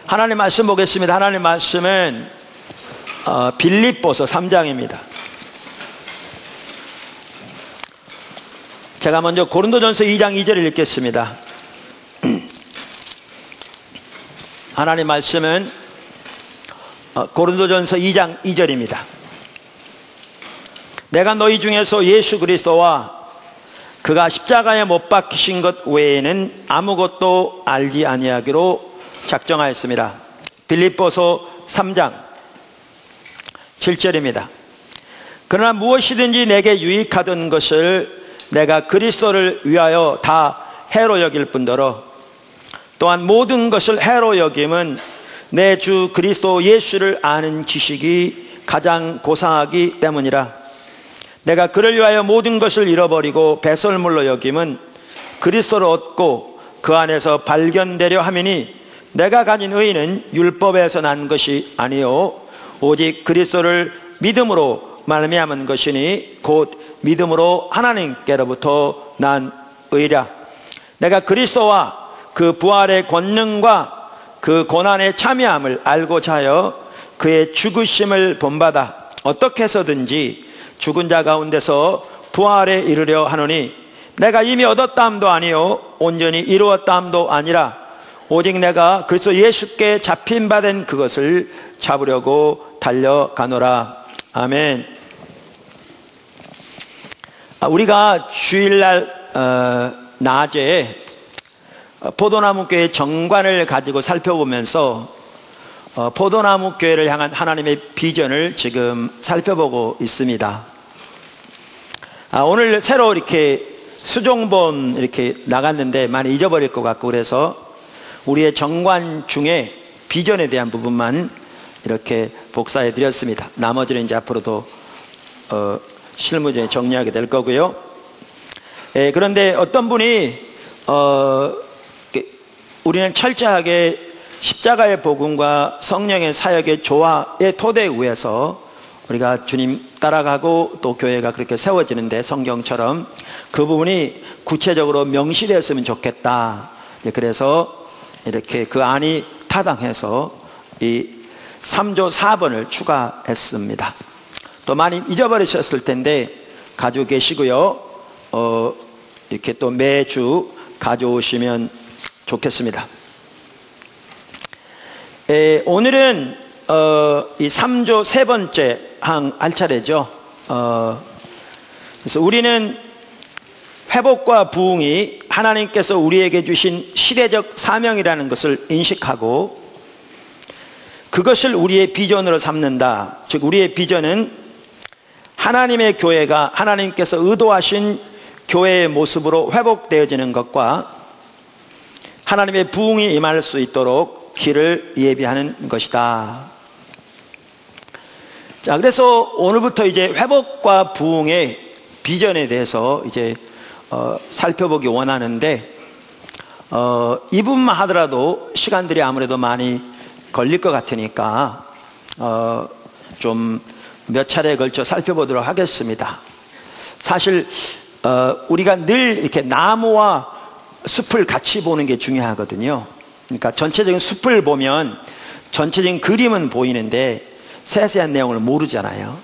하나님 말씀 보겠습니다. 하나님 말씀은 빌립보서 3장입니다. 제가 먼저 고린도전서 2장 2절을 읽겠습니다. 하나님 말씀은 고린도전서 2장 2절입니다. 내가 너희 중에서 예수 그리스도와 그가 십자가에 못 박히신 것 외에는 아무것도 알지 아니하기로 작정하였습니다. 빌립보서 3장 7절입니다. 그러나 무엇이든지 내게 유익하던 것을 내가 그리스도를 위하여 다 해로 여길 뿐더러 또한 모든 것을 해로 여김은 내 주 그리스도 예수를 아는 지식이 가장 고상하기 때문이라. 내가 그를 위하여 모든 것을 잃어버리고 배설물로 여김은 그리스도를 얻고 그 안에서 발견되려 함이니 내가 가진 의는 율법에서 난 것이 아니요 오직 그리스도를 믿음으로 말미암은 것이니 곧 믿음으로 하나님께로부터 난 의라. 내가 그리스도와 그 부활의 권능과 그 고난의 참여함을 알고자 하여 그의 죽으심을 본받아 어떻게 해서든지 죽은 자 가운데서 부활에 이르려 하노니 내가 이미 얻었다함도 아니요 온전히 이루었다함도 아니라 오직 내가 그리스도 예수께 잡힌 바 된 그것을 잡으려고 달려가노라. 아멘. 우리가 주일날 낮에 포도나무 교회 정관을 가지고 살펴보면서 포도나무 교회를 향한 하나님의 비전을 지금 살펴보고 있습니다. 오늘 새로 이렇게 수종본 이렇게 나갔는데 많이 잊어버릴 것 같고 그래서 우리의 정관 중에 비전에 대한 부분만 이렇게 복사해 드렸습니다. 나머지는 이제 앞으로도 실무전에 정리하게 될 거고요. 그런데 어떤 분이 우리는 철저하게 십자가의 복음과 성령의 사역의 조화의 토대 위에서 우리가 주님 따라가고 또 교회가 그렇게 세워지는데 성경처럼 그 부분이 구체적으로 명시되었으면 좋겠다. 그래서 이렇게 그 안이 타당해서 이 3조 4번을 추가했습니다. 또 많이 잊어버리셨을 텐데 가지고 계시고요. 이렇게 또 매주 가져오시면 좋겠습니다. 오늘은 이 3조 세 번째 할 차례죠. 그래서 우리는 회복과 부흥이 하나님께서 우리에게 주신 시대적 사명이라는 것을 인식하고 그것을 우리의 비전으로 삼는다. 즉 우리의 비전은 하나님의 교회가 하나님께서 의도하신 교회의 모습으로 회복되어지는 것과 하나님의 부흥이 임할 수 있도록 길을 예비하는 것이다. 자, 그래서 오늘부터 이제 회복과 부흥의 비전에 대해서 이제 살펴보기 원하는데 이 부분만 하더라도 시간들이 아무래도 많이 걸릴 것 같으니까 좀 몇 차례에 걸쳐 살펴보도록 하겠습니다. 사실 우리가 늘 이렇게 나무와 숲을 같이 보는 게 중요하거든요. 그러니까 전체적인 숲을 보면 전체적인 그림은 보이는데 세세한 내용을 모르잖아요.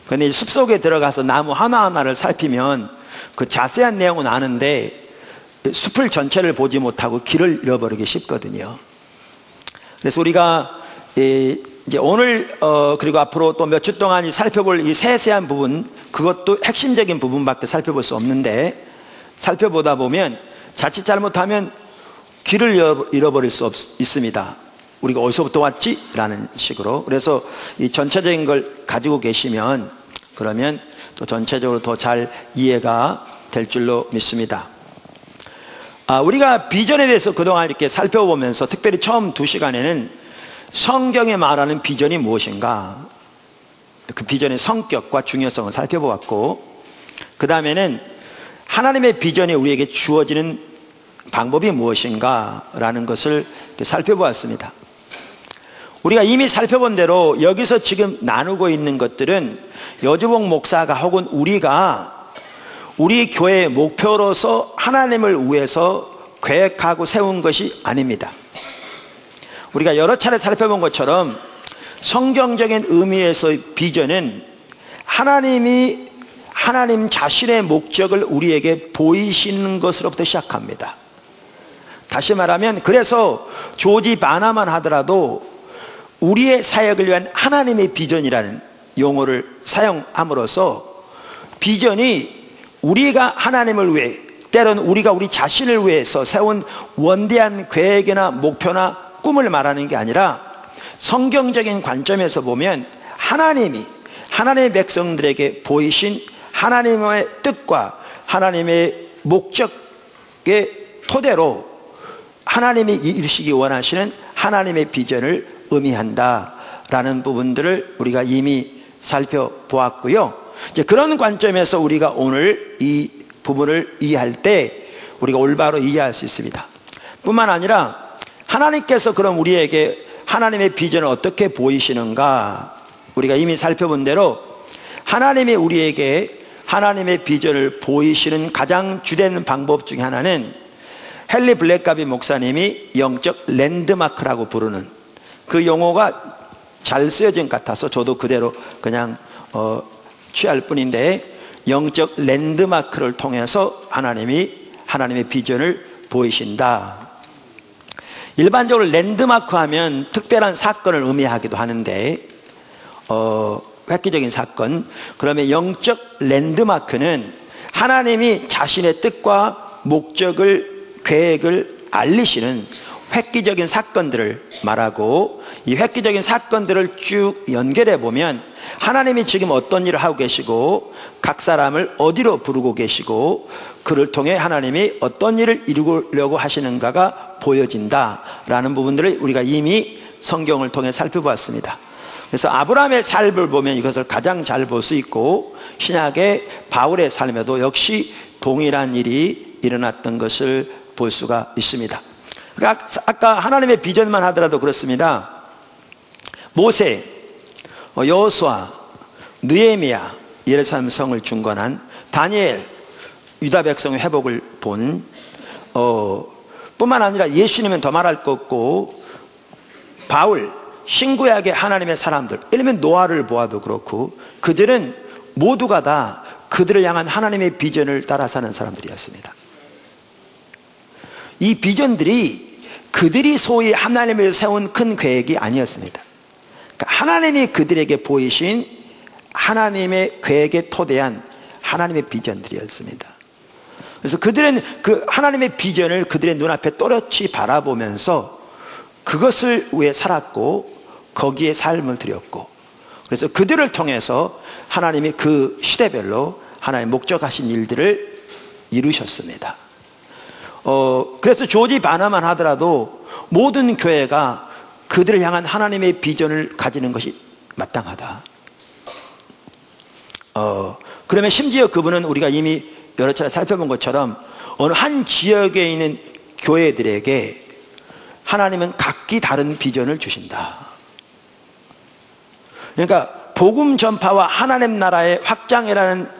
그런데 숲속에 들어가서 나무 하나하나를 살피면 그 자세한 내용은 아는데 숲을 전체를 보지 못하고 길을 잃어버리기 쉽거든요. 그래서 우리가 이제 오늘 그리고 앞으로 또 몇 주 동안 살펴볼 이 세세한 부분, 그것도 핵심적인 부분밖에 살펴볼 수 없는데 살펴보다 보면 자칫 잘못하면 길을 잃어버릴 수 있습니다. 우리가 어디서부터 왔지? 라는 식으로. 그래서 이 전체적인 걸 가지고 계시면 그러면 또 전체적으로 더 잘 이해가 될 줄로 믿습니다. 우리가 비전에 대해서 그동안 이렇게 살펴보면서 특별히 처음 2시간에는 성경에 말하는 비전이 무엇인가, 그 비전의 성격과 중요성을 살펴보았고, 그 다음에는 하나님의 비전이 우리에게 주어지는 방법이 무엇인가 라는 것을 살펴보았습니다. 우리가 이미 살펴본 대로 여기서 지금 나누고 있는 것들은 여주봉 목사가 혹은 우리가 우리 교회의 목표로서 하나님을 위해서 계획하고 세운 것이 아닙니다. 우리가 여러 차례 살펴본 것처럼 성경적인 의미에서의 비전은 하나님 자신의 목적을 우리에게 보이시는 것으로부터 시작합니다. 다시 말하면 그래서 조지 바나만 하더라도 우리의 사역을 위한 하나님의 비전이라는 용어를 사용함으로써 비전이 우리가 하나님을 위해, 때로는 우리가 우리 자신을 위해서 세운 원대한 계획이나 목표나 꿈을 말하는 게 아니라 성경적인 관점에서 보면 하나님의 백성들에게 보이신 하나님의 뜻과 하나님의 목적의 토대로 하나님이 이루시기 원하시는 하나님의 비전을 의미한다라는 부분들을 우리가 이미 살펴보았고요. 이제 그런 관점에서 우리가 오늘 이 부분을 이해할 때 우리가 올바로 이해할 수 있습니다. 뿐만 아니라 하나님께서 그럼 우리에게 하나님의 비전을 어떻게 보이시는가, 우리가 이미 살펴본 대로 하나님이 우리에게 하나님의 비전을 보이시는 가장 주된 방법 중에 하나는 헨리 블랙가비 목사님이 영적 랜드마크라고 부르는 그 용어가 잘 쓰여진 것 같아서 저도 그대로 그냥 취할 뿐인데, 영적 랜드마크를 통해서 하나님의 비전을 보이신다. 일반적으로 랜드마크 하면 특별한 사건을 의미하기도 하는데 획기적인 사건, 그러면 영적 랜드마크는 하나님이 자신의 뜻과 목적을, 계획을 알리시는 획기적인 사건들을 말하고, 이 획기적인 사건들을 쭉 연결해 보면 하나님이 지금 어떤 일을 하고 계시고 각 사람을 어디로 부르고 계시고 그를 통해 하나님이 어떤 일을 이루려고 하시는가가 보여진다라는 부분들을 우리가 이미 성경을 통해 살펴보았습니다. 그래서 아브라함의 삶을 보면 이것을 가장 잘 볼 수 있고, 신약의 바울의 삶에도 역시 동일한 일이 일어났던 것을 볼 수가 있습니다. 그러니까 아까 하나님의 비전만 하더라도 그렇습니다. 모세, 여호수아, 느헤미야, 예루살렘 성을 중건한 다니엘, 유다 백성의 회복을 본 뿐만 아니라 예수님은 더 말할 것 없고, 바울, 신구약의 하나님의 사람들, 예를 들면 노아를 보아도 그렇고, 그들은 모두가 다 그들을 향한 하나님의 비전을 따라 사는 사람들이었습니다. 이 비전들이 그들이 소위 하나님을 세운 큰 계획이 아니었습니다. 그러니까 하나님이 그들에게 보이신 하나님의 계획에 토대한 하나님의 비전들이었습니다. 그래서 그들은 그 하나님의 비전을 그들의 눈앞에 또렷이 바라보면서 그것을 위해 살았고 거기에 삶을 들였고, 그래서 그들을 통해서 하나님이 그 시대별로 하나님 목적하신 일들을 이루셨습니다. 그래서 조지 바나만 하더라도 모든 교회가 그들을 향한 하나님의 비전을 가지는 것이 마땅하다. 그러면 심지어 그분은 우리가 이미 여러 차례 살펴본 것처럼 어느 한 지역에 있는 교회들에게 하나님은 각기 다른 비전을 주신다. 그러니까 복음 전파와 하나님 나라의 확장이라는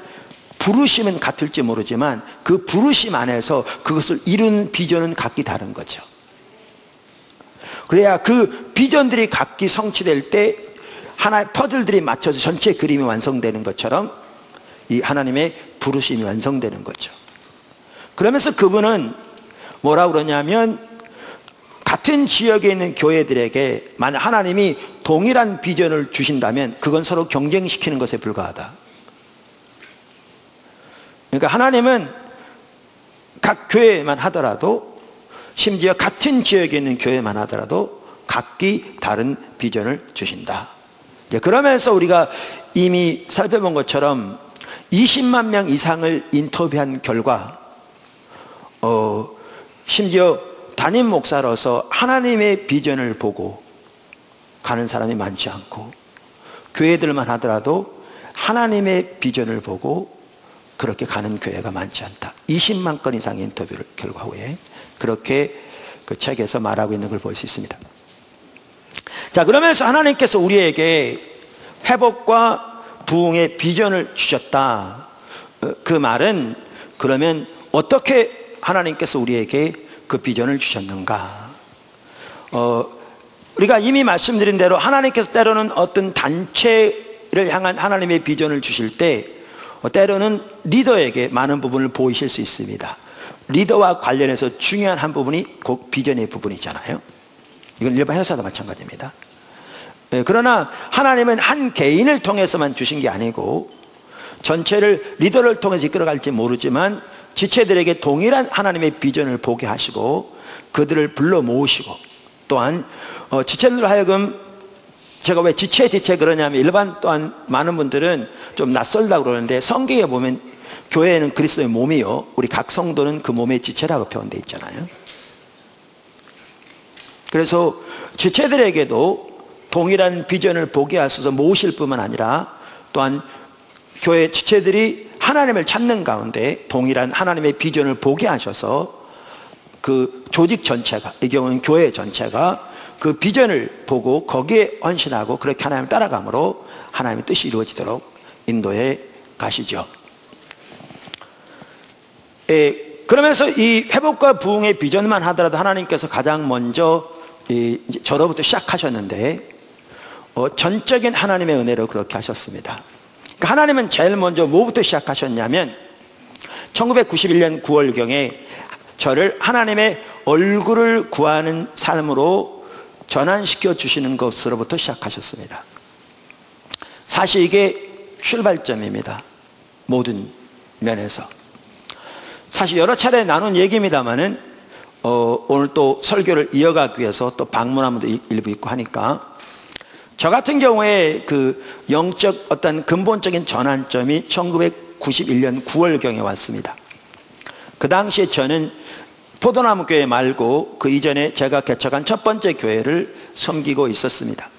부르심은 같을지 모르지만 그 부르심 안에서 그것을 이룬 비전은 각기 다른 거죠. 그래야 그 비전들이 각기 성취될 때 하나의 퍼즐들이 맞춰서 전체 그림이 완성되는 것처럼 이 하나님의 부르심이 완성되는 거죠. 그러면서 그분은 뭐라고 그러냐면, 같은 지역에 있는 교회들에게 만약 하나님이 동일한 비전을 주신다면 그건 서로 경쟁시키는 것에 불과하다. 그러니까 하나님은 각 교회만 하더라도, 심지어 같은 지역에 있는 교회만 하더라도 각기 다른 비전을 주신다. 그러면서 우리가 이미 살펴본 것처럼 20만 명 이상을 인터뷰한 결과 심지어 담임 목사로서 하나님의 비전을 보고 가는 사람이 많지 않고, 교회들만 하더라도 하나님의 비전을 보고 그렇게 가는 교회가 많지 않다. 20만 건 이상의 인터뷰를 결과 후에 그렇게 그 책에서 말하고 있는 걸 볼 수 있습니다. 자, 그러면서 하나님께서 우리에게 회복과 부흥의 비전을 주셨다. 그 말은 그러면 어떻게 하나님께서 우리에게 그 비전을 주셨는가? 우리가 이미 말씀드린 대로 하나님께서 때로는 어떤 단체를 향한 하나님의 비전을 주실 때 때로는 리더에게 많은 부분을 보이실 수 있습니다. 리더와 관련해서 중요한 한 부분이 곧 비전의 부분이잖아요. 이건 일반 회사도 마찬가지입니다. 그러나 하나님은 한 개인을 통해서만 주신 게 아니고 전체를 리더를 통해서 이끌어갈지 모르지만 지체들에게 동일한 하나님의 비전을 보게 하시고 그들을 불러 모으시고 또한 지체들로 하여금 제가 왜 지체 그러냐면 일반 또한 많은 분들은 좀 낯설다고 그러는데 성경에 보면 교회는 그리스도의 몸이요 우리 각 성도는 그 몸의 지체라고 표현되어 있잖아요. 그래서 지체들에게도 동일한 비전을 보게 하셔서 모으실 뿐만 아니라 또한 교회 지체들이 하나님을 찾는 가운데 동일한 하나님의 비전을 보게 하셔서 그 조직 전체가, 이 경우는 교회 전체가 그 비전을 보고 거기에 헌신하고 그렇게 하나님을 따라감으로 하나님의 뜻이 이루어지도록 인도해 가시죠. 그러면서 이 회복과 부흥의 비전만 하더라도 하나님께서 가장 먼저 저로부터 시작하셨는데 전적인 하나님의 은혜로 그렇게 하셨습니다. 그러니까 하나님은 제일 먼저 뭐부터 시작하셨냐면 1991년 9월경에 저를 하나님의 얼굴을 구하는 삶으로 전환시켜 주시는 것으로부터 시작하셨습니다. 사실 이게 출발점입니다. 모든 면에서. 사실 여러 차례 나눈 얘기입니다만은 오늘 또 설교를 이어가기 위해서 또 방문한 분도 일부 있고 하니까 저 같은 경우에 그 영적 어떤 근본적인 전환점이 1991년 9월경에 왔습니다. 그 당시에 저는 포도나무 교회 말고 그 이전에 제가 개척한 첫 번째 교회를 섬기고 있었습니다.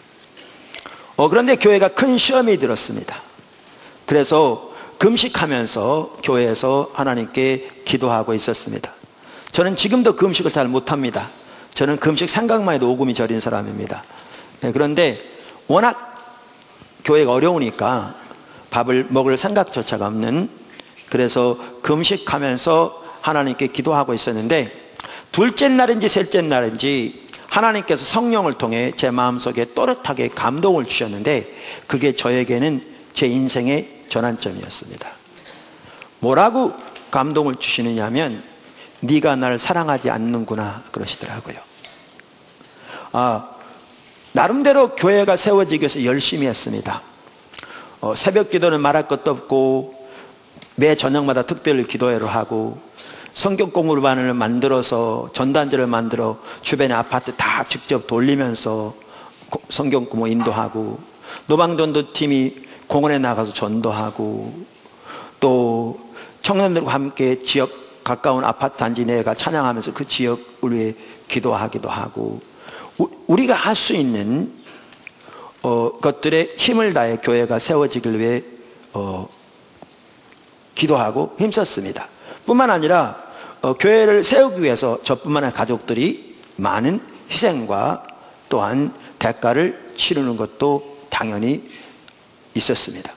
그런데 교회가 큰 시험이 들었습니다. 그래서 금식하면서 교회에서 하나님께 기도하고 있었습니다. 저는 지금도 금식을 잘 못합니다. 저는 금식 생각만 해도 오금이 저린 사람입니다. 그런데 워낙 교회가 어려우니까 밥을 먹을 생각조차가 없는, 그래서 금식하면서 하나님께 기도하고 있었는데 둘째 날인지 셋째 날인지 하나님께서 성령을 통해 제 마음속에 또렷하게 감동을 주셨는데 그게 저에게는 제 인생의 전환점이었습니다. 뭐라고 감동을 주시느냐 하면 네가 날 사랑하지 않는구나 그러시더라고요. 나름대로 교회가 세워지기 위해서 열심히 했습니다. 새벽 기도는 말할 것도 없고 매 저녁마다 특별 기도회를 하고 성경 공부반을 만들어서 전단지를 만들어 주변의 아파트 다 직접 돌리면서 성경 공부 인도하고 노방전도 팀이 공원에 나가서 전도하고 또 청년들과 함께 지역 가까운 아파트 단지 내가 찬양하면서 그 지역을 위해 기도하기도 하고 우리가 할 수 있는 것들에 힘을 다해 교회가 세워지길 위해 기도하고 힘썼습니다. 뿐만 아니라 교회를 세우기 위해서 저뿐만 아니라 가족들이 많은 희생과 또한 대가를 치르는 것도 당연히 있었습니다.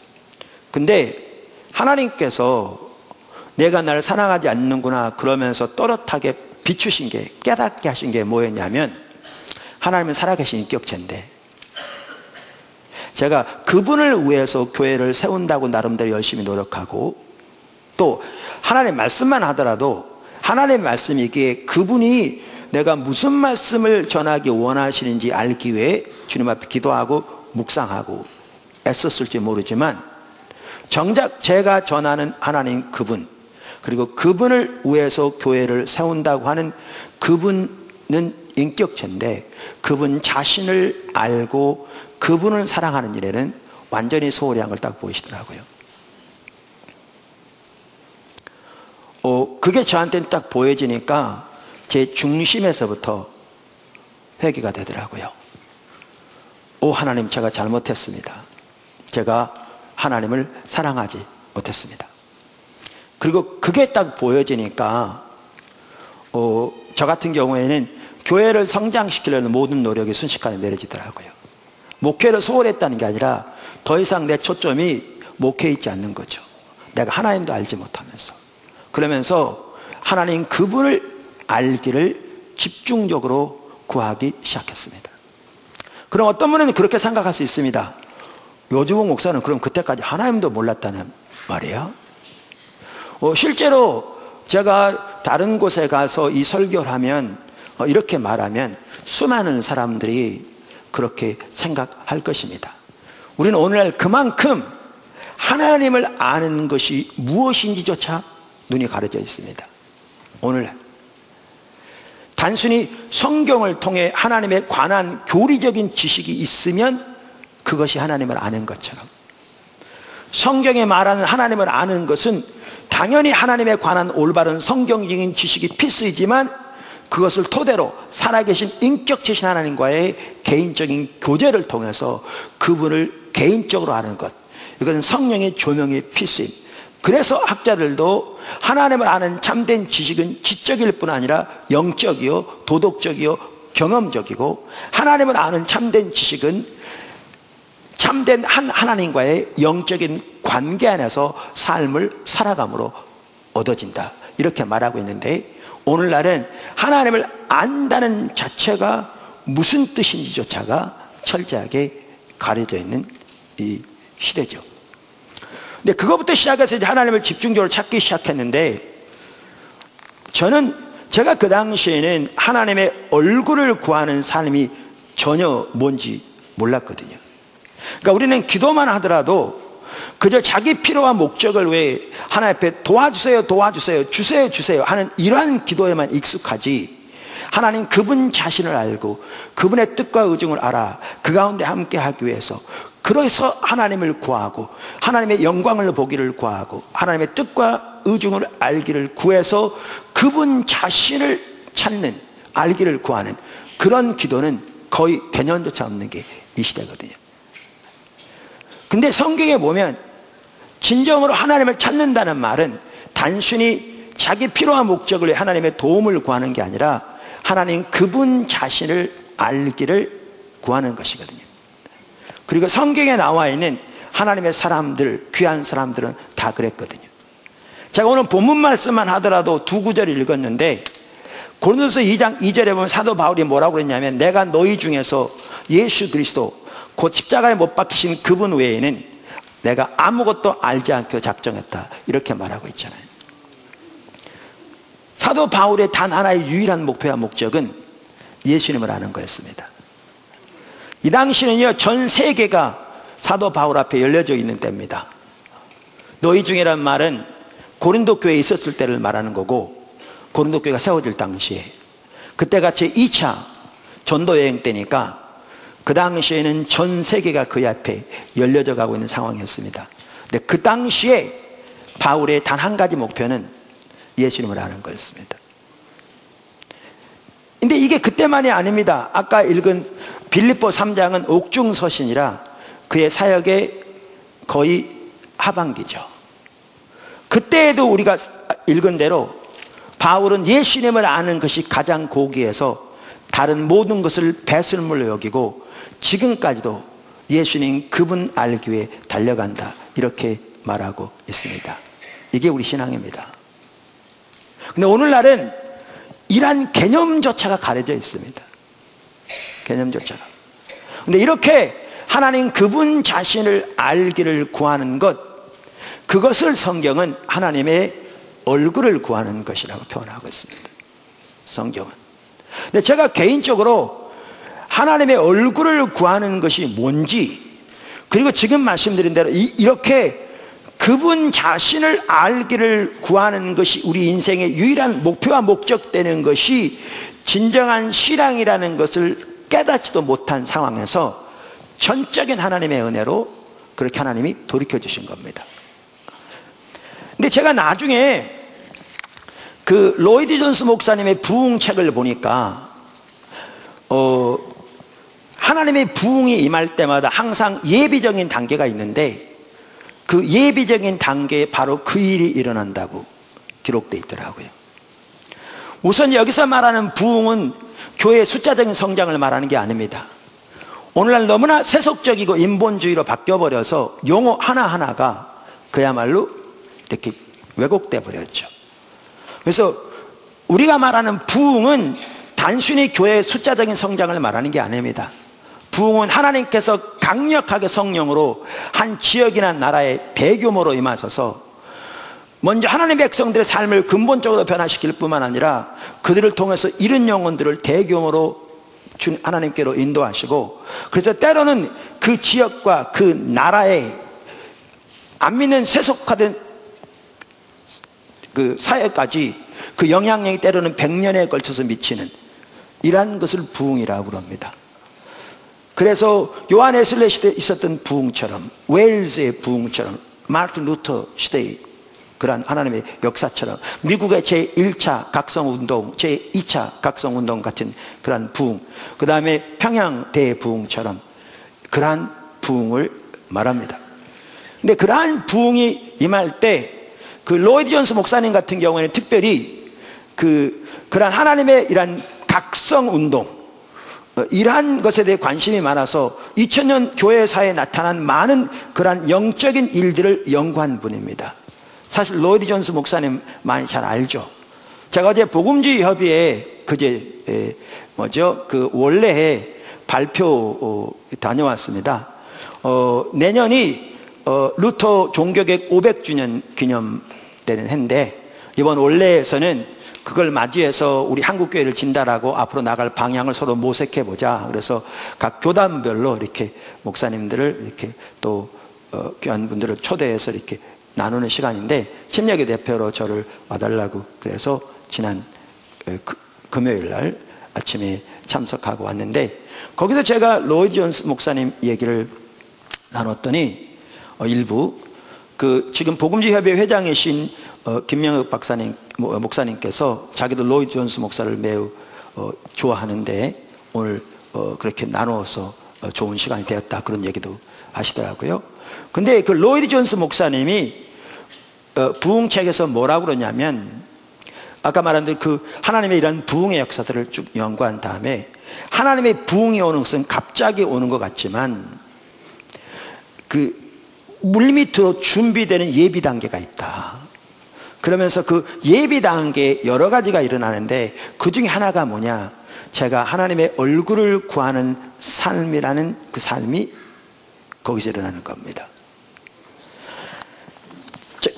근데 하나님께서 내가 날 사랑하지 않는구나 그러면서 또렷하게 비추신 게, 깨닫게 하신 게 뭐였냐면 하나님은 살아계신 인격체인데 제가 그분을 위해서 교회를 세운다고 나름대로 열심히 노력하고 또 하나님의 말씀만 하더라도 하나님의 말씀이기에 그분이 내가 무슨 말씀을 전하기 원하시는지 알기 위해 주님 앞에 기도하고 묵상하고 애썼을지 모르지만 정작 제가 전하는 하나님 그분, 그리고 그분을 위해서 교회를 세운다고 하는 그분은 인격체인데 그분 자신을 알고 그분을 사랑하는 일에는 완전히 소홀히 한 걸 딱 보이시더라고요. 그게 저한테는 딱 보여지니까 제 중심에서부터 회개가 되더라고요. 하나님, 제가 잘못했습니다. 제가 하나님을 사랑하지 못했습니다. 그리고 그게 딱 보여지니까 저 같은 경우에는 교회를 성장시키려는 모든 노력이 순식간에 내려지더라고요. 목회를 소홀히 했다는 게 아니라 더 이상 내 초점이 목회에 있지 않는 거죠. 내가 하나님도 알지 못하면서. 그러면서 하나님 그분을 알기를 집중적으로 구하기 시작했습니다. 그럼 어떤 분은 그렇게 생각할 수 있습니다. 요주봉 목사는 그럼 그때까지 하나님도 몰랐다는 말이에요? 실제로 제가 다른 곳에 가서 이 설교를 하면 이렇게 말하면 수많은 사람들이 그렇게 생각할 것입니다. 우리는 오늘날 그만큼 하나님을 아는 것이 무엇인지조차 눈이 가려져 있습니다. 오늘날 단순히 성경을 통해 하나님에 관한 교리적인 지식이 있으면 그것이 하나님을 아는 것처럼, 성경에 말하는 하나님을 아는 것은 당연히 하나님에 관한 올바른 성경적인 지식이 필수이지만 그것을 토대로 살아계신 인격체신 하나님과의 개인적인 교제를 통해서 그분을 개인적으로 아는 것, 이것은 성령의 조명이 필수임. 그래서 학자들도 하나님을 아는 참된 지식은 지적일 뿐 아니라 영적이요, 도덕적이요, 경험적이고, 하나님을 아는 참된 지식은 참된 하나님과의 영적인 관계 안에서 삶을 살아감으로 얻어진다, 이렇게 말하고 있는데, 오늘날은 하나님을 안다는 자체가 무슨 뜻인지조차가 철저하게 가려져 있는 이 시대죠. 근데 그것부터 시작해서 이제 하나님을 집중적으로 찾기 시작했는데, 제가 그 당시에는 하나님의 얼굴을 구하는 삶이 전혀 뭔지 몰랐거든요. 그러니까 우리는 기도만 하더라도 그저 자기 필요와 목적을 위해 하나님 앞에 도와주세요, 도와주세요, 주세요, 주세요 하는 이러한 기도에만 익숙하지, 하나님 그분 자신을 알고 그분의 뜻과 의중을 알아 그 가운데 함께 하기 위해서, 그래서 하나님을 구하고 하나님의 영광을 보기를 구하고 하나님의 뜻과 의중을 알기를 구해서 그분 자신을 찾는, 알기를 구하는 그런 기도는 거의 개념조차 없는 게 이 시대거든요. 근데 성경에 보면 진정으로 하나님을 찾는다는 말은 단순히 자기 필요와 목적을 위해 하나님의 도움을 구하는 게 아니라 하나님 그분 자신을 알기를 구하는 것이거든요. 그리고 성경에 나와 있는 하나님의 사람들, 귀한 사람들은 다 그랬거든요. 제가 오늘 본문 말씀만 하더라도 두 구절을 읽었는데, 고린도서 2장 2절에 보면 사도 바울이 뭐라고 그랬냐면, 내가 너희 중에서 예수 그리스도 곧 십자가에 못 박히신 그분 외에는 내가 아무것도 알지 않기로 작정했다, 이렇게 말하고 있잖아요. 사도 바울의 단 하나의 유일한 목표와 목적은 예수님을 아는 거였습니다. 이 당시는요, 전 세계가 사도 바울 앞에 열려져 있는 때입니다. 너희 중이란 말은 고린도 교회에 있었을 때를 말하는 거고, 고린도 교회가 세워질 당시에, 그때가 제2차 전도 여행 때니까 그 당시에는 전 세계가 그 앞에 열려져 가고 있는 상황이었습니다. 근데 그 당시에 바울의 단 한 가지 목표는 예수님을 아는 거였습니다. 근데 이게 그때만이 아닙니다. 아까 읽은 빌립보 3장은 옥중서신이라 그의 사역의 거의 하반기죠. 그때에도 우리가 읽은 대로 바울은 예수님을 아는 것이 가장 고귀해서 다른 모든 것을 배설물로 여기고 지금까지도 예수님 그분 알기 위해 달려간다, 이렇게 말하고 있습니다. 이게 우리 신앙입니다. 근데 오늘날은 이러한 개념조차가 가려져 있습니다. 개념조차가. 근데 이렇게 하나님 그분 자신을 알기를 구하는 것, 그것을 성경은 하나님의 얼굴을 구하는 것이라고 표현하고 있습니다. 성경은. 근데 제가 개인적으로 하나님의 얼굴을 구하는 것이 뭔지, 그리고 지금 말씀드린 대로 이렇게 그분 자신을 알기를 구하는 것이 우리 인생의 유일한 목표와 목적되는 것이 진정한 신앙이라는 것을 깨닫지도 못한 상황에서 전적인 하나님의 은혜로 그렇게 하나님이 돌이켜 주신 겁니다. 근데 제가 나중에 그 로이드 존스 목사님의 부흥책을 보니까 하나님의 부흥이 임할 때마다 항상 예비적인 단계가 있는데, 그 예비적인 단계에 바로 그 일이 일어난다고 기록되어 있더라고요. 우선 여기서 말하는 부흥은 교회의 숫자적인 성장을 말하는 게 아닙니다. 오늘날 너무나 세속적이고 인본주의로 바뀌어버려서 용어 하나하나가 그야말로 이렇게 왜곡돼 버렸죠. 그래서 우리가 말하는 부흥은 단순히 교회의 숫자적인 성장을 말하는 게 아닙니다. 부흥은 하나님께서 강력하게 성령으로 한 지역이나 나라에 대규모로 임하셔서 먼저 하나님의 백성들의 삶을 근본적으로 변화시킬 뿐만 아니라 그들을 통해서 잃은 영혼들을 대규모로 하나님께로 인도하시고, 그래서 때로는 그 지역과 그 나라에 안 믿는 세속화된 그 사회까지 그 영향력이 때로는 100년에 걸쳐서 미치는 이러한 것을 부흥이라고 부릅니다. 그래서 요한 웨슬리 시대에 있었던 부흥처럼, 웨일즈의 부흥처럼, 마틴 루터 시대의 그러한 하나님의 역사처럼, 미국의 제1차 각성운동, 제2차 각성운동 같은 그러한 부흥, 그 다음에 평양 대부흥처럼 그러한 부흥을 말합니다. 근데 그러한 부흥이 임할 때 그 로이드 존스 목사님 같은 경우에는 특별히 그러한 하나님의 이러한 각성운동, 이러한 것에 대해 관심이 많아서 2000년 교회사에 나타난 많은 그러한 영적인 일들을 연구한 분입니다. 사실 로이드 존스 목사님 많이 잘 알죠. 제가 어제 복음주의 협의회 그 원래에 발표 다녀왔습니다. 내년이 루터 종교개혁 500주년 기념되는 해인데, 이번 원래에서는 그걸 맞이해서 우리 한국교회를 진단하고 앞으로 나갈 방향을 서로 모색해 보자. 그래서 각 교단별로 이렇게 목사님들을 이렇게 또 교환분들을 초대해서 이렇게 나누는 시간인데, 침략의 대표로 저를 와달라고 그래서 지난 금요일 날 아침에 참석하고 왔는데, 거기서 제가 로이드 존스 목사님 얘기를 나눴더니 일부 지금 복음주의 협의회 회장이신 김명흑 목사님께서 자기도 로이드 존스 목사를 매우 좋아하는데 오늘 그렇게 나누어서 좋은 시간이 되었다, 그런 얘기도 하시더라고요. 근데 그 로이드 존스 목사님이 부흥책에서 뭐라고 그러냐면, 아까 말한 대로 그 하나님의 이런 부흥의 역사들을 쭉 연구한 다음에, 하나님의 부흥이 오는 것은 갑자기 오는 것 같지만 그 물밑으로 준비되는 예비 단계가 있다. 그러면서 그 예비 단계에 여러 가지가 일어나는데 그 중에 하나가 뭐냐, 제가 하나님의 얼굴을 구하는 삶이라는 그 삶이 거기서 일어나는 겁니다.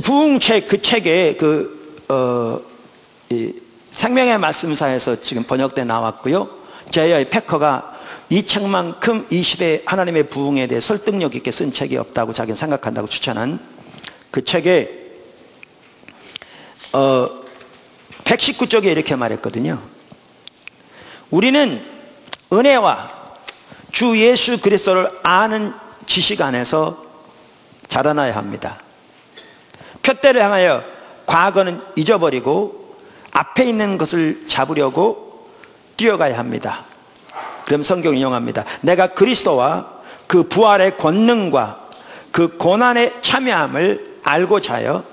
부흥책, 그 책에 생명의 말씀사에서 지금 번역돼 나왔고요. 제이아이 패커가 이 책만큼 이 시대의 하나님의 부흥에 대해 설득력 있게 쓴 책이 없다고 자기는 생각한다고 추천한 그 책에 119쪽에 이렇게 말했거든요. 우리는 은혜와 주 예수 그리스도를 아는 지식 안에서 자라나야 합니다. 표대를 향하여 과거는 잊어버리고 앞에 있는 것을 잡으려고 뛰어가야 합니다. 그럼 성경 인용합니다. 내가 그리스도와 그 부활의 권능과 그 고난의 참여함을 알고자 하여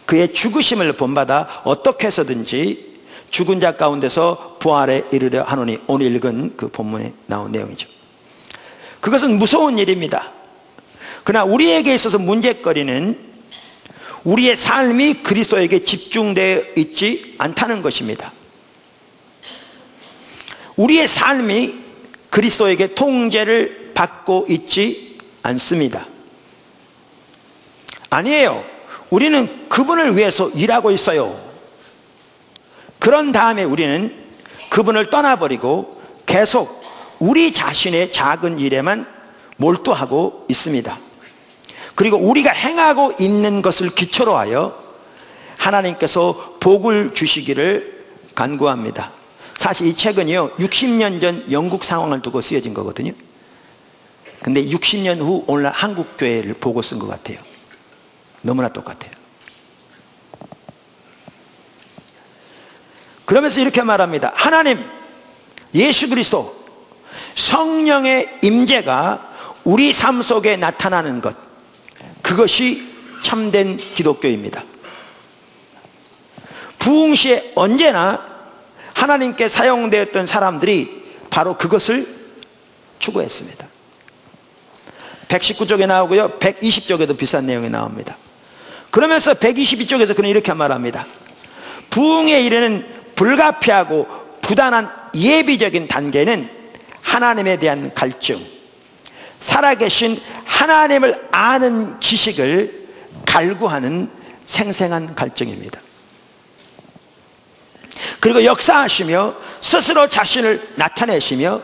그의 죽으심을 본받아 어떻게 해서든지 죽은 자 가운데서 부활에 이르려 하노니, 오늘 읽은 그 본문에 나온 내용이죠. 그것은 무서운 일입니다. 그러나 우리에게 있어서 문제거리는 우리의 삶이 그리스도에게 집중되어 있지 않다는 것입니다. 우리의 삶이 그리스도에게 통제를 받고 있지 않습니다. 아니에요. 우리는 그분을 위해서 일하고 있어요. 그런 다음에 우리는 그분을 떠나버리고 계속 우리 자신의 작은 일에만 몰두하고 있습니다. 그리고 우리가 행하고 있는 것을 기초로 하여 하나님께서 복을 주시기를 간구합니다. 사실 이 책은요 60년 전 영국 상황을 두고 쓰여진 거거든요. 근데 60년 후 오늘날 한국 교회를 보고 쓴 것 같아요. 너무나 똑같아요. 그러면서 이렇게 말합니다. 하나님, 예수 그리스도, 성령의 임재가 우리 삶 속에 나타나는 것, 그것이 참된 기독교입니다. 부흥 시에 언제나 하나님께 사용되었던 사람들이 바로 그것을 추구했습니다. 119쪽에 나오고요 120쪽에도 비슷한 내용이 나옵니다. 그러면서 122쪽에서 그는 이렇게 말합니다. 부흥에 이르는 불가피하고 부단한 예비적인 단계는 하나님에 대한 갈증, 살아계신 하나님을 아는 지식을 갈구하는 생생한 갈증입니다. 그리고 역사하시며 스스로 자신을 나타내시며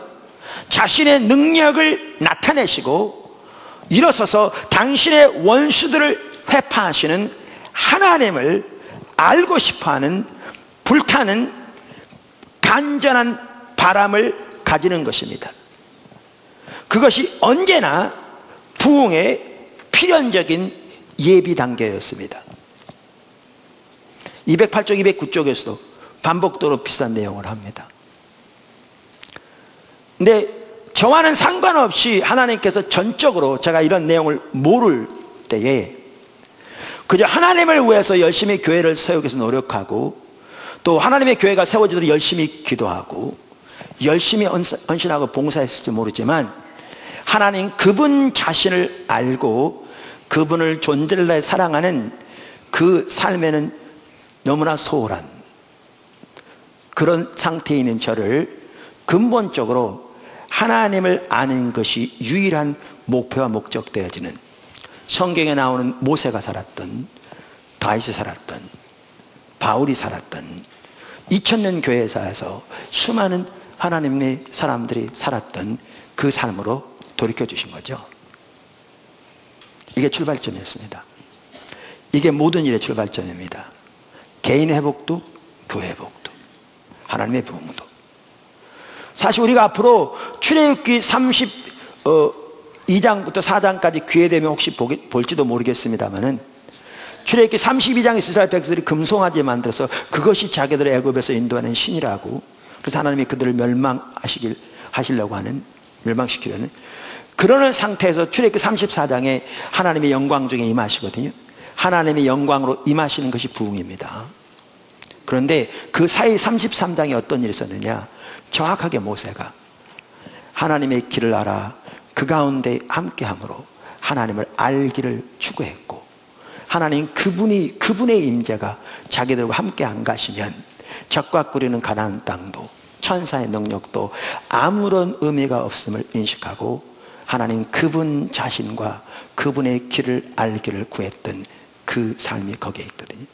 자신의 능력을 나타내시고 일어서서 당신의 원수들을 회파하시는 하나님을 알고 싶어하는 불타는 간절한 바람을 가지는 것입니다. 그것이 언제나 부흥의 필연적인 예비 단계였습니다. 208쪽, 209쪽에서도 반복적으로 비슷한 내용을 합니다. 근데 저와는 상관없이 하나님께서 전적으로 제가 이런 내용을 모를 때에 그저 하나님을 위해서 열심히 교회를 세우기 위해서 노력하고 또 하나님의 교회가 세워지도록 열심히 기도하고 열심히 헌신하고 봉사했을지 모르지만 하나님 그분 자신을 알고 그분을 존재를 다해 사랑하는 그 삶에는 너무나 소홀한 그런 상태에 있는 저를 근본적으로 하나님을 아는 것이 유일한 목표와 목적되어지는 성경에 나오는 모세가 살았던 다윗이 살았던 바울이 살았던 2000년 교회사에서 수많은 하나님의 사람들이 살았던 그 삶으로 돌이켜 주신 거죠. 이게 출발점이었습니다. 이게 모든 일의 출발점입니다. 개인의 회복도 교회 회복도 하나님의 부흥도. 사실 우리가 앞으로 출애굽기 32장부터 4장까지 기회 되면 혹시 볼지도 모르겠습니다만은 출애굽기 32장에 이스라엘 백성들이 금송아지 만들어서 그것이 자기들의 애굽에서 인도하는 신이라고, 그래서 하나님이 그들을 멸망시키려고 하는, 멸망시키려는 그러는 상태에서 출애굽기 34장에 하나님의 영광 중에 임하시거든요. 하나님의 영광으로 임하시는 것이 부흥입니다. 그런데 그 사이 33장에 어떤 일이 있었느냐, 정확하게 모세가 하나님의 길을 알아 그 가운데 함께함으로 하나님을 알기를 추구했고, 하나님 그분의 임재가 자기들과 함께 안 가시면 적과 꾸리는 가나안 땅도 천사의 능력도 아무런 의미가 없음을 인식하고 하나님 그분 자신과 그분의 길을 알기를 구했던 그 삶이 거기에 있거든요.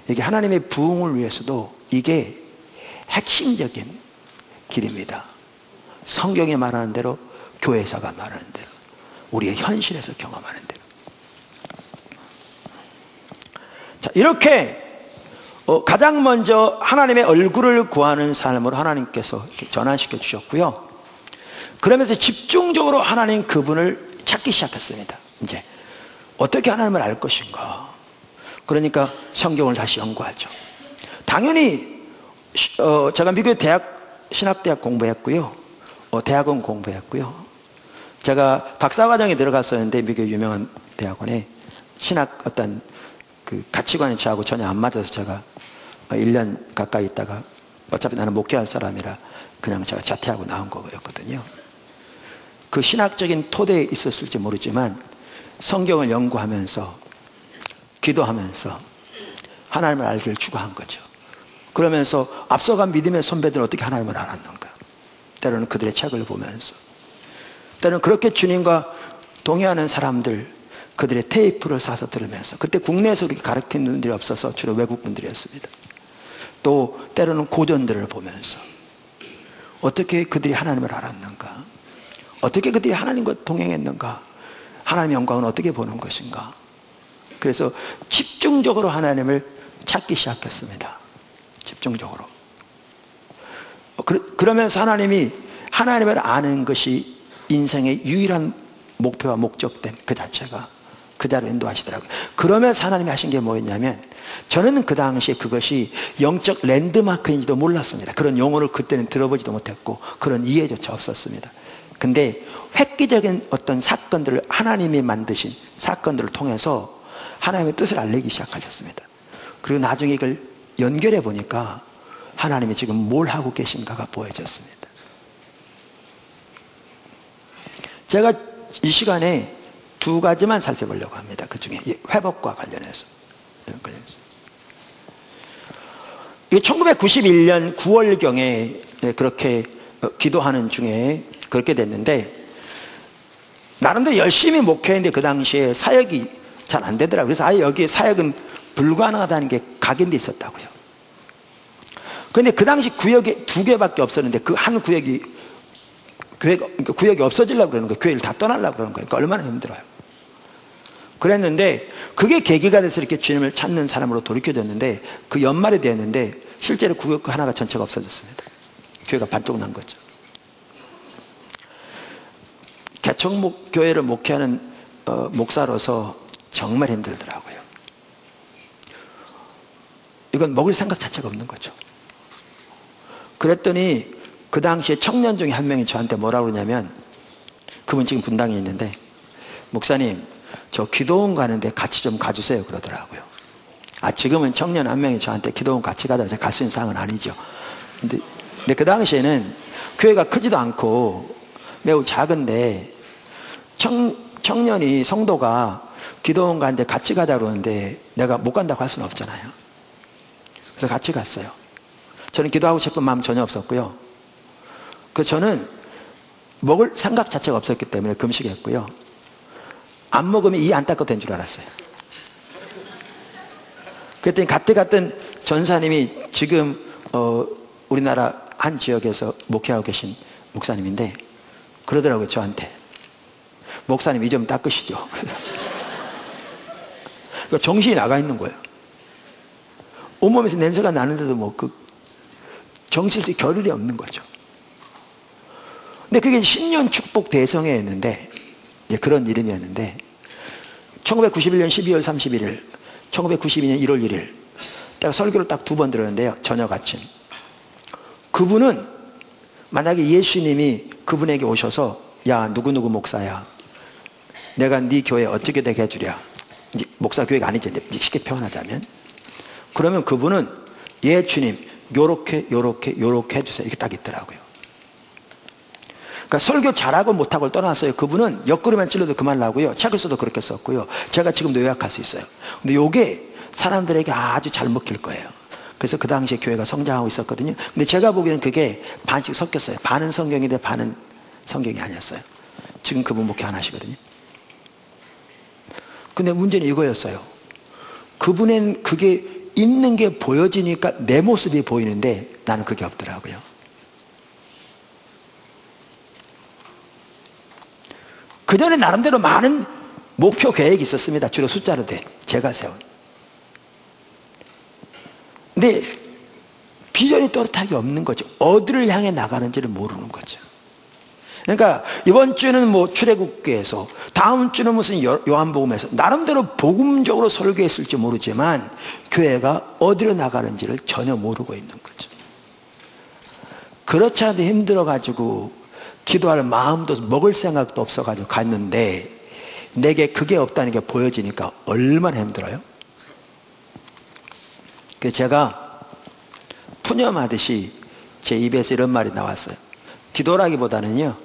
이게 하나님의 부흥을 위해서도 이게 핵심적인 길입니다. 성경이 말하는 대로, 교회사가 말하는 대로, 우리의 현실에서 경험하는 대로. 자, 이렇게 가장 먼저 하나님의 얼굴을 구하는 삶으로 하나님께서 이렇게 전환시켜 주셨고요. 그러면서 집중적으로 하나님 그분을 찾기 시작했습니다. 이제 어떻게 하나님을 알 것인가. 그러니까 성경을 다시 연구하죠. 당연히 제가 미국의 신학대학 공부했고요. 대학원 공부했고요. 제가 박사과정에 들어갔었는데 미국의 유명한 대학원에 신학 어떤 그 가치관이 저하고 전혀 안 맞아서 제가 1년 가까이 있다가 어차피 나는 목회할 사람이라 그냥 제가 자퇴하고 나온 거였거든요. 그 신학적인 토대에 있었을지 모르지만 성경을 연구하면서 기도하면서 하나님을 알기를 추구한 거죠. 그러면서 앞서간 믿음의 선배들은 어떻게 하나님을 알았는가. 때로는 그들의 책을 보면서, 때로는 그렇게 주님과 동의하는 사람들 그들의 테이프를 사서 들으면서, 그때 국내에서 그렇게 가르치는 분들이 없어서 주로 외국 분들이었습니다. 또 때로는 고전들을 보면서 어떻게 그들이 하나님을 알았는가, 어떻게 그들이 하나님과 동행했는가, 하나님의 영광은 어떻게 보는 것인가. 그래서 집중적으로 하나님을 찾기 시작했습니다. 집중적으로. 그러면서 하나님을 아는 것이 인생의 유일한 목표와 목적된 그 자체가 그 자로 인도하시더라고요. 그러면서 하나님이 하신 게 뭐였냐면, 저는 그 당시에 그것이 영적 랜드마크인지도 몰랐습니다. 그런 용어를 그때는 들어보지도 못했고 그런 이해조차 없었습니다. 근데 획기적인 어떤 사건들을, 하나님이 만드신 사건들을 통해서 하나님의 뜻을 알리기 시작하셨습니다. 그리고 나중에 이걸 연결해 보니까 하나님이 지금 뭘 하고 계신가가 보여졌습니다. 제가 이 시간에 두 가지만 살펴보려고 합니다. 그 중에 회복과 관련해서. 이게 1991년 9월경에 그렇게 기도하는 중에 그렇게 됐는데, 나름대로 열심히 목회했는데 그 당시에 사역이 잘 안 되더라고요. 그래서 아예 여기에 사역은 불가능하다는 게 각인돼 있었다고요. 그런데 그 당시 구역이 2개밖에 없었는데 그 한 구역이 구역이 없어지려고 그러는 거예요. 교회를 다 떠나려고 그러는 거예요. 그러니까 얼마나 힘들어요. 그랬는데 그게 계기가 돼서 이렇게 주님을 찾는 사람으로 돌이켜졌는데, 그 연말이 되었는데 실제로 구역 하나가 전체가 없어졌습니다. 교회가 반쪽 난 거죠. 개척 교회를 목회하는 목사로서 정말 힘들더라고요. 이건 먹을 생각 자체가 없는 거죠. 그랬더니 그 당시에 청년 중에 한 명이 저한테 뭐라고 그러냐면, 그분 지금 분당에 있는데, 목사님 저 기도원 가는데 같이 좀 가주세요 그러더라고요. 지금은 청년 한 명이 저한테 기도원 같이 가자, 제가 갈 수 있는 상황은 아니죠. 근데 그 당시에는 교회가 크지도 않고 매우 작은데 청년이, 성도가 기도원 가는데 같이 가자 그러는데 내가 못 간다고 할 수는 없잖아요. 그래서 같이 갔어요. 저는 기도하고 싶은 마음 전혀 없었고요. 그래서 저는 먹을 생각 자체가 없었기 때문에 금식했고요. 안 먹으면 이 안 닦아도 된 줄 알았어요. 그랬더니 같이 갔던 전사님이 지금 우리나라 한 지역에서 목회하고 계신 목사님인데 그러더라고요, 저한테. 목사님 이 좀 닦으시죠. 그러니까 정신이 나가 있는 거예요. 온몸에서 냄새가 나는데도 뭐 정신이 겨를이 없는 거죠. 근데 그게 신년 축복 대성회였는데, 그런 이름이었는데, 1991년 12월 31일, 1992년 1월 1일, 내가 설교를 딱 2번 들었는데요, 저녁 아침. 그분은 만약에 예수님이 그분에게 오셔서, 야, 누구누구 목사야, 내가 네 교회 어떻게 되게 해주랴. 이제 목사 교회가 아니죠, 이제 쉽게 표현하자면. 그러면 그분은, 예, 주님, 요렇게 해주세요. 이렇게 딱 있더라고요. 그러니까 설교 잘하고 못하고를 떠났어요. 그분은 옆구리만 찔러도 그만나고요. 책을 써도 그렇게 썼고요. 제가 지금도 요약할 수 있어요. 근데 요게 사람들에게 아주 잘 먹힐 거예요. 그래서 그 당시에 교회가 성장하고 있었거든요. 근데 제가 보기에는 그게 반씩 섞였어요. 반은 성경인데 반은 성경이 아니었어요. 지금 그분 목회 안 하시거든요. 근데 문제는 이거였어요. 그분은 그게 있는 게 보여지니까 내 모습이 보이는데 나는 그게 없더라고요. 그 전에 나름대로 많은 목표 계획이 있었습니다. 주로 숫자로 돼. 제가 세운. 근데 비전이 또렷하게 없는 거죠. 어디를 향해 나가는지를 모르는 거죠. 그러니까 이번 주는 뭐 출애굽기에서, 다음 주는 무슨 요한복음에서 나름대로 복음적으로 설교했을지 모르지만 교회가 어디로 나가는지를 전혀 모르고 있는 거죠. 그렇지 않아도 힘들어가지고 기도할 마음도 먹을 생각도 없어가지고 갔는데 내게 그게 없다는 게 보여지니까 얼마나 힘들어요. 그래서 제가 푸념하듯이 제 입에서 이런 말이 나왔어요. 기도라기보다는요,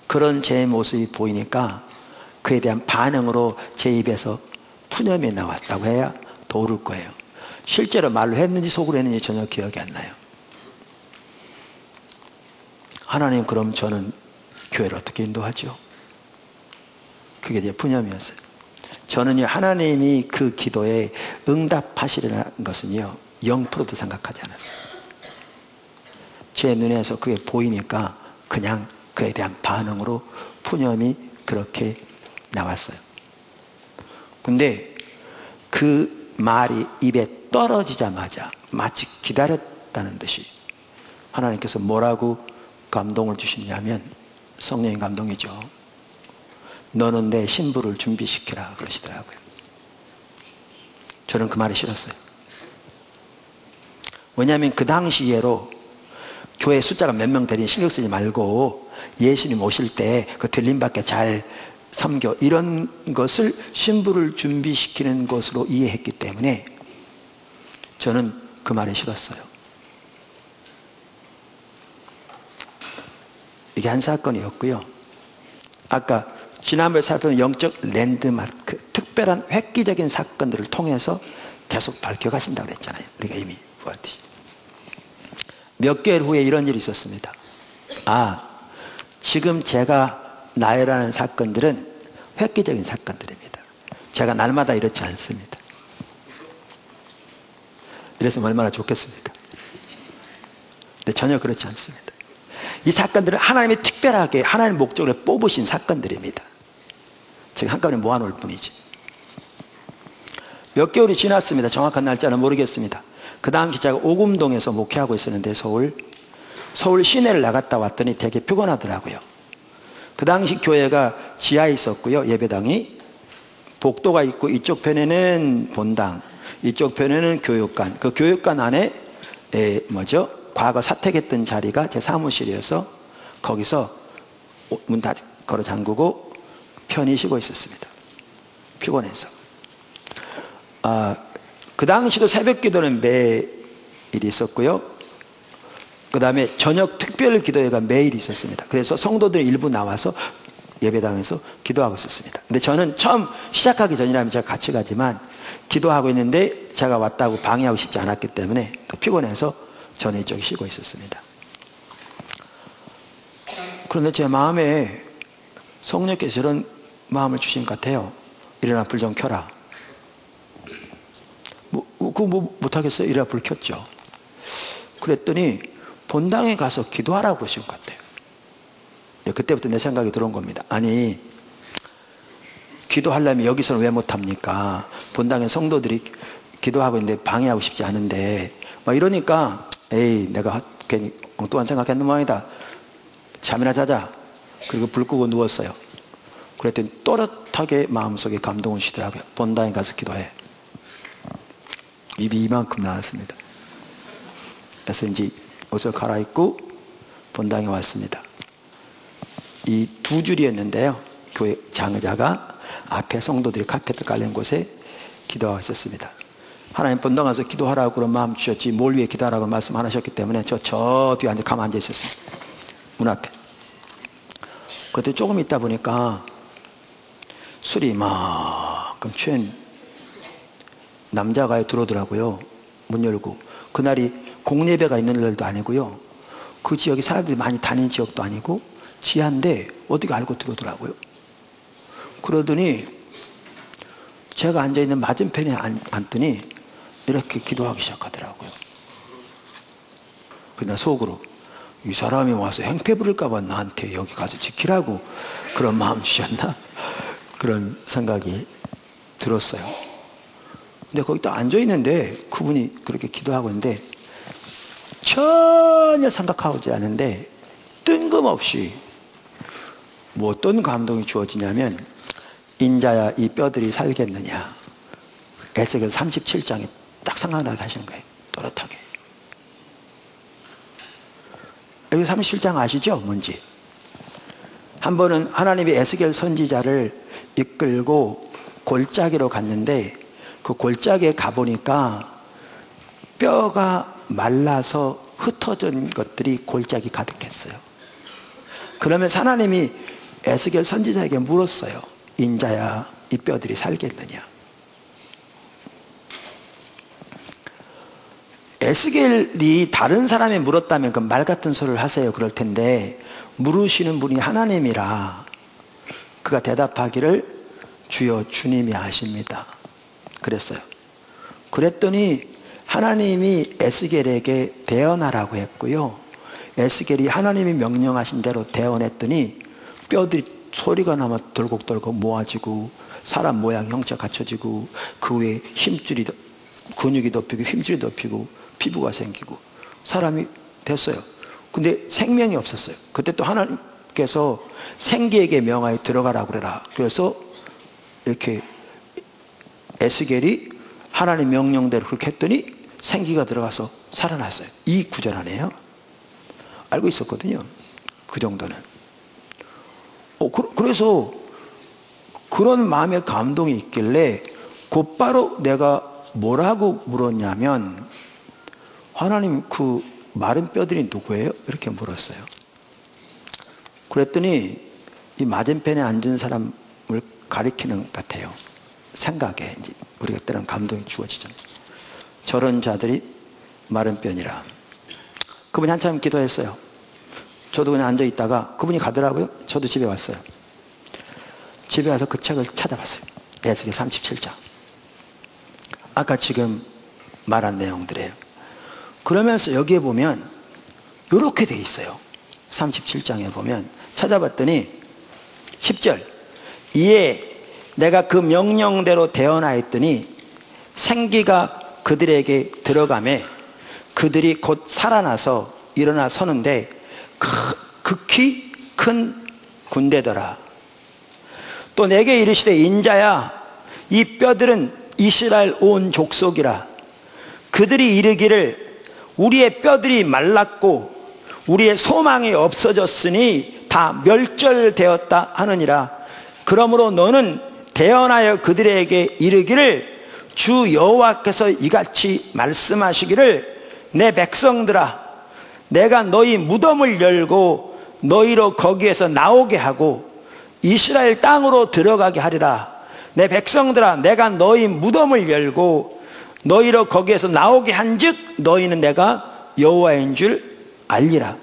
그런 제 모습이 보이니까 그에 대한 반응으로 제 입에서 푸념이 나왔다고 해야 더 옳을 거예요. 실제로 말로 했는지 속으로 했는지 전혀 기억이 안 나요. 하나님, 그럼 저는 교회를 어떻게 인도하죠? 그게 제 푸념이었어요. 저는요, 하나님이 그 기도에 응답하시리라는 것은요 0%도 생각하지 않았어요. 제 눈에서 그게 보이니까 그냥 그에 대한 반응으로 푸념이 그렇게 나왔어요. 근데 그 말이 입에 떨어지자마자 마치 기다렸다는 듯이 하나님께서 뭐라고 감동을 주시냐면, 성령의 감동이죠. 너는 내 신부를 준비시키라 그러시더라고요. 저는 그 말이 싫었어요. 왜냐하면 그 당시에로 교회 숫자가 몇 명 되니 신경 쓰지 말고 예수님 오실 때 그 들림받게 잘 섬겨, 이런 것을 신부를 준비시키는 것으로 이해했기 때문에 저는 그 말이 싫었어요. 이게 한 사건이었고요. 아까 지난번에 살펴본 영적 랜드마크, 특별한 획기적인 사건들을 통해서 계속 밝혀가신다고 그랬잖아요. 우리가 이미 보았듯이. 몇 개월 후에 이런 일이 있었습니다. 지금 제가 나열하는 사건들은 획기적인 사건들입니다. 제가 날마다 이렇지 않습니다. 이랬으면 얼마나 좋겠습니까? 근데 전혀 그렇지 않습니다. 이 사건들은 하나님이 특별하게 하나님의 목적으로 뽑으신 사건들입니다. 지금 한꺼번에 모아놓을 뿐이지. 몇 개월이 지났습니다. 정확한 날짜는 모르겠습니다. 그 당시 제가 오금동에서 목회하고 있었는데 서울 시내를 나갔다 왔더니 되게 피곤하더라고요. 그 당시 교회가 지하에 있었고요. 예배당이 복도가 있고 이쪽 편에는 본당, 이쪽 편에는 교육관. 그 교육관 안에 과거 사택했던 자리가 제 사무실이어서 거기서 문 다 걸어 잠그고 편히 쉬고 있었습니다. 피곤해서. 그 당시도 새벽 기도는 매일 있었고요. 그 다음에 저녁 특별 기도회가 매일 있었습니다. 그래서 성도들이 일부 나와서 예배당에서 기도하고 있었습니다. 근데 저는 처음 시작하기 전이라면 제가 같이 가지만 기도하고 있는데 제가 왔다고 방해하고 싶지 않았기 때문에 또 피곤해서 저는 이쪽에 쉬고 있었습니다. 그런데 제 마음에 성령께서 이런 마음을 주신 것 같아요. 일어나 불 좀 켜라. 그거 못하겠어요? 이래야 불 켰죠. 그랬더니 본당에 가서 기도하라고 하신 것 같아요. 그때부터 내 생각이 들어온 겁니다. 아니, 기도하려면 여기서는 왜 못합니까? 본당에 성도들이 기도하고 있는데 방해하고 싶지 않은데 막 이러니까 에이, 내가 괜히 엉뚱한 생각했는 모양이다. 잠이나 자자. 그리고 불 끄고 누웠어요. 그랬더니 또렷하게 마음속에 감동 오시더라고요. 본당에 가서 기도해. 입이 이만큼 나왔습니다. 그래서 이제 옷을 갈아입고 본당에 왔습니다. 이 두 줄이었는데요. 교회 장의자가 앞에 성도들이 카페트 깔린 곳에 기도하고 있었습니다. 하나님 본당 가서 기도하라고 그런 마음 주셨지 뭘 위해 기도하라고 말씀 안 하셨기 때문에 저 뒤에 가만 앉아 있었습니다. 문 앞에. 그랬더니 조금 있다 보니까 술이 이만큼 취한 남자가 들어오더라고요. 문 열고. 그날이 공예배가 있는 날도 아니고요. 그 지역에 사람들이 많이 다니는 지역도 아니고 지하인데 어떻게 알고 들어오더라고요. 그러더니 제가 앉아있는 맞은편에 앉더니 이렇게 기도하기 시작하더라고요. 그냥 속으로 이 사람이 와서 행패 부릴까 봐 나한테 여기 가서 지키라고 그런 마음 주셨나? 그런 생각이 들었어요. 근데 거기 딱 앉아있는데 그분이 그렇게 기도하고 있는데 전혀 생각하지 않은데 뜬금없이 뭐 어떤 감동이 주어지냐면 인자야 이 뼈들이 살겠느냐. 에스겔 37장에 딱 생각나게 하시는 거예요. 또렷하게. 여기 37장 아시죠? 뭔지. 한 번은 하나님이 에스겔 선지자를 이끌고 골짜기로 갔는데 그 골짜기에 가보니까 뼈가 말라서 흩어진 것들이 골짜기 가득했어요. 그러면서 하나님이 에스겔 선지자에게 물었어요. 인자야 이 뼈들이 살겠느냐. 에스겔이 다른 사람이 물었다면 그 말 같은 소리를 하세요 그럴 텐데 물으시는 분이 하나님이라 그가 대답하기를 주여 주님이 아십니다. 그랬어요. 그랬더니 하나님이 에스겔에게 대언하라고 했고요. 에스겔이 하나님이 명령하신 대로 대언했더니 뼈들이 소리가 나면 덜컥덜컥 모아지고 사람 모양 형체 갖춰지고 그 위에 힘줄이 근육이 덮이고 힘줄이 덮이고 피부가 생기고 사람이 됐어요. 근데 생명이 없었어요. 그때 또 하나님께서 생기에게 명하여 들어가라고 그래라. 그래서 이렇게 에스겔이 하나님 명령대로 그렇게 했더니 생기가 들어가서 살아났어요. 이 구절 안에요. 알고 있었거든요. 그 정도는. 그래서 그런 마음의 감동이 있길래 곧바로 내가 뭐라고 물었냐면 하나님 그 마른 뼈들이 누구예요? 이렇게 물었어요. 그랬더니 이 맞은편에 앉은 사람을 가리키는 것 같아요. 생각에 이제 우리가 때로는 감동이 주어지잖아요. 저런 자들이 마른 뼈니라. 그분이 한참 기도했어요. 저도 그냥 앉아 있다가 그분이 가더라고요. 저도 집에 왔어요. 집에 와서 그 책을 찾아봤어요. 에스겔 37장. 아까 지금 말한 내용들이에요. 그러면서 여기에 보면 이렇게 돼 있어요. 37장에 보면 찾아봤더니 10절, 이에 내가 그 명령대로 대언하였더니 생기가 그들에게 들어가매 그들이 곧 살아나서 일어나 서는데 극히 큰 군대더라. 또 내게 이르시되 인자야, 이 뼈들은 이스라엘 온 족속이라. 그들이 이르기를 우리의 뼈들이 말랐고 우리의 소망이 없어졌으니 다 멸절되었다 하느니라. 그러므로 너는 대언하여 그들에게 이르기를 주 여호와께서 이같이 말씀하시기를 내 백성들아, 내가 너희 무덤을 열고 너희로 거기에서 나오게 하고 이스라엘 땅으로 들어가게 하리라. 내 백성들아, 내가 너희 무덤을 열고 너희로 거기에서 나오게 한즉 너희는 내가 여호와인 줄 알리라.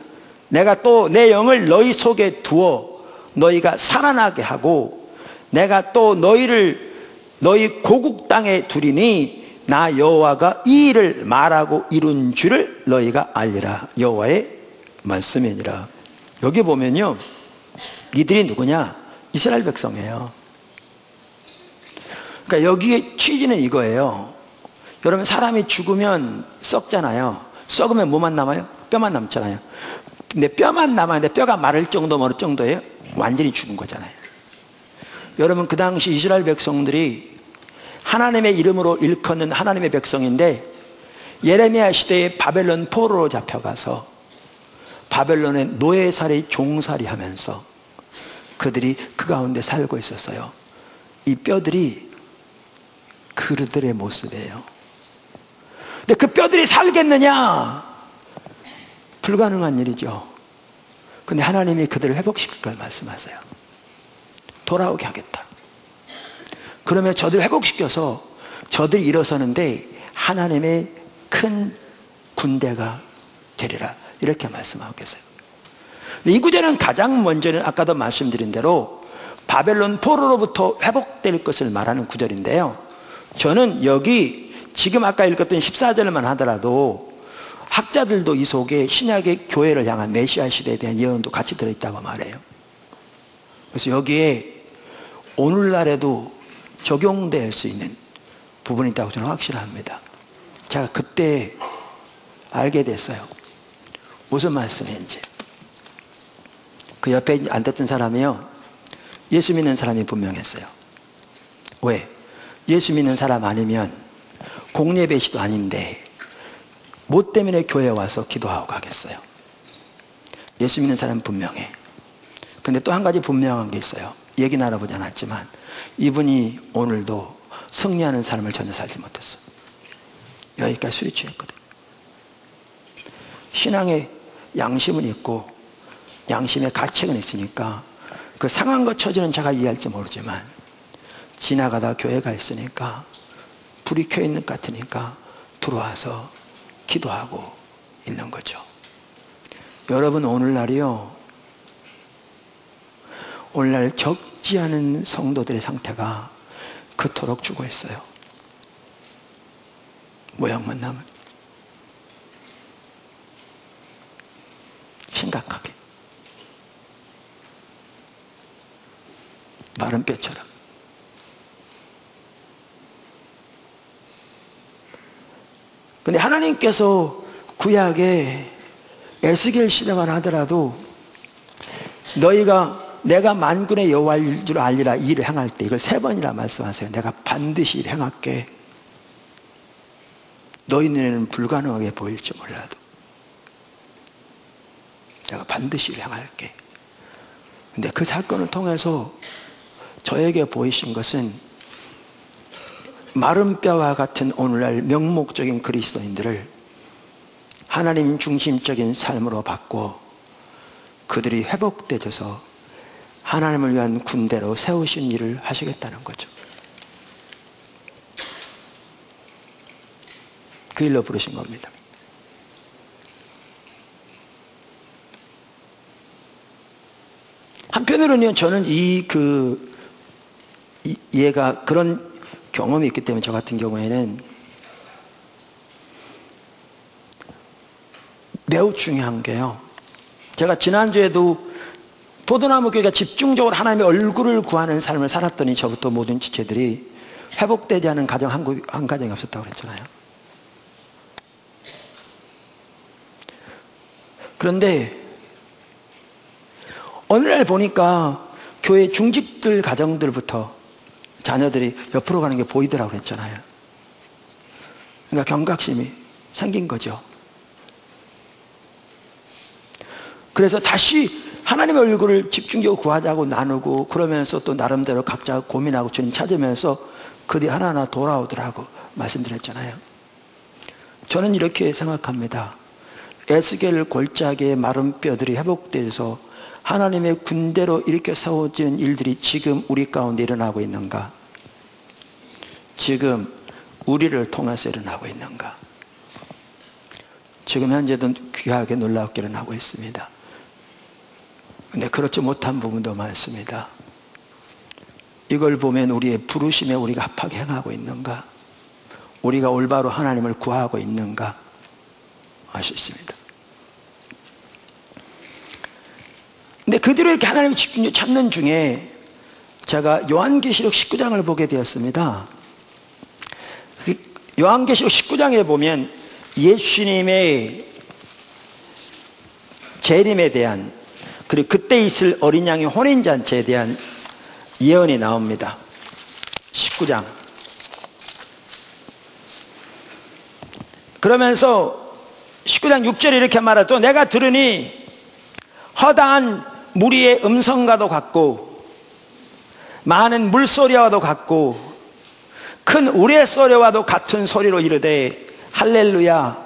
내가 또 내 영을 너희 속에 두어 너희가 살아나게 하고 내가 또 너희를 너희 고국 땅에 두리니 나 여호와가 이 일을 말하고 이룬 줄을 너희가 알리라. 여호와의 말씀이니라. 여기 보면요, 이들이 누구냐? 이스라엘 백성이에요. 그러니까 여기에 취지는 이거예요. 여러분, 사람이 죽으면 썩잖아요. 썩으면 뭐만 남아요? 뼈만 남잖아요. 근데 뼈만 남았는데 뼈가 마를 정도 멀을 정도예요? 완전히 죽은 거잖아요. 여러분, 그 당시 이스라엘 백성들이 하나님의 이름으로 일컫는 하나님의 백성인데 예레미야 시대에 바벨론 포로로 잡혀가서 바벨론의 노예살이 종살이 하면서 그들이 그 가운데 살고 있었어요. 이 뼈들이 그들의 모습이에요. 근데 그 뼈들이 살겠느냐? 불가능한 일이죠. 근데 하나님이 그들을 회복시킬 걸 말씀하세요. 돌아오게 하겠다. 그러면 저들을 회복시켜서 저들이 일어서는데 하나님의 큰 군대가 되리라. 이렇게 말씀하고 계세요. 이 구절은 가장 먼저는 아까도 말씀드린 대로 바벨론 포로로부터 회복될 것을 말하는 구절인데요. 저는 여기 지금 아까 읽었던 14절만 하더라도 학자들도 이 속에 신약의 교회를 향한 메시아 시대에 대한 예언도 같이 들어있다고 말해요. 그래서 여기에 오늘날에도 적용될 수 있는 부분이 있다고 저는 확신합니다. 제가 그때 알게 됐어요. 무슨 말씀인지. 그 옆에 앉았던 사람이요, 예수 믿는 사람이 분명했어요. 왜? 예수 믿는 사람 아니면 공예배시도 아닌데 뭐 때문에 교회에 와서 기도하고 가겠어요? 예수 믿는 사람은 분명해. 근데 또 한 가지 분명한 게 있어요. 얘기 나눠보지 않았지만 이분이 오늘도 승리하는 삶을 전혀 살지 못했어. 여기까지 술이 취했거든. 신앙의 양심은 있고 양심의 가책은 있으니까 그 상황과 처지는 제가 이해할지 모르지만 지나가다 교회가 있으니까 불이 켜있는 것 같으니까 들어와서 기도하고 있는 거죠. 여러분, 오늘날이요, 오늘날 적지 않은 성도들의 상태가 그토록 죽어 있어요. 모양만 남은. 심각하게. 마른 뼈처럼. 근데 하나님께서 구약에 에스겔 시대만 하더라도 너희가 내가 만군의 여호와일 줄 알리라 이 일을 행할 때 이걸 3번이나 말씀하세요. 내가 반드시 일 행할게. 너희 눈에는 불가능하게 보일지 몰라도 내가 반드시 일 행할게. 근데 그 사건을 통해서 저에게 보이신 것은 마른 뼈와 같은 오늘날 명목적인 그리스도인들을 하나님 중심적인 삶으로 바꿔 그들이 회복되어서 하나님을 위한 군대로 세우신 일을 하시겠다는 거죠. 그 일로 부르신 겁니다. 한편으로는 저는 얘가 그런 경험이 있기 때문에 저 같은 경우에는 매우 중요한 게요. 제가 지난주에도 포도나무 교회가 집중적으로 하나님의 얼굴을 구하는 삶을 살았더니 저부터 모든 지체들이 회복되지 않은 가정 한 가정이 없었다고 그랬잖아요. 그런데 어느 날 보니까 교회 중직들 가정들부터 자녀들이 옆으로 가는 게 보이더라고 그랬잖아요. 그러니까 경각심이 생긴 거죠. 그래서 다시 하나님의 얼굴을 집중적으로 구하자고 나누고, 그러면서 또 나름대로 각자 고민하고 주님 찾으면서 그들이 하나하나 돌아오더라고 말씀드렸잖아요. 저는 이렇게 생각합니다. 에스겔 골짜기의 마른 뼈들이 회복돼서 하나님의 군대로 이렇게 세워지는 일들이 지금 우리 가운데 일어나고 있는가? 지금 우리를 통해서 일어나고 있는가? 지금 현재도 귀하게 놀랍게 일어나고 있습니다. 근데 그렇지 못한 부분도 많습니다. 이걸 보면 우리의 부르심에 우리가 합하게 행하고 있는가? 우리가 올바로 하나님을 구하고 있는가? 알 수 있습니다. 근데 그대로 이렇게 하나님을 집중적으로 찾는 중에 제가 요한계시록 19장을 보게 되었습니다. 요한계시록 19장에 보면 예수님의 재림에 대한, 그리고 그때 있을 어린 양의 혼인잔치에 대한 예언이 나옵니다. 19장. 그러면서 19장 6절에 이렇게 말하죠. 내가 들으니 허다한 무리의 음성과도 같고 많은 물소리와도 같고 큰 우레소리와도 같은 소리로 이르되 할렐루야,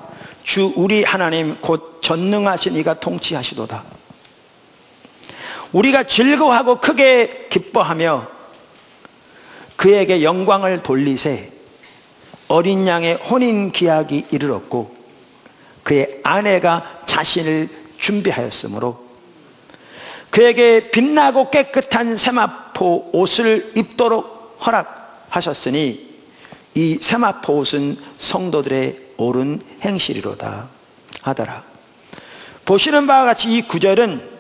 주 우리 하나님 곧 전능하신 이가 통치하시도다. 우리가 즐거워하고 크게 기뻐하며 그에게 영광을 돌리세. 어린 양의 혼인 기약이 이르렀고 그의 아내가 자신을 준비하였으므로 그에게 빛나고 깨끗한 세마포 옷을 입도록 허락하셨으니 이 세마포 옷은 성도들의 옳은 행실이로다 하더라. 보시는 바와 같이 이 구절은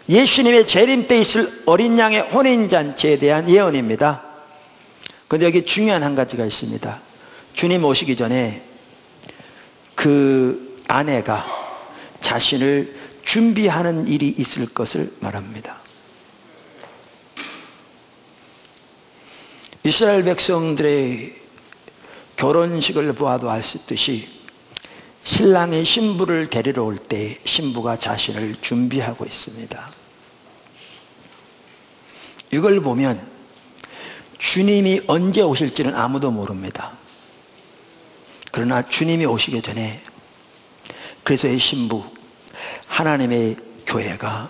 예수님의 재림 때 있을 어린 양의 혼인잔치에 대한 예언입니다. 그런데 여기 중요한 한 가지가 있습니다. 주님 오시기 전에 그 아내가 자신을 준비하는 일이 있을 것을 말합니다. 이스라엘 백성들의 결혼식을 보아도 알 수 있듯이 신랑이 신부를 데리러 올 때 신부가 자신을 준비하고 있습니다. 이걸 보면 주님이 언제 오실지는 아무도 모릅니다. 그러나 주님이 오시기 전에 그래서 이 신부 하나님의 교회가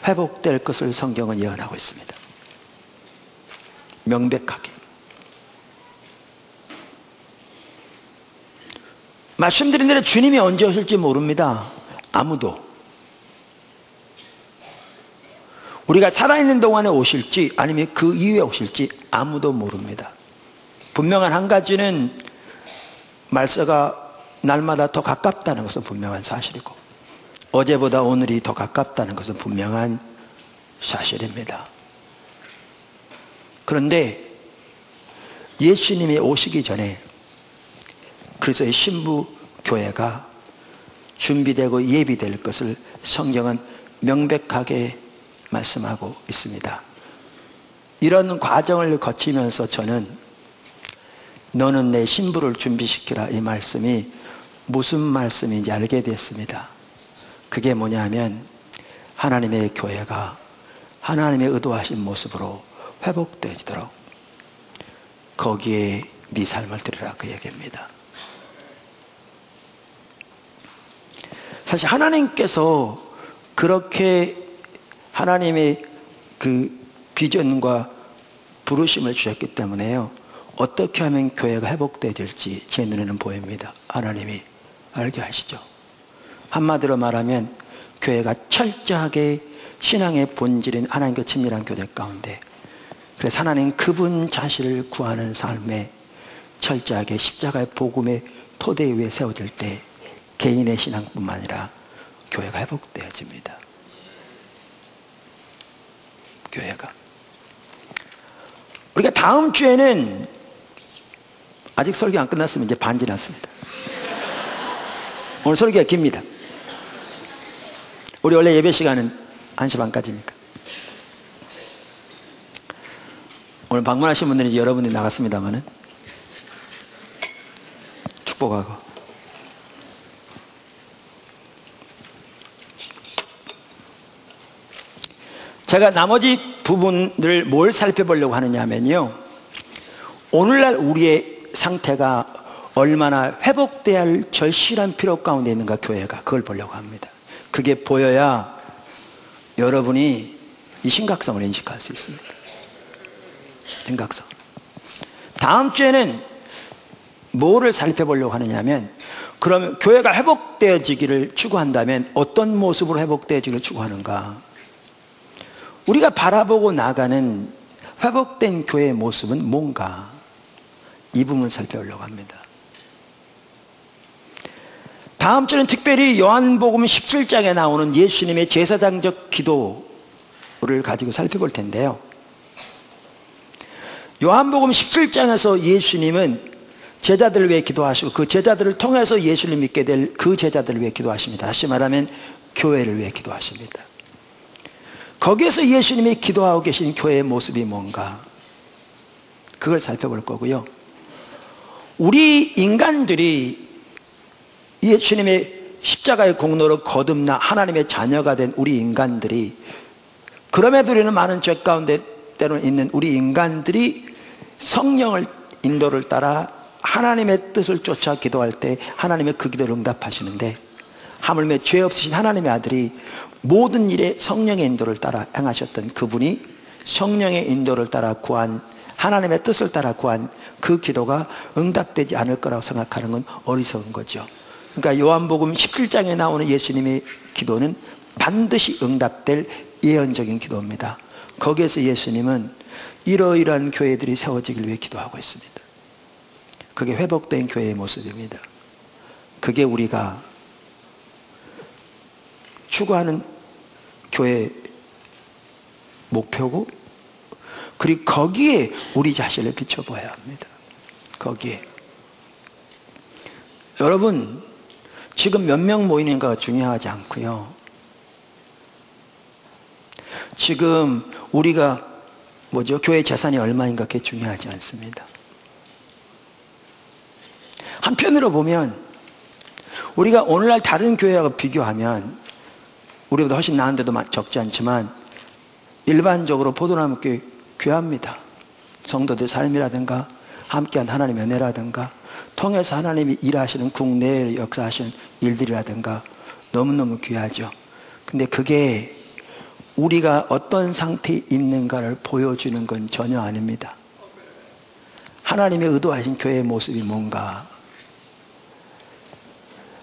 회복될 것을 성경은 예언하고 있습니다. 명백하게. 말씀드린 대로 주님이 언제 오실지 모릅니다. 아무도. 우리가 살아있는 동안에 오실지 아니면 그 이후에 오실지 아무도 모릅니다. 분명한 한 가지는 말세가 날마다 더 가깝다는 것은 분명한 사실이고 어제보다 오늘이 더 가깝다는 것은 분명한 사실입니다. 그런데 예수님이 오시기 전에 그래서 이 신부 교회가 준비되고 예비될 것을 성경은 명백하게 말씀하고 있습니다. 이런 과정을 거치면서 저는 너는 내 신부를 준비시키라 이 말씀이 무슨 말씀인지 알게 됐습니다. 그게 뭐냐면 하나님의 교회가 하나님의 의도하신 모습으로 회복되도록 거기에 네 삶을 드리라 그 얘기입니다. 사실 하나님께서 그렇게 하나님의 그 비전과 부르심을 주셨기 때문에요. 어떻게 하면 교회가 회복될지 제 눈에는 보입니다. 하나님이 알게 하시죠. 한마디로 말하면 교회가 철저하게 신앙의 본질인 하나님과 친밀한 교제 가운데, 그래서 하나님 그분 자신을 구하는 삶에 철저하게 십자가의 복음의 토대 위에 세워질 때 개인의 신앙뿐만 아니라 교회가 회복되어집니다. 교회가. 우리가 다음 주에는, 아직 설교 안 끝났으면 이제 반 지났습니다. 오늘 설교가 깁니다. 우리 원래 예배 시간은 1시 반까지니까. 오늘 방문하신 분들은 이제 여러분들이 나갔습니다만은 축복하고. 제가 나머지 부분을 뭘 살펴보려고 하느냐 하면요, 오늘날 우리의 상태가 얼마나 회복돼야 할 절실한 필요 가운데 있는가, 교회가. 그걸 보려고 합니다. 그게 보여야 여러분이 이 심각성을 인식할 수 있습니다. 심각성. 다음 주에는 뭐를 살펴보려고 하느냐면, 그러면 교회가 회복되어지기를 추구한다면 어떤 모습으로 회복되어지기를 추구하는가, 우리가 바라보고 나가는 회복된 교회의 모습은 뭔가, 이 부분을 살펴보려고 합니다. 다음 주는 특별히 요한복음 17장에 나오는 예수님의 제사장적 기도를 가지고 살펴볼 텐데요, 요한복음 17장에서 예수님은 제자들을 위해 기도하시고 그 제자들을 통해서 예수를 믿게 될 그 제자들을 위해 기도하십니다. 다시 말하면 교회를 위해 기도하십니다. 거기에서 예수님이 기도하고 계신 교회의 모습이 뭔가, 그걸 살펴볼 거고요, 우리 인간들이 예수님의 십자가의 공로로 거듭나 하나님의 자녀가 된 우리 인간들이, 그럼에도 우리는 많은 죄 가운데 때로는 있는 우리 인간들이 성령을 인도를 따라 하나님의 뜻을 쫓아 기도할 때 하나님의 그 기도를 응답하시는데, 하물며 죄 없으신 하나님의 아들이 모든 일에 성령의 인도를 따라 행하셨던 그분이 성령의 인도를 따라 구한, 하나님의 뜻을 따라 구한 그 기도가 응답되지 않을 거라고 생각하는 건 어리석은 거죠. 그러니까 요한복음 17장에 나오는 예수님의 기도는 반드시 응답될 예언적인 기도입니다. 거기에서 예수님은 이러이러한 교회들이 세워지길 위해 기도하고 있습니다. 그게 회복된 교회의 모습입니다. 그게 우리가 추구하는 교회의 목표고, 그리고 거기에 우리 자신을 비춰봐야 합니다. 거기에. 여러분, 지금 몇 명 모이는가가 중요하지 않고요, 지금 우리가 교회 재산이 얼마인가 그게 중요하지 않습니다. 한편으로 보면 우리가 오늘날 다른 교회하고 비교하면 우리보다 훨씬 나은데도 적지 않지만 일반적으로 포도나무교회 귀합니다. 성도들 삶이라든가 함께한 하나님의 은혜라든가 통해서 하나님이 일하시는 국내에 역사하시는 일들이라든가 너무너무 귀하죠. 근데 그게 우리가 어떤 상태에 있는가를 보여주는 건 전혀 아닙니다. 하나님의 의도하신 교회의 모습이 뭔가,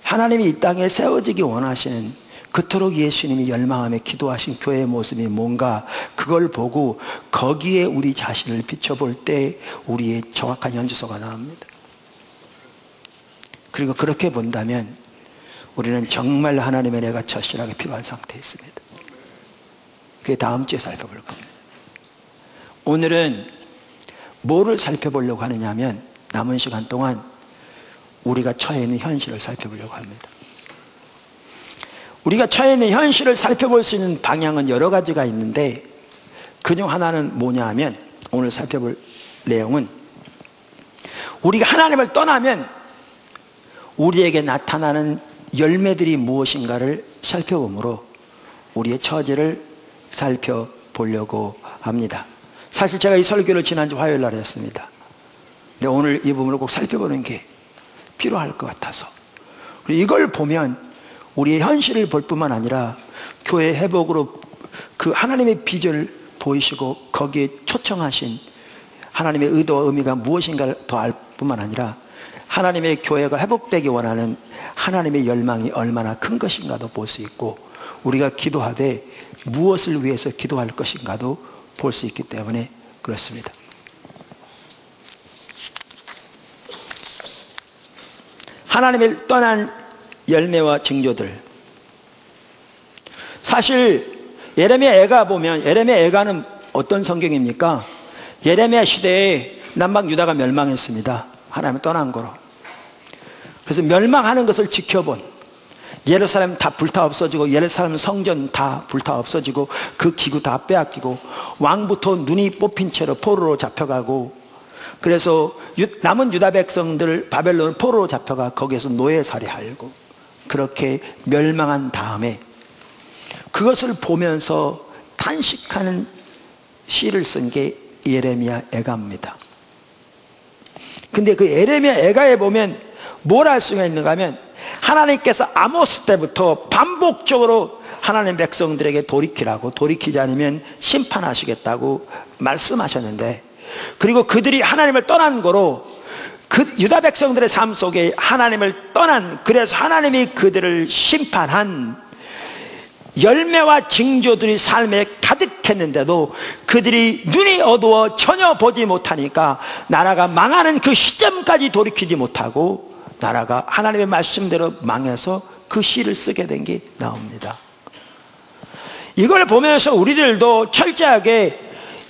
하나님이 이 땅에 세워지기 원하시는, 그토록 예수님이 열망하며 기도하신 교회의 모습이 뭔가, 그걸 보고 거기에 우리 자신을 비춰볼 때 우리의 정확한 연주소가 나옵니다. 그리고 그렇게 본다면 우리는 정말 하나님의 은혜가 절실하게 필요한 상태에 있습니다. 그게 다음 주에 살펴볼 겁니다. 오늘은 뭐를 살펴보려고 하느냐 하면, 남은 시간 동안 우리가 처해 있는 현실을 살펴보려고 합니다. 우리가 처해 있는 현실을 살펴볼 수 있는 방향은 여러 가지가 있는데, 그중 하나는 뭐냐 하면, 오늘 살펴볼 내용은 우리가 하나님을 떠나면 우리에게 나타나는 열매들이 무엇인가를 살펴보므로 우리의 처지를 살펴보려고 합니다. 사실 제가 이 설교를 지난주 화요일 날 했습니다. 근데 오늘 이 부분을 꼭 살펴보는 게 필요할 것 같아서, 이걸 보면 우리의 현실을 볼 뿐만 아니라 교회 회복으로 그 하나님의 비전을 보이시고 거기에 초청하신 하나님의 의도와 의미가 무엇인가를 더 알 뿐만 아니라 하나님의 교회가 회복되기 원하는 하나님의 열망이 얼마나 큰 것인가도 볼 수 있고, 우리가 기도하되 무엇을 위해서 기도할 것인가도 볼 수 있기 때문에 그렇습니다. 하나님을 떠난 열매와 징조들. 사실 예레미야 애가 보면, 예레미야 애가는 어떤 성경입니까? 예레미야 시대에 남방 유다가 멸망했습니다. 하나님을 떠난 거로. 그래서 멸망하는 것을 지켜본, 예루살렘 다 불타 없어지고, 예루살렘 성전 다 불타 없어지고, 그 기구 다 빼앗기고, 왕부터 눈이 뽑힌 채로 포로로 잡혀가고, 그래서 남은 유다 백성들 바벨론 포로로 잡혀가 거기에서 노예살이하고, 그렇게 멸망한 다음에 그것을 보면서 탄식하는 시를 쓴 게 예레미야 애가입니다. 근데 그 예레미야 애가에 보면 뭘 알 수가 있는가 하면, 하나님께서 아모스 때부터 반복적으로 하나님 백성들에게 돌이키라고, 돌이키지 않으면 심판하시겠다고 말씀하셨는데, 그리고 그들이 하나님을 떠난 거로 그 유다 백성들의 삶 속에 하나님을 떠난, 그래서 하나님이 그들을 심판한 열매와 징조들이 삶에 가득했는데도 그들이 눈이 어두워 전혀 보지 못하니까 나라가 망하는 그 시점까지 돌이키지 못하고 나라가 하나님의 말씀대로 망해서 그 시를 쓰게 된 게 나옵니다. 이걸 보면서 우리들도 철저하게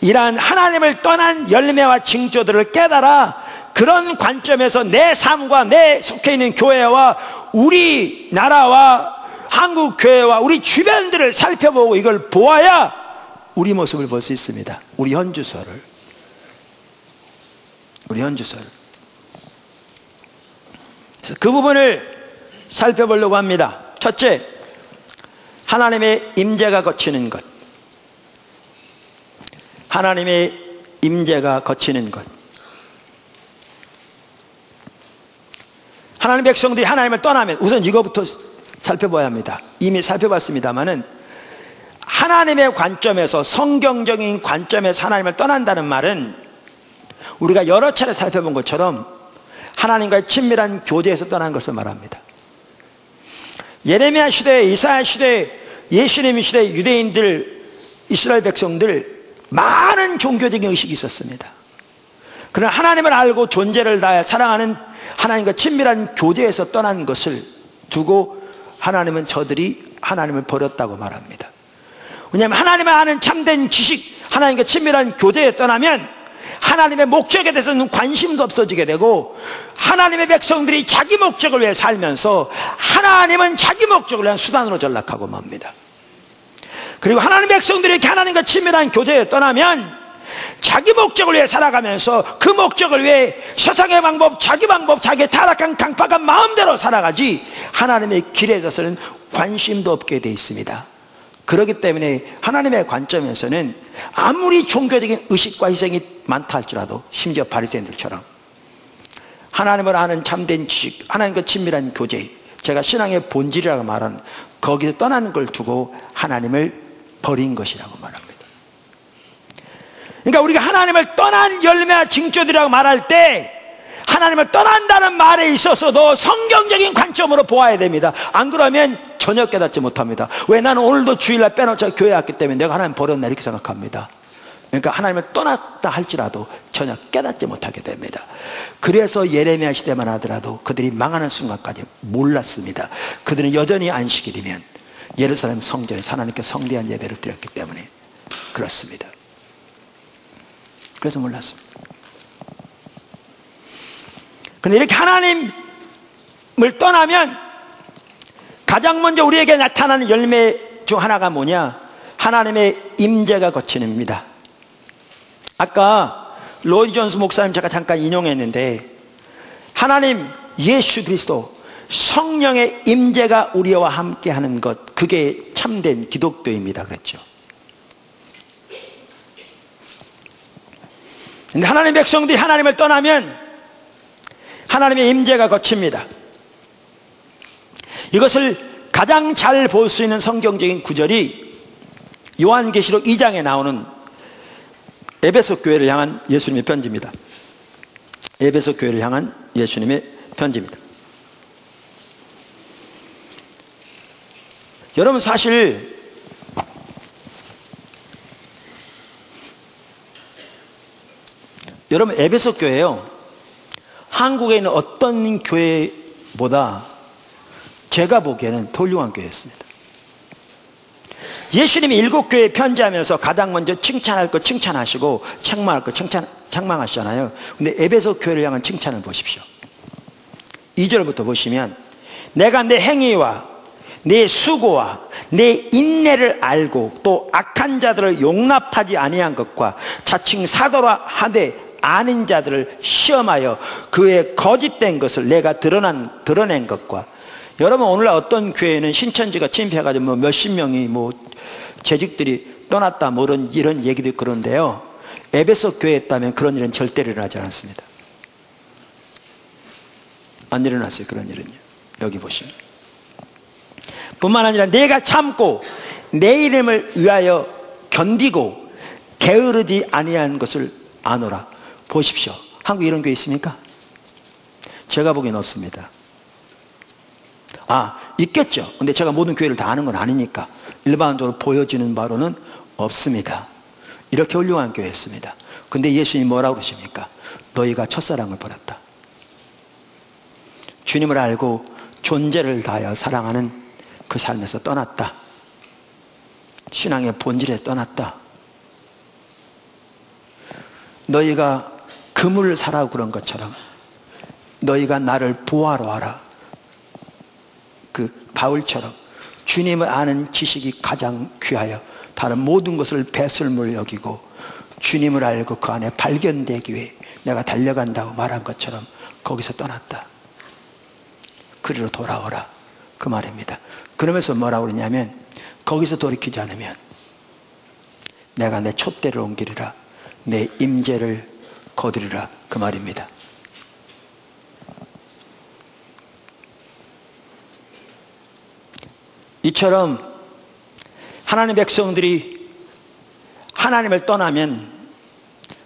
이러한 하나님을 떠난 열매와 징조들을 깨달아 그런 관점에서 내 삶과 내 속해 있는 교회와 우리 나라와 한국 교회와 우리 주변들을 살펴보고 이걸 보아야 우리 모습을 볼 수 있습니다. 우리 현주소를. 그래서 그 부분을 살펴보려고 합니다. 첫째, 하나님의 임재가 거치는 것. 하나님의 임재가 거치는 것. 하나님 백성들이 하나님을 떠나면 우선 이거부터 살펴봐야 합니다. 이미 살펴봤습니다만은 하나님의 관점에서, 성경적인 관점에서 하나님을 떠난다는 말은 우리가 여러 차례 살펴본 것처럼 하나님과의 친밀한 교제에서 떠난 것을 말합니다. 예레미야 시대, 이사야 시대, 예수님 시대 유대인들, 이스라엘 백성들 많은 종교적인 의식이 있었습니다. 그러나 하나님을 알고 존재를 다해 사랑하는 하나님과 친밀한 교제에서 떠난 것을 두고 하나님은 저들이 하나님을 버렸다고 말합니다. 왜냐하면 하나님을 아는 참된 지식, 하나님과 친밀한 교제에 떠나면 하나님의 목적에 대해서는 관심도 없어지게 되고, 하나님의 백성들이 자기 목적을 위해 살면서 하나님은 자기 목적을 위한 수단으로 전락하고 맙니다. 그리고 하나님의 백성들이 이렇게 하나님과 친밀한 교제에 떠나면 자기 목적을 위해 살아가면서 그 목적을 위해 세상의 방법, 자기의 타락한 강팍한 마음대로 살아가지 하나님의 길에 대해서는 관심도 없게 돼 있습니다. 그렇기 때문에 하나님의 관점에서는 아무리 종교적인 의식과 희생이 많다 할지라도, 심지어 바리새인들처럼 하나님을 아는 참된 지식, 하나님과 친밀한 교제, 제가 신앙의 본질이라고 말하는 거기서 떠나는 걸 두고 하나님을 버린 것이라고 말합니다. 그러니까 우리가 하나님을 떠난 열매와 징조들이라고 말할 때 하나님을 떠난다는 말에 있어서도 성경적인 관점으로 보아야 됩니다. 안 그러면 전혀 깨닫지 못합니다. 왜? 나는 오늘도 주일날 빼놓자 교회 왔기 때문에 내가 하나님 버렸나 이렇게 생각합니다. 그러니까 하나님을 떠났다 할지라도 전혀 깨닫지 못하게 됩니다. 그래서 예레미야 시대만 하더라도 그들이 망하는 순간까지 몰랐습니다. 그들은 여전히 안식일이면 예루살렘 성전에서 하나님께 성대한 예배를 드렸기 때문에 그렇습니다. 그래서 몰랐습니다. 그런데 이렇게 하나님을 떠나면 가장 먼저 우리에게 나타나는 열매 중 하나가 뭐냐? 하나님의 임재가 거치는 겁니다. 아까 로이 존스 목사님 제가 잠깐 인용했는데, 하나님 예수 그리스도 성령의 임재가 우리와 함께하는 것, 그게 참된 기독교입니다 그랬죠. 근데 하나님 백성들이 하나님을 떠나면 하나님의 임재가 거칩니다. 이것을 가장 잘 볼 수 있는 성경적인 구절이 요한계시록 2장에 나오는 에베소 교회를 향한 예수님의 편지입니다. 에베소 교회를 향한 예수님의 편지입니다. 여러분, 사실 여러분, 에베소 교회요, 한국에 있는 어떤 교회보다 제가 보기에는 더 훌륭한 교회였습니다. 예수님이 7교회에 편지하면서 가장 먼저 칭찬할 거 칭찬하시고 책망할 거 책망하시잖아요. 근데 에베소 교회를 향한 칭찬을 보십시오. 2절부터 보시면, 내가 내 행위와 내 수고와 내 인내를 알고 또 악한 자들을 용납하지 아니한 것과 자칭 사도라 하되 아닌 자들을 시험하여 그의 거짓된 것을 내가 드러낸 것과. 여러분, 오늘날 어떤 교회는 신천지가 침입해가지고 뭐 몇십 명이 뭐 재직들이 떠났다 뭐 이런 얘기도 그런데요, 에베소 교회에 있다면 그런 일은 절대로 일어나지 않았습니다. 안 일어났어요, 그런 일은요. 여기 보시면. 뿐만 아니라 내가 참고 내 이름을 위하여 견디고 게으르지 아니한 것을 아노라. 보십시오. 한국에 이런 교회 있습니까? 제가 보기엔 없습니다. 있겠죠. 근데 제가 모든 교회를 다 아는 건 아니니까 일반적으로 보여지는 바로는 없습니다. 이렇게 훌륭한 교회였습니다. 근데 예수님이 뭐라고 그러십니까? 너희가 첫사랑을 버렸다. 주님을 알고 존재를 다하여 사랑하는 그 삶에서 떠났다. 신앙의 본질에 떠났다. 너희가 그물을 사라고 그런 것처럼 너희가 나를 보아로 하라. 그 바울처럼 주님을 아는 지식이 가장 귀하여 다른 모든 것을 배설물 여기고 주님을 알고 그 안에 발견되기 위해 내가 달려간다고 말한 것처럼 거기서 떠났다. 그리로 돌아오라, 그 말입니다. 그러면서 뭐라고 그러냐면, 거기서 돌이키지 않으면 내가 내 촛대를 옮기리라, 내 임재를 거두리라, 그 말입니다. 이처럼 하나님의 백성들이 하나님을 떠나면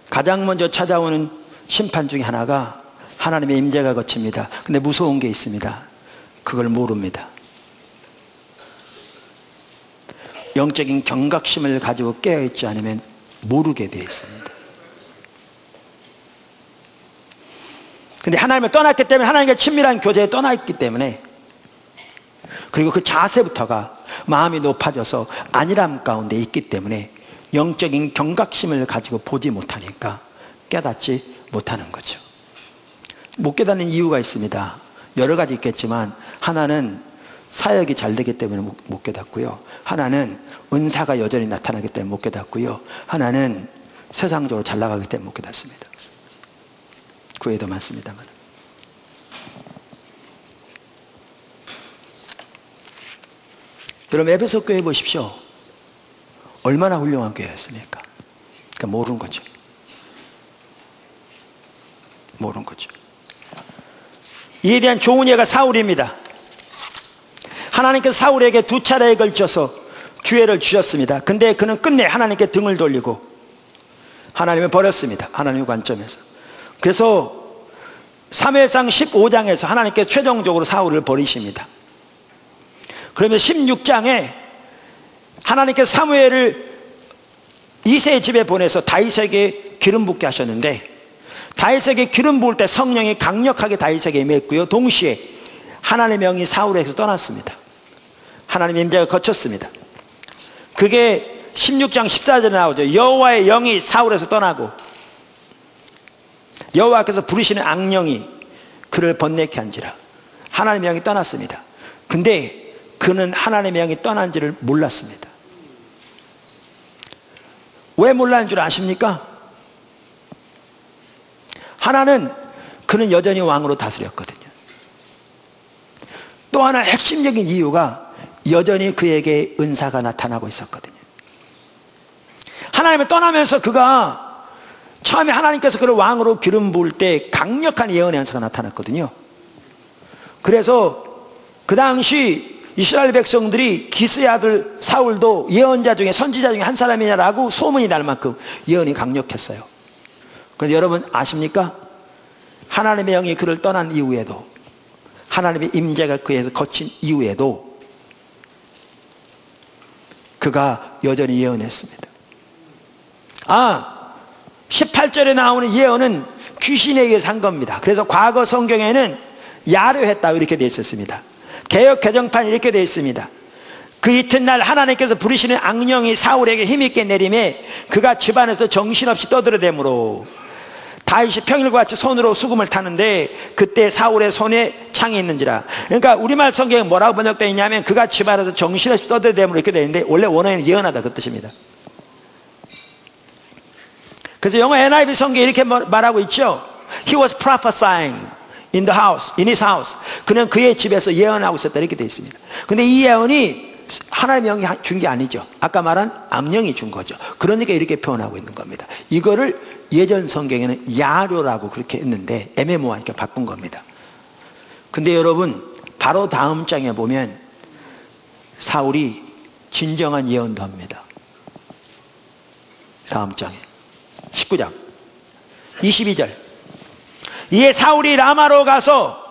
가장 먼저 찾아오는 심판 중에 하나가 하나님의 임재가 거칩니다. 근데 무서운 게 있습니다. 그걸 모릅니다. 영적인 경각심을 가지고 깨어있지 않으면 모르게 되어 있습니다. 근데 하나님을 떠났기 때문에, 하나님과 친밀한 교제에 떠나있기 때문에, 그리고 그 자세부터가 마음이 높아져서 안일함 가운데 있기 때문에 영적인 경각심을 가지고 보지 못하니까 깨닫지 못하는 거죠. 못 깨닫는 이유가 있습니다. 여러 가지 있겠지만, 하나는 사역이 잘 되기 때문에 못 깨닫고요, 하나는 은사가 여전히 나타나기 때문에 못 깨닫고요, 하나는 세상적으로 잘 나가기 때문에 못 깨닫습니다. 그 외에도 많습니다만. 여러분, 에베소 교회 보십시오. 얼마나 훌륭한 교회였습니까? 그러니까 모르는 거죠. 모르는 거죠. 이에 대한 좋은 예가 사울입니다. 하나님께서 사울에게 2차례에 걸쳐서 기회를 주셨습니다. 근데 그는 끝내 하나님께 등을 돌리고 하나님을 버렸습니다. 하나님의 관점에서. 그래서 사무엘상 15장에서 하나님께 최종적으로 사울을 버리십니다. 그러면 16장에 하나님께서 사무엘을 이새의 집에 보내서 다윗에게 기름 붓게 하셨는데, 다윗에게 기름 부을 때 성령이 강력하게 다윗에게 임했고요, 동시에 하나님의 영이 사울에게서 떠났습니다. 하나님의 임재가 거쳤습니다. 그게 16장 14절에 나오죠. 여호와의 영이 사울에서 떠나고 여호와께서 부르시는 악령이 그를 번뇌케 한지라. 하나님의 영이 떠났습니다. 근데 그는 하나님의 영이 떠난지를 몰랐습니다. 왜 몰랐는 줄 아십니까? 하나는 그는 여전히 왕으로 다스렸거든요. 또 하나 핵심적인 이유가 여전히 그에게 은사가 나타나고 있었거든요. 하나님을 떠나면서 그가 처음에 하나님께서 그를 왕으로 기름 부을 때 강력한 예언의 은사가 나타났거든요. 그래서 그 당시 이스라엘 백성들이 기스의 아들 사울도 예언자 중에, 선지자 중에 한 사람이냐라고 소문이 날 만큼 예언이 강력했어요. 그런데 여러분 아십니까? 하나님의 영이 그를 떠난 이후에도, 하나님의 임재가 그에서 거친 이후에도 그가 여전히 예언했습니다. 18절에 나오는 예언은 귀신에게 산 겁니다. 그래서 과거 성경에는 야려했다 이렇게 되어 있었습니다. 개역 개정판이 이렇게 되어 있습니다. 그 이튿날 하나님께서 부르시는 악령이 사울에게 힘있게 내림에 그가 집안에서 정신없이 떠들어대므로 다윗이 평일과 같이 손으로 수금을 타는데 그때 사울의 손에 창이 있는지라. 그러니까 우리말 성경에 뭐라고 번역되어 있냐면 그가 집안에서 정신없이 떠들어대므로 이렇게 되어 있는데 원래 원어에는 예언하다 그 뜻입니다. 그래서 영어 NIV 성경에 이렇게 말하고 있죠. He was prophesying in the house, in his house. 그는 그의 집에서 예언하고 있었다 이렇게 되어 있습니다. 근데 이 예언이 하나님의 영이 준 게 아니죠. 아까 말한 악령이 준 거죠. 그러니까 이렇게 표현하고 있는 겁니다. 이거를 예전 성경에는 야료라고 그렇게 했는데 애매모호하니까 바꾼 겁니다. 근데 여러분 바로 다음 장에 보면 사울이 진정한 예언도 합니다. 다음 장에 19장 22절. 이에 사울이 라마로 가서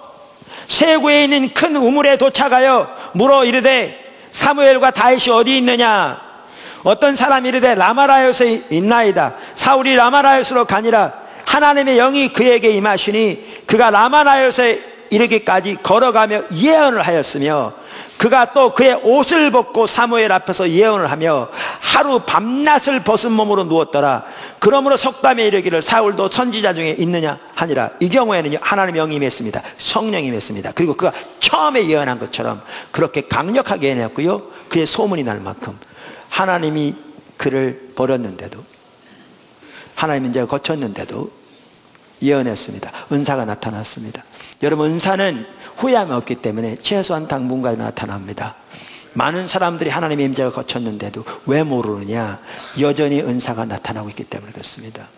세구에 있는 큰 우물에 도착하여 물어 이르되 사무엘과 다윗이 어디 있느냐? 어떤 사람이 이르되 라마라요스에 있나이다. 사울이 라마라요스로 가니라. 하나님의 영이 그에게 임하시니 그가 라마라요스에 이르기까지 걸어가며 예언을 하였으며 그가 또 그의 옷을 벗고 사무엘 앞에서 예언을 하며 하루 밤낮을 벗은 몸으로 누웠더라. 그러므로 석담에 이르기를 사울도 선지자 중에 있느냐 하니라. 이 경우에는 하나님의 영이 임했습니다. 성령이 임했습니다. 그리고 그가 처음에 예언한 것처럼 그렇게 강력하게 예언했고요. 그의 소문이 날 만큼 하나님이 그를 버렸는데도 하나님 인자가 거쳤는데도 예언했습니다. 은사가 나타났습니다. 여러분 은사는 후회함이 없기 때문에 최소한 당분간 나타납니다. 많은 사람들이 하나님의 임재가 거쳤는데도 왜 모르느냐? 여전히 은사가 나타나고 있기 때문에 그렇습니다.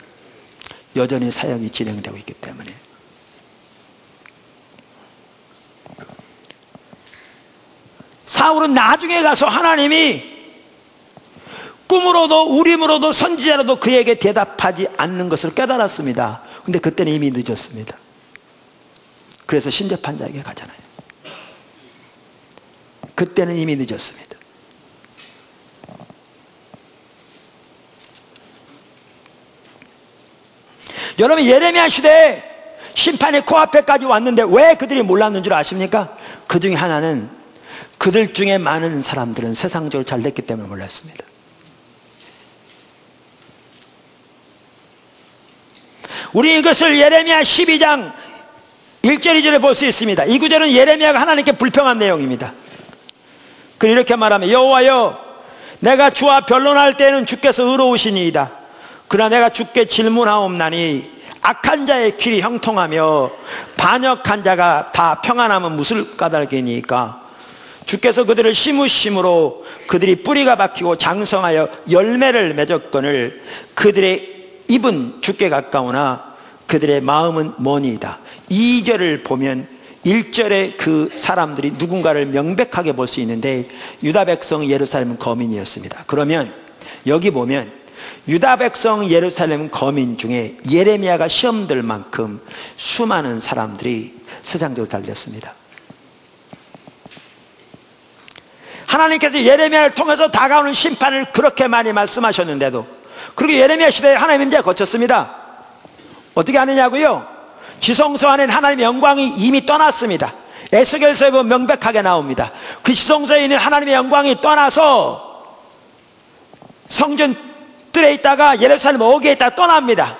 여전히 사역이 진행되고 있기 때문에. 사울은 나중에 가서 하나님이 꿈으로도 우림으로도 선지자로도 그에게 대답하지 않는 것을 깨달았습니다. 근데 그때는 이미 늦었습니다. 그래서 신접한 자에게 가잖아요. 그때는 이미 늦었습니다. 여러분 예레미야 시대에 심판이 코앞에까지 왔는데 왜 그들이 몰랐는 줄 아십니까? 그 중에 하나는 그들 중에 많은 사람들은 세상적으로 잘 됐기 때문에 몰랐습니다. 우리 이것을 예레미야 12장 1절 2절에 볼 수 있습니다. 이 구절은 예레미야가 하나님께 불평한 내용입니다. 그리고 이렇게 말하면 여호와여 내가 주와 변론할 때에는 주께서 의로우시니이다. 그러나 내가 주께 질문하옵나니 악한 자의 길이 형통하며 반역한 자가 다 평안하면 무슨 까닭이니까. 주께서 그들을 심으심으로 그들이 뿌리가 박히고 장성하여 열매를 맺었거늘 그들의 입은 주께 가까우나 그들의 마음은 머니이다. 2절을 보면 1절에 그 사람들이 누군가를 명백하게 볼 수 있는데 유다 백성 예루살렘은 거민이었습니다. 그러면 여기 보면 유다 백성 예루살렘 거민 중에 예레미야가 시험 들 만큼 수많은 사람들이 세상적으로 달렸습니다. 하나님께서 예레미야를 통해서 다가오는 심판을 그렇게 많이 말씀하셨는데도 그리고 예레미야 시대에 하나님의 임재가 거쳤습니다. 어떻게 하느냐고요? 지성소 안에는 하나님의 영광이 이미 떠났습니다. 에스겔서에 보면 명백하게 나옵니다. 그 지성소에 있는 하나님의 영광이 떠나서 성전 뜰에 있다가 예루살렘 어귀에 있다가 떠납니다.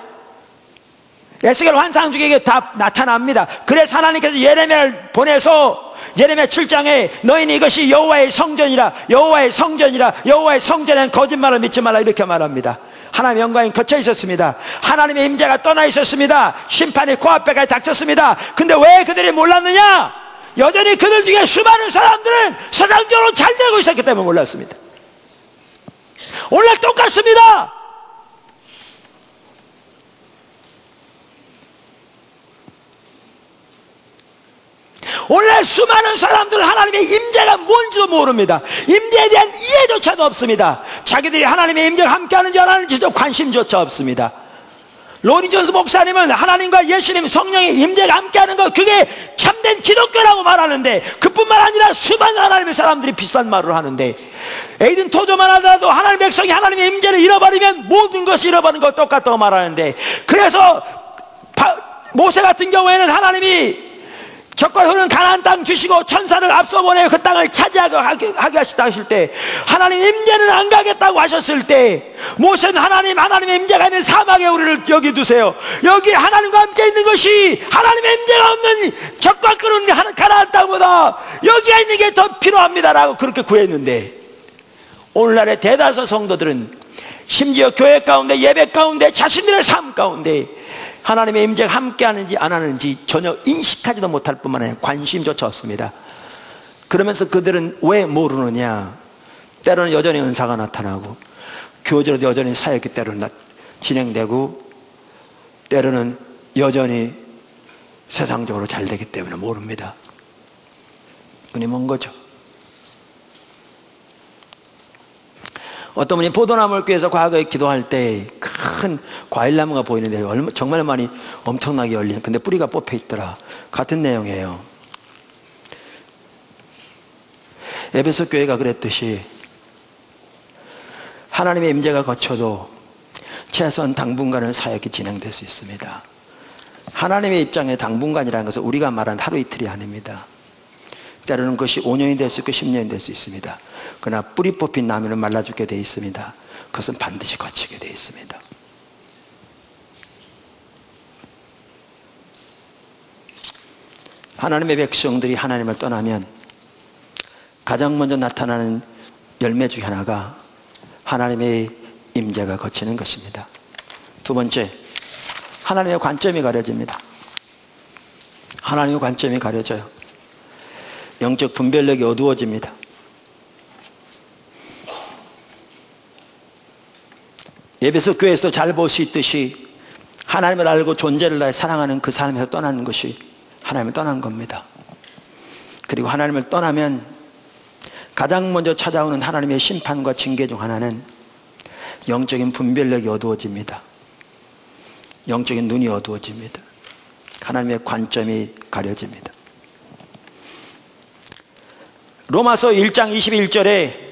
에스겔 환상 중에 이게 다 나타납니다. 그래서 하나님께서 예레미야를 보내서 예레미야 7장에 너희는 이것이 여호와의 성전이라 여호와의 성전이라 여호와의 성전에는 거짓말을 믿지 말라 이렇게 말합니다. 하나님의 영광이 거쳐 있었습니다. 하나님의 임재가 떠나 있었습니다. 심판이 코앞에까지 닥쳤습니다. 근데 왜 그들이 몰랐느냐? 여전히 그들 중에 수많은 사람들은 세상적으로 잘 되고 있었기 때문에 몰랐습니다. 오늘 똑같습니다. 오늘 수많은 사람들은 하나님의 임재가 뭔지도 모릅니다. 임재에 대한 이해조차도 없습니다. 자기들이 하나님의 임재가 함께하는지 안 하는지도 관심조차 없습니다. 로니 존스 목사님은 하나님과 예수님 성령의 임재가 함께하는 것 그게 참된 기독교라고 말하는데 그뿐만 아니라 수많은 하나님의 사람들이 비슷한 말을 하는데 에이든 토조만 하더라도 하나님의 백성이 하나님의 임재를 잃어버리면 모든 것이 잃어버린 것 똑같다고 말하는데, 그래서 모세 같은 경우에는 하나님이 적과 흐르는 가나안 땅 주시고 천사를 앞서 보내 그 땅을 차지하게 하시다 하실 때, 하나님 임재는 안 가겠다고 하셨을 때, 모세는 하나님의 임재가 있는 사막에 우리를 여기 두세요. 여기 하나님과 함께 있는 것이 하나님의 임재가 없는 적과 끄는 가나안 땅보다 여기에 있는 게 더 필요합니다라고 그렇게 구했는데, 오늘날의 대다수 성도들은 심지어 교회 가운데, 예배 가운데, 자신들의 삶 가운데 하나님의 임재가 함께 하는지 안 하는지 전혀 인식하지도 못할 뿐만 아니라 관심조차 없습니다. 그러면서 그들은 왜 모르느냐? 때로는 여전히 은사가 나타나고, 교제로도 여전히 사역이 때로는 진행되고, 때로는 여전히 세상적으로 잘 되기 때문에 모릅니다. 눈이 먼 거죠. 어떤 분이 포도나무교회에서 과거에 기도할 때 큰 과일나무가 보이는데 정말 많이 엄청나게 열린, 근데 뿌리가 뽑혀 있더라. 같은 내용이에요. 에베소 교회가 그랬듯이 하나님의 임재가 거쳐도 최소한 당분간은 사역이 진행될 수 있습니다. 하나님의 입장에 당분간이라는 것은 우리가 말하는 하루 이틀이 아닙니다. 때로는 그것이 5년이 될 수 있고 10년이 될 수 있습니다. 그러나 뿌리 뽑힌 나무는 말라 죽게 되어 있습니다. 그것은 반드시 거치게 되어 있습니다. 하나님의 백성들이 하나님을 떠나면 가장 먼저 나타나는 열매 중 하나가 하나님의 임재가 거치는 것입니다. 두 번째, 하나님의 관점이 가려집니다. 하나님의 관점이 가려져요. 영적 분별력이 어두워집니다. 에베소 교회에서도 잘 볼 수 있듯이 하나님을 알고 존재를 다해 사랑하는 그 사람에서 떠나는 것이 하나님을 떠난 겁니다. 그리고 하나님을 떠나면 가장 먼저 찾아오는 하나님의 심판과 징계 중 하나는 영적인 분별력이 어두워집니다. 영적인 눈이 어두워집니다. 하나님의 관점이 가려집니다. 로마서 1장 21절에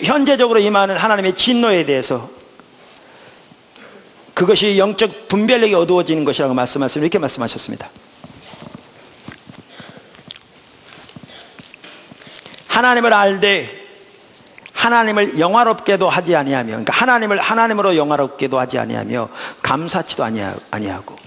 현재적으로 임하는 하나님의 진노에 대해서, 그것이 영적 분별력이 어두워지는 것이라고 말씀하시면 이렇게 말씀하셨습니다. 하나님을 알되 하나님을 영화롭게도 하지 아니하며, 그러니까 하나님을 하나님으로 영화롭게도 하지 아니하며 감사치도 아니하고,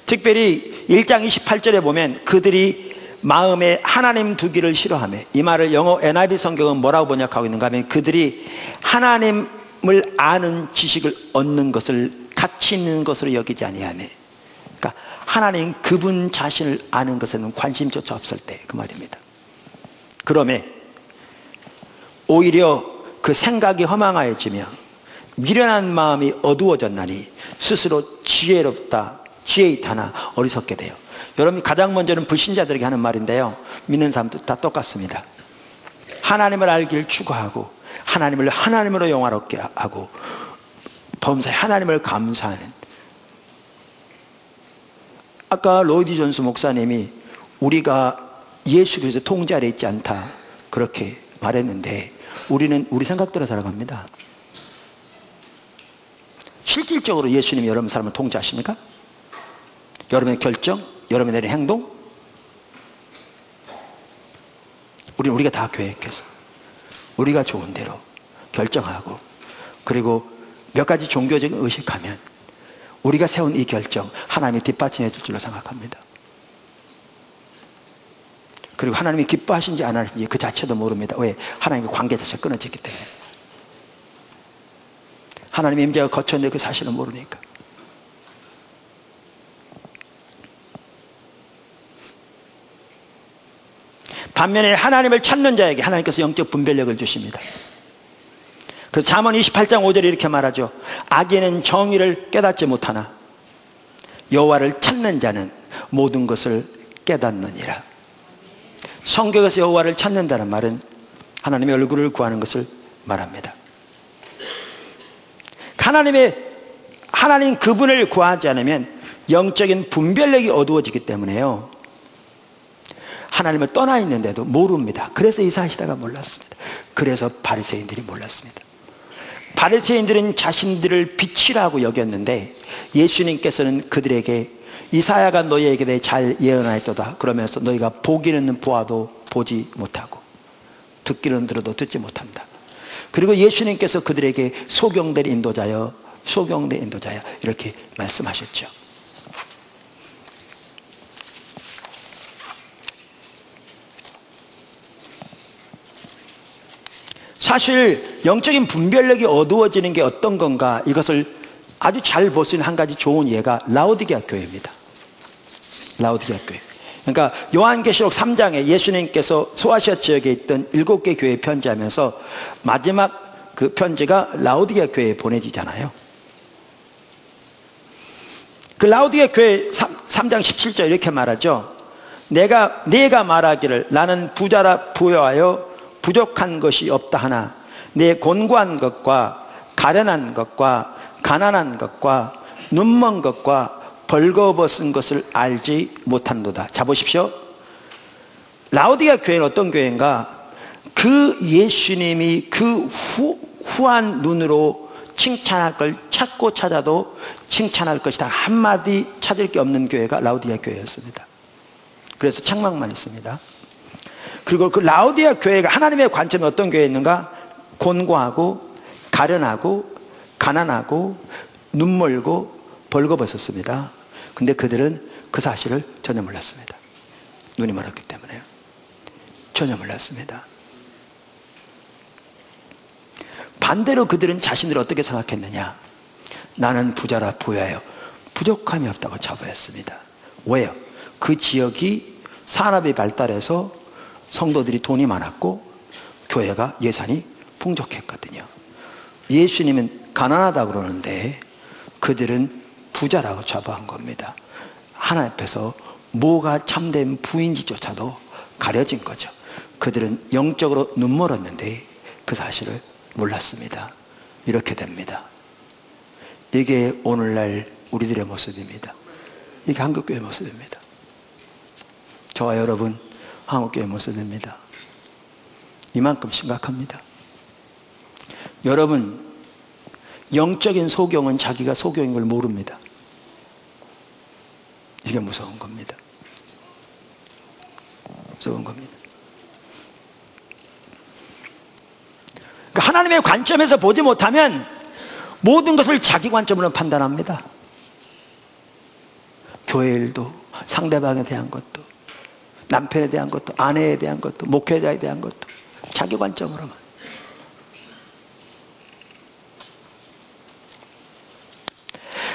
특별히 1장 28절에 보면 그들이 마음에 하나님 두기를 싫어하며, 이 말을 영어 NIV 성경은 뭐라고 번역하고 있는가 하면 그들이 하나님을 아는 지식을 얻는 것을 가치 있는 것으로 여기지 아니하며, 그러니까 하나님 그분 자신을 아는 것에는 관심조차 없을 때 그 말입니다. 그러면 오히려 그 생각이 허망하여지며 미련한 마음이 어두워졌나니 스스로 지혜롭다, 지혜 있다나 어리석게 돼요. 여러분, 가장 먼저는 불신자들에게 하는 말인데요, 믿는 사람도 다 똑같습니다. 하나님을 알기를 추구하고 하나님을 하나님으로 영화롭게 하고 범사에 하나님을 감사하는, 아까 로이드 존스 목사님이 우리가 예수 그리스도 통제 아래 있지 않다 그렇게 말했는데, 우리는 우리 생각대로 살아갑니다. 실질적으로 예수님이 여러분 삶을 통제하십니까? 여러분의 결정, 여러분의 내린 행동, 우리가 다 계획해서 우리가 좋은 대로 결정하고, 그리고 몇 가지 종교적인 의식하면 우리가 세운 이 결정 하나님이 뒷받침해 줄 줄로 생각합니다. 그리고 하나님이 기뻐하신지 안 하신지 그 자체도 모릅니다. 왜? 하나님과 관계 자체가 끊어졌기 때문에. 하나님의 임재가 거쳤는데 그 사실을 모르니까. 반면에 하나님을 찾는 자에게 하나님께서 영적 분별력을 주십니다. 그래서 잠언 28장 5절에 이렇게 말하죠. 악인은 정의를 깨닫지 못하나 여호와를 찾는 자는 모든 것을 깨닫느니라. 성경에서 여호와를 찾는다는 말은 하나님의 얼굴을 구하는 것을 말합니다. 하나님 그분을 구하지 않으면 영적인 분별력이 어두워지기 때문에요, 하나님을 떠나 있는데도 모릅니다. 그래서 이사야 시대가 몰랐습니다. 그래서 바리새인들이 몰랐습니다. 바리새인들은 자신들을 빛이라고 여겼는데 예수님께서는 그들에게 이사야가 너희에게 대해 잘 예언하였도다 그러면서 너희가 보기는 보아도 보지 못하고 듣기는 들어도 듣지 못한다. 그리고 예수님께서 그들에게 소경된 인도자여 이렇게 말씀하셨죠. 사실 영적인 분별력이 어두워지는 게 어떤 건가, 이것을 아주 잘 볼 수 있는 한 가지 좋은 예가 라오디게아 교회입니다. 라오디게아 교회. 그러니까 요한계시록 3장에 예수님께서 소아시아 지역에 있던 7개 교회에 편지하면서 마지막 그 편지가 라오디게아 교회에 보내지잖아요. 그 라오디게아 교회 3장 17절 이렇게 말하죠. 내가 말하기를 나는 부자라 부여하여 부족한 것이 없다 하나 내 곤고한 것과 가련한 것과 가난한 것과 눈먼 것과 벌거벗은 것을 알지 못한도다. 자 보십시오. 라오디게아 교회는 어떤 교회인가? 그 예수님이 그 후한 눈으로 칭찬할 걸 찾고 찾아도 칭찬할 것이 단 한마디 찾을 게 없는 교회가 라오디게아 교회였습니다. 그래서 책망만 있습니다. 그리고 그 라오디게아 교회가 하나님의 관점이 어떤 교회였는가? 곤고하고 가련하고 가난하고 눈멀고 벌거벗었습니다. 근데 그들은 그 사실을 전혀 몰랐습니다. 눈이 멀었기 때문에요. 전혀 몰랐습니다. 반대로 그들은 자신들을 어떻게 생각했느냐? 나는 부자라 부여하여 부족함이 없다고 자부했습니다. 왜요? 그 지역이 산업이 발달해서 성도들이 돈이 많았고 교회가 예산이 풍족했거든요. 예수님은 가난하다고 그러는데 그들은 부자라고 자부한 겁니다. 하나님 앞에서 뭐가 참된 부인지조차도 가려진 거죠. 그들은 영적으로 눈멀었는데 그 사실을 몰랐습니다. 이렇게 됩니다. 이게 오늘날 우리들의 모습입니다. 이게 한국교회 모습입니다. 저와 여러분 한국교회 모습입니다. 이만큼 심각합니다. 여러분, 영적인 소경은 자기가 소경인 걸 모릅니다. 이게 무서운 겁니다. 무서운 겁니다. 그러니까 하나님의 관점에서 보지 못하면 모든 것을 자기 관점으로 판단합니다. 교회 일도, 상대방에 대한 것도, 남편에 대한 것도, 아내에 대한 것도, 목회자에 대한 것도 자기 관점으로만.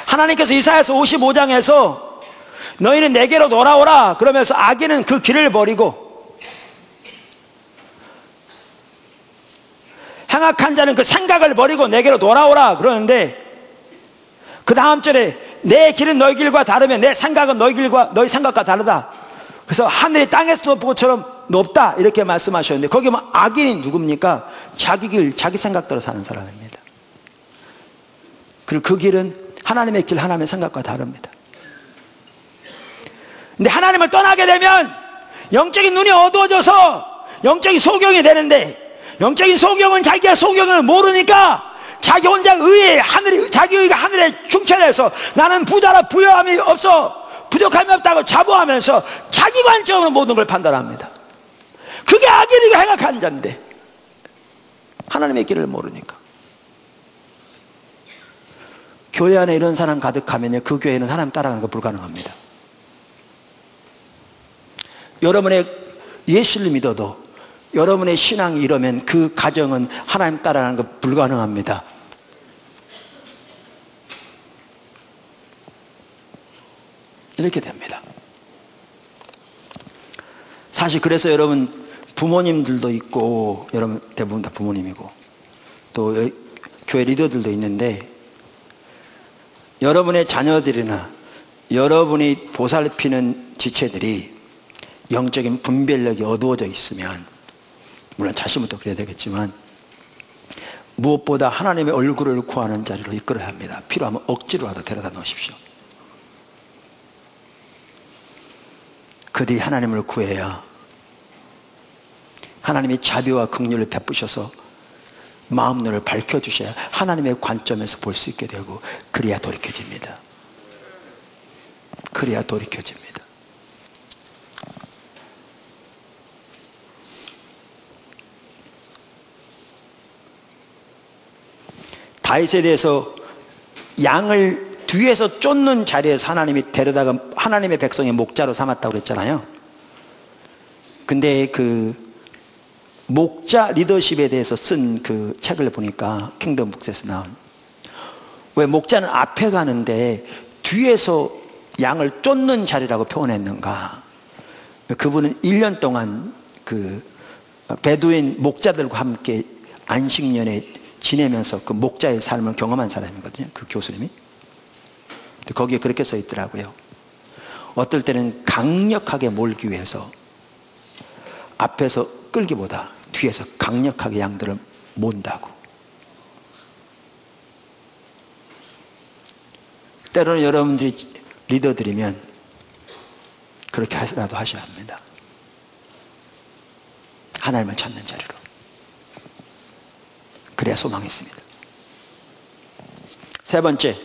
하나님께서 이사야서 55장에서 너희는 내게로 돌아오라 그러면서 악인은 그 길을 버리고 행악한 자는 그 생각을 버리고 내게로 돌아오라 그러는데, 그 다음 절에 내 길은 너희 길과 다르며 내 생각은 너희 생각과 다르다. 그래서 하늘이 땅에서 높은 것처럼 높다 이렇게 말씀하셨는데, 거기 뭐 악인이 누굽니까? 자기 길, 자기 생각대로 사는 사람입니다. 그리고 그 길은 하나님의 길, 하나님의 생각과 다릅니다. 근데 하나님을 떠나게 되면 영적인 눈이 어두워져서 영적인 소경이 되는데, 영적인 소경은 자기가 소경을 모르니까 자기 혼자 자기 의가 하늘에 충천해서 나는 부자라 부여함이 없어, 부족함이 없다고 자부하면서 자기 관점으로 모든 걸 판단합니다. 그게 악인이고 행악한 자인데 하나님의 길을 모르니까. 교회 안에 이런 사람 가득하면요, 그 교회는 하나님 따라가는 거 불가능합니다. 여러분의 예수를 믿어도 여러분의 신앙이 이러면 그 가정은 하나님 따라가는 거 불가능합니다. 이렇게 됩니다. 사실 그래서 여러분 부모님들도 있고, 여러분 대부분 다 부모님이고 또 교회 리더들도 있는데, 여러분의 자녀들이나 여러분이 보살피는 지체들이 영적인 분별력이 어두워져 있으면, 물론 자신부터 그래야 되겠지만 무엇보다 하나님의 얼굴을 구하는 자리로 이끌어야 합니다. 필요하면 억지로라도 데려다 놓으십시오. 그들이 하나님을 구해야 하나님이 자비와 긍휼을 베푸셔서 마음눈을 밝혀주셔야 하나님의 관점에서 볼 수 있게 되고, 그래야 돌이켜집니다. 그래야 돌이켜집니다. 다윗에 대해서 양을 뒤에서 쫓는 자리에서 하나님이 데려다가 하나님의 백성의 목자로 삼았다고 그랬잖아요. 근데 그 목자 리더십에 대해서 쓴 그 책을 보니까 킹덤 북스에서 나온, 왜 목자는 앞에 가는데 뒤에서 양을 쫓는 자리라고 표현했는가? 그분은 1년 동안 그 베두인 목자들과 함께 안식년에 지내면서 그 목자의 삶을 경험한 사람이거든요, 그 교수님이. 거기에 그렇게 써 있더라고요. 어떨 때는 강력하게 몰기 위해서 앞에서 끌기보다 뒤에서 강력하게 양들을 몬다고. 때로는 여러분들이 리더들이면 그렇게 라도 하셔야 합니다. 하나님을 찾는 자리로. 그래야 소망이 있습니다. 세 번째,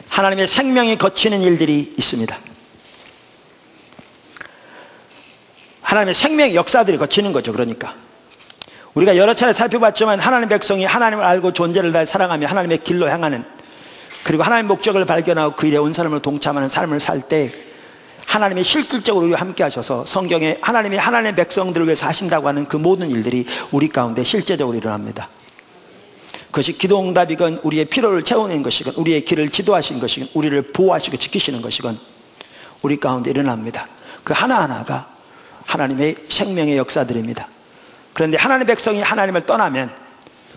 하나님의 생명이 거치는 일들이 있습니다. 하나님의 생명 역사들이 거치는 거죠. 그러니까 우리가 여러 차례 살펴봤지만, 하나님의 백성이 하나님을 알고 존재를 다해 사랑하며 하나님의 길로 향하는, 그리고 하나님의 목적을 발견하고 그 일에 온 사람을 동참하는 삶을 살 때 하나님이 실질적으로 우리와 함께 하셔서 성경에 하나님이 하나님의 백성들을 위해서 하신다고 하는 그 모든 일들이 우리 가운데 실제적으로 일어납니다. 그것이 기도응답이건, 우리의 필요를 채우는 것이건, 우리의 길을 지도하시는 것이건, 우리를 보호하시고 지키시는 것이건 우리 가운데 일어납니다. 그 하나하나가 하나님의 생명의 역사들입니다. 그런데 하나님의 백성이 하나님을 떠나면,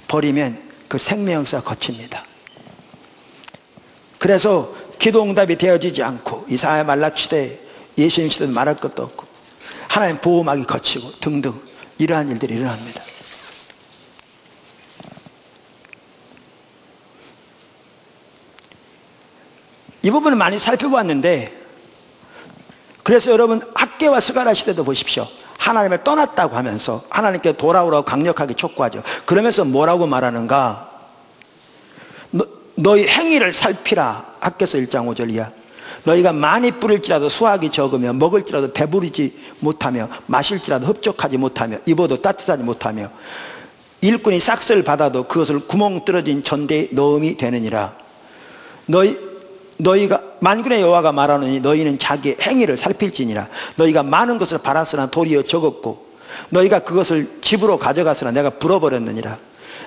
버리면 그 생명 역사가 거칩니다. 그래서 기도응답이 되어지지 않고, 이사야 말라기 시대에 예수님 시대도 말할 것도 없고, 하나님 보호막이 거치고 등등 이러한 일들이 일어납니다. 이 부분을 많이 살펴봤는데, 그래서 여러분 학계와 스가랴 시대도 보십시오. 하나님을 떠났다고 하면서 하나님께 돌아오라고 강력하게 촉구하죠. 그러면서 뭐라고 말하는가? 너희 행위를 살피라. 학개서 1장 5절 이하. 너희가 많이 뿌릴지라도 수확이 적으며, 먹을지라도 배부르지 못하며, 마실지라도 흡족하지 못하며, 입어도 따뜻하지 못하며, 일꾼이 싹스를 받아도 그것을 구멍 뚫어진 전대에 넣음이 되느니라. 너희가 만군의 여호와가 말하노니 너희는 자기의 행위를 살필지니라. 너희가 많은 것을 바랐으나 도리어 적었고, 너희가 그것을 집으로 가져갔으나 내가 불어버렸느니라.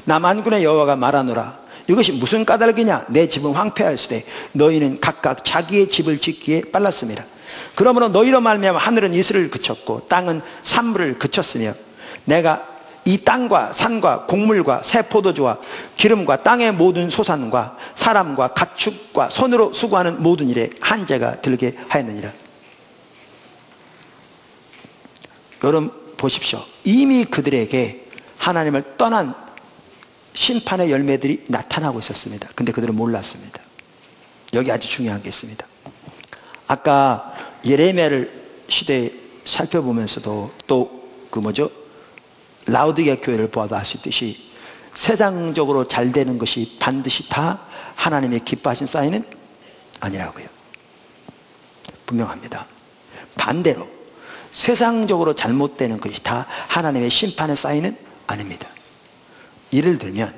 나 만군의 여호와가 말하노라. 이것이 무슨 까닭이냐? 내 집은 황폐하였으되 너희는 각각 자기의 집을 짓기에 빨랐습니다. 그러므로 너희로 말미암아 하늘은 이슬을 그쳤고 땅은 산물을 그쳤으며, 내가 이 땅과 산과 곡물과 새 포도주와 기름과 땅의 모든 소산과 사람과 가축과 손으로 수고하는 모든 일에 한재가 들게 하였느니라. 여러분 보십시오. 이미 그들에게 하나님을 떠난 심판의 열매들이 나타나고 있었습니다. 근데 그들은 몰랐습니다. 여기 아주 중요한 게 있습니다. 아까 예레미야를 시대에 살펴보면서도 또 라우디게아 교회를 보아도 알 수 있듯이, 세상적으로 잘 되는 것이 반드시 다 하나님의 기뻐하신 사인은 아니라고요. 분명합니다. 반대로 세상적으로 잘못되는 것이 다 하나님의 심판의 사인은 아닙니다. 예를 들면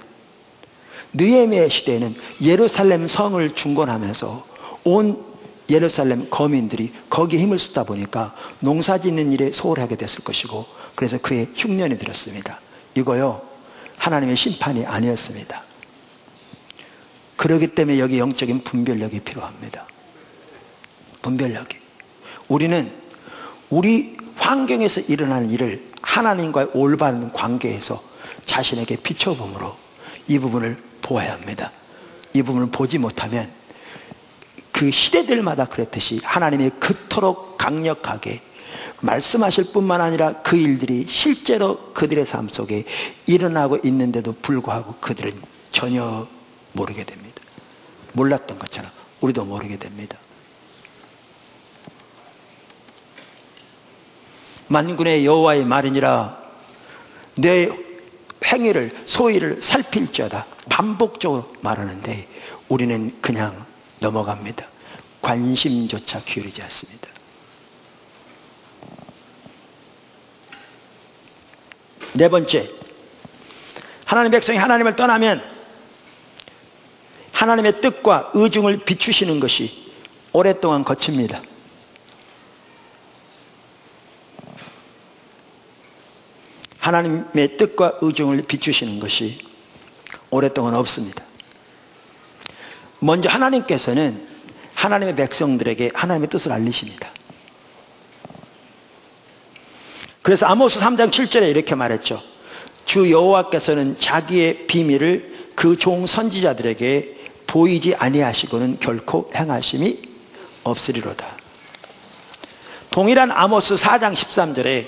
느헤미야 시대에는 예루살렘 성을 중건하면서 온 예루살렘 거민들이 거기에 힘을 쏟다 보니까 농사짓는 일에 소홀하게 됐을 것이고, 그래서 그의 흉년이 들었습니다. 이거요, 하나님의 심판이 아니었습니다. 그렇기 때문에 여기 영적인 분별력이 필요합니다. 분별력이. 우리는 우리 환경에서 일어나는 일을 하나님과의 올바른 관계에서 자신에게 비춰봄으로 이 부분을 보아야 합니다. 이 부분을 보지 못하면 그 시대들마다 그랬듯이 하나님이 그토록 강력하게 말씀하실 뿐만 아니라 그 일들이 실제로 그들의 삶 속에 일어나고 있는데도 불구하고 그들은 전혀 모르게 됩니다. 몰랐던 것처럼 우리도 모르게 됩니다. 만군의 여호와의 말이니라. 내 행위를 소위를 살필지어다. 반복적으로 말하는데 우리는 그냥 넘어갑니다. 관심조차 기울이지 않습니다. 네 번째, 하나님의 백성이 하나님을 떠나면 하나님의 뜻과 의중을 비추시는 것이 오랫동안 거칩니다. 하나님의 뜻과 의중을 비추시는 것이 오랫동안 없습니다. 먼저 하나님께서는 하나님의 백성들에게 하나님의 뜻을 알리십니다. 그래서 아모스 3장 7절에 이렇게 말했죠. 주 여호와께서는 자기의 비밀을 그 종 선지자들에게 보이지 아니하시고는 결코 행하심이 없으리로다. 동일한 아모스 4장 13절에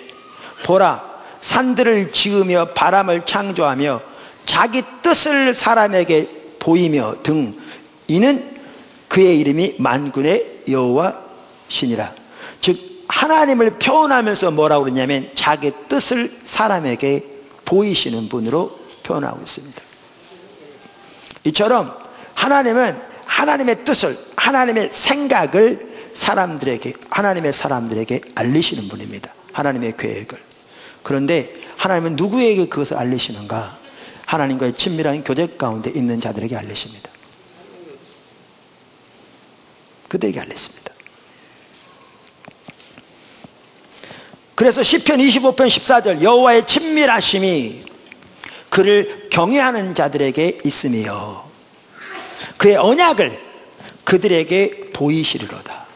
보라, 산들을 지으며 바람을 창조하며 자기 뜻을 사람에게 보이며 등 이는 그의 이름이 만군의 여호와시니라. 즉 하나님을 표현하면서 뭐라고 그러냐면 자기 뜻을 사람에게 보이시는 분으로 표현하고 있습니다. 이처럼 하나님은 하나님의 뜻을, 하나님의 생각을 사람들에게, 하나님의 사람들에게 알리시는 분입니다. 하나님의 계획을. 그런데 하나님은 누구에게 그것을 알리시는가? 하나님과의 친밀한 교제 가운데 있는 자들에게 알리십니다. 그들에게 알렸습니다. 그래서 시편 25편 14절 여호와의 친밀하심이 그를 경외하는 자들에게 있으며 그의 언약을 그들에게 보이시리로다.